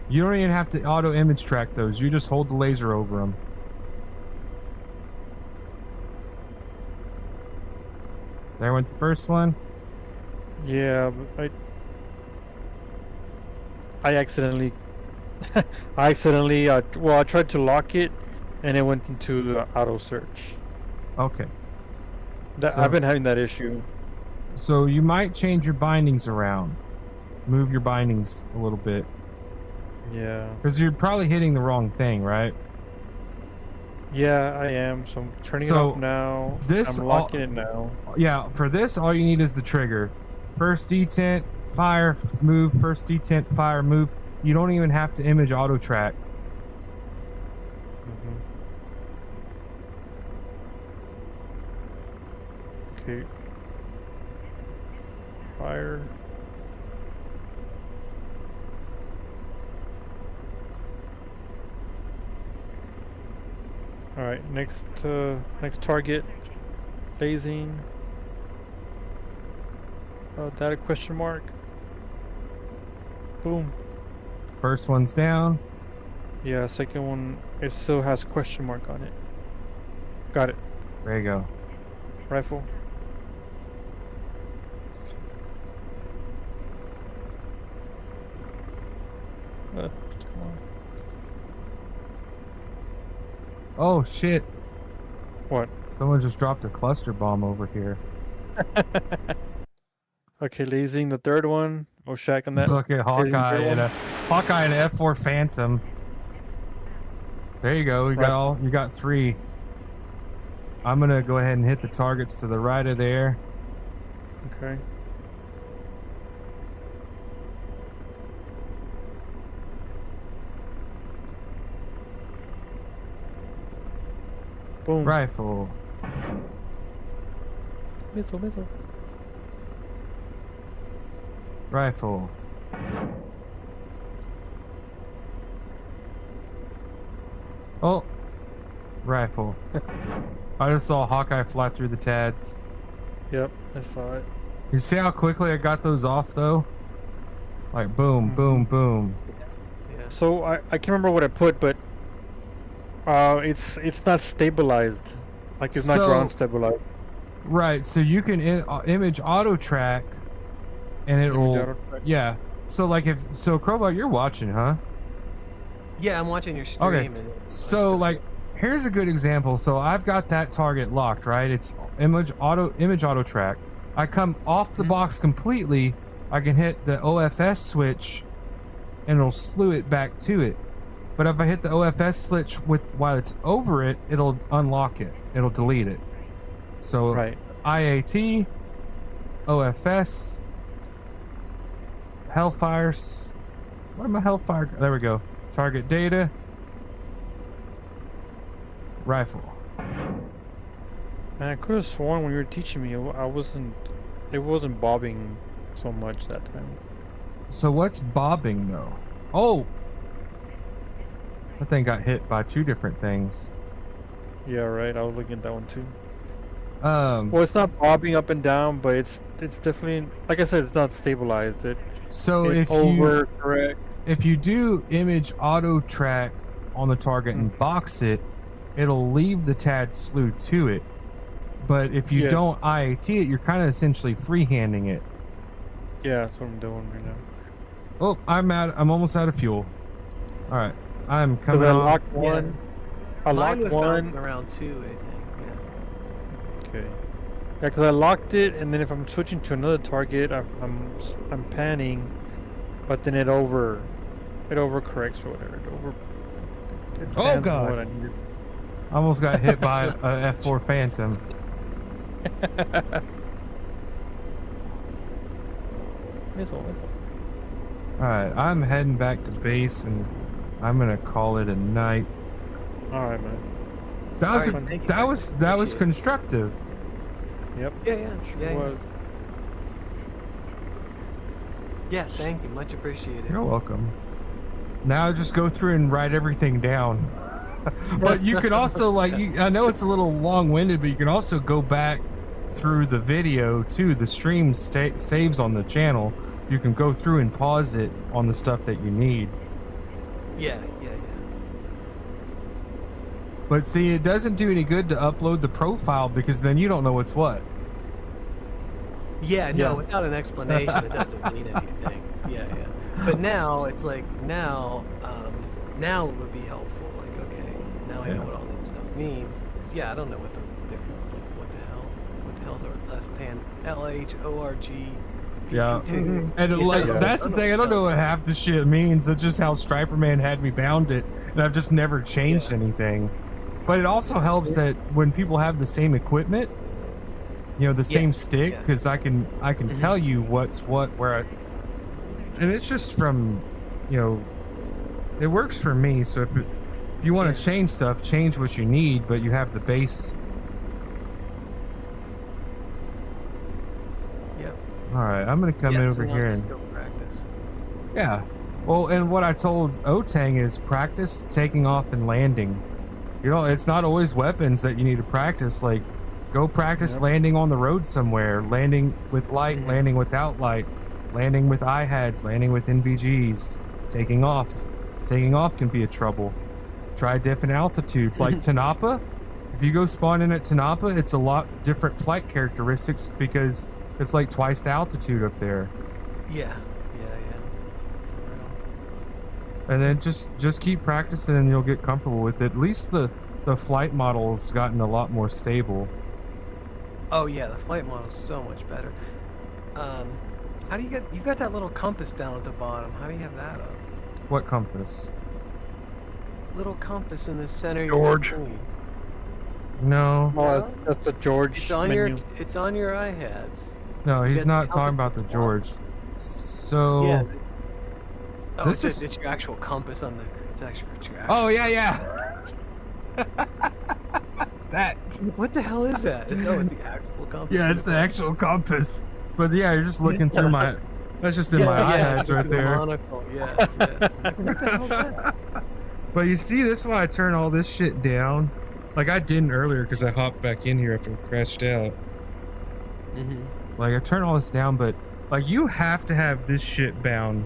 S7: You don't even have to auto image track those. You just hold the laser over them. There went the first one.
S1: Yeah, but I accidentally well, I tried to lock it and it went into the auto search.
S7: Okay.
S1: I've been having that issue.
S7: So you might change your bindings around. Move your bindings a little bit.
S1: Yeah.
S7: Because you're probably hitting the wrong thing, right?
S1: Yeah, I am. So I'm turning it
S7: So,
S1: off now.
S7: this
S1: I'm locking it now.
S7: Yeah, for this, all you need is the trigger. First detent, fire, move. First detent, fire, move. You don't even have to image auto track.
S1: Okay. Fire. All right, next target. Phasing. Data question mark. Boom.
S7: First one's down.
S1: Yeah, second one, it still has question mark on it. Got it.
S7: There you go.
S1: Rifle. Come on.
S7: Oh shit!
S1: What?
S7: Someone just dropped a cluster bomb over here.
S1: Okay, lasing the third one. Oh, Shaq on that.
S7: Look at Hawkeye and an F4 Phantom. There you go. You got 3. I'm gonna go ahead and hit the targets to the right of there.
S1: Okay. Boom.
S7: Rifle.
S1: Missile.
S7: Rifle. Oh. Rifle. I just saw Hawkeye fly through the TADs.
S1: Yep, I saw it.
S7: You see how quickly I got those off though? Like boom, boom, boom.
S2: Yeah.
S1: So I can't remember what I put, but it's not stabilized. Like it's not
S7: So-
S1: ground stabilized.
S7: Right, so you can image auto track and it'll
S1: auto track.
S7: yeah. So like Crowbot, you're watching, huh?
S2: Yeah, I'm watching your stream.
S7: Okay.
S2: And
S7: So like here's a good example. So I've got that target locked, right? It's image auto track. I come off the box completely, I can hit the OFS switch and it'll slew it back to it. But if I hit the OFS switch while it's over it, it'll unlock it. It'll delete it. So
S1: Right.
S7: IAT, OFS, Hellfires. What am I Hellfire? There we go. Target data. Rifle.
S1: Man, I could have sworn when you were teaching me, it wasn't bobbing so much that time.
S7: So what's bobbing though? Oh! That thing got hit by two different things.
S1: Yeah, right. I was looking at that one too.
S7: Well,
S1: it's not bobbing up and down, but it's definitely, like I said, it's not stabilized.
S7: So
S1: it's
S7: if you do image auto track on the target and box it, it'll leave the TAD slew to it. But if you don't IAT it, you're kind of essentially freehanding it.
S1: Yeah, that's what I'm doing right now.
S7: Oh, I'm almost out of fuel. All right, I'm coming.
S1: I
S7: off.
S1: locked one. I
S2: Mine
S1: locked
S2: was
S1: one.
S2: bouncing around too, I think. Yeah.
S1: Okay. Yeah, because I locked it, and then if I'm switching to another target, I'm panning, but then it overcorrects or whatever. It
S7: Oh,
S1: pans
S7: God.
S1: what I needed.
S7: Almost got hit by a F4 Phantom.
S1: Missile.
S7: Alright, I'm heading back to base and I'm gonna call it a night.
S1: Alright, man.
S7: That was constructive.
S1: Yep.
S2: Yeah.
S1: Sure was.
S2: Yeah, thank you. Much appreciated.
S7: You're welcome. Now just go through and write everything down. But you can also, like, I know it's a little long-winded, but you can also go back through the video too. The stream saves on the channel. You can go through and pause it on the stuff that you need.
S2: Yeah.
S7: But see, it doesn't do any good to upload the profile because then you don't know what's what.
S2: Yeah, no, without an explanation, it doesn't mean anything. Yeah. But now it's like now it would be helpful. Like, okay, now I know what all that stuff means. Because I don't know what the difference. Like, what the hell's our left hand? LHORG.
S7: Yeah,
S2: PT2.
S7: and that's the thing. I don't know what half the shit means. That's just how Striper Man had me bound it, and I've just never changed anything. But it also helps that when people have the same equipment, the same stick, because I can tell you what's what, where, and it's just from, it works for me. So if you want to change stuff, change what you need, but you have the base. All right, I'm gonna come over here and
S2: go practice.
S7: Yeah, well, and what I told Otang is practice taking off and landing. It's not always weapons that you need to practice. Like, go practice landing on the road somewhere, landing with light, landing without light, landing with IHADs, landing with NVGs, taking off. Taking off can be a trouble. Try different altitudes, like Tanapa. If you go spawn in at Tanapa, it's a lot different flight characteristics because it's like twice the altitude up there.
S2: Yeah.
S7: And then just keep practicing and you'll get comfortable with it. At least the flight model's gotten a lot more stable.
S2: Oh yeah, the flight model's so much better. How do you've got that little compass down at the bottom. How do you have that up?
S7: What compass?
S2: Little compass in the center
S8: George.
S2: of your screen.
S7: No.
S1: Oh, that's the George
S2: It's on
S1: menu.
S2: it's on your iHads.
S7: No, he's
S2: got
S7: not
S2: the
S7: talking about the George. So
S2: this is it's your actual compass on the. It's actually your actual.
S7: Oh yeah. That.
S2: What the hell is that? It's the actual compass.
S7: Yeah, it's the actual compass. But yeah, you're just looking through my. That's just in my iHads right there.
S2: Monocle. Yeah. What the hell's that?
S7: But you see, this is why I turn all this shit down. Like I didn't earlier because I hopped back in here after I crashed out. Like I turn all this down, but like you have to have this shit bound.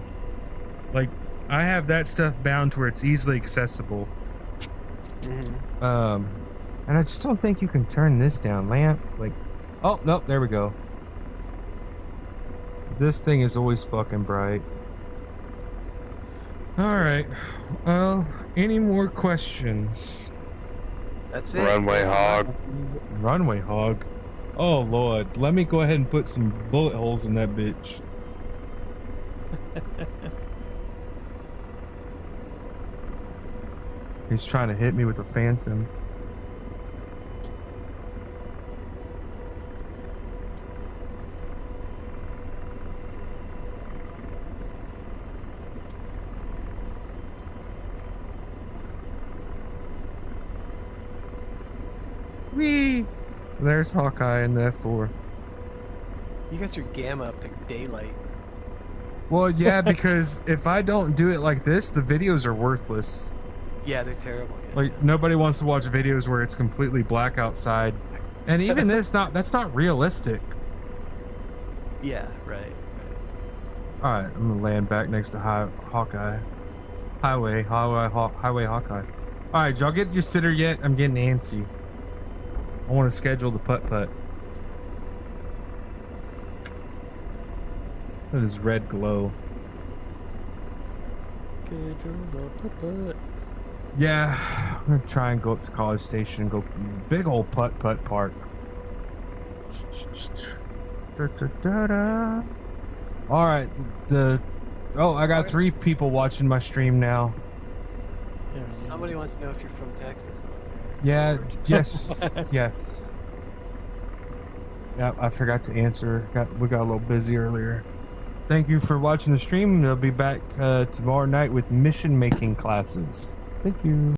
S7: Like I have that stuff bound to where it's easily accessible. And I just don't think you can turn this down, lamp. Like, oh nope, there we go. This thing is always fucking bright. All right. Well, any more questions?
S2: That's it.
S8: Runway hog.
S7: Runway hog. Oh Lord, let me go ahead and put some bullet holes in that bitch. He's trying to hit me with a phantom. Whee! There's Hawkeye in the F4.
S2: You got your gamma up to daylight.
S7: Well, yeah, because if I don't do it like this, the videos are worthless.
S2: Yeah, they're terrible. Yeah.
S7: Like, nobody wants to watch videos where it's completely black outside. And even that's not realistic.
S2: Yeah, right.
S7: Alright, I'm gonna land back next to Hawkeye. Highway Hawkeye. Alright, y'all get your sitter yet? I'm getting antsy. I want to schedule the putt-putt. Look at this red glow. Yeah, I'm gonna try and go up to College Station and go big old putt-putt park. Alright, I got 3 people watching my stream now.
S2: Somebody wants to know if you're from Texas.
S7: Yeah, yes, yes. Yeah, I forgot to answer. We got a little busy earlier. Thank you for watching the stream. I'll be back tomorrow night with mission making classes. Thank you.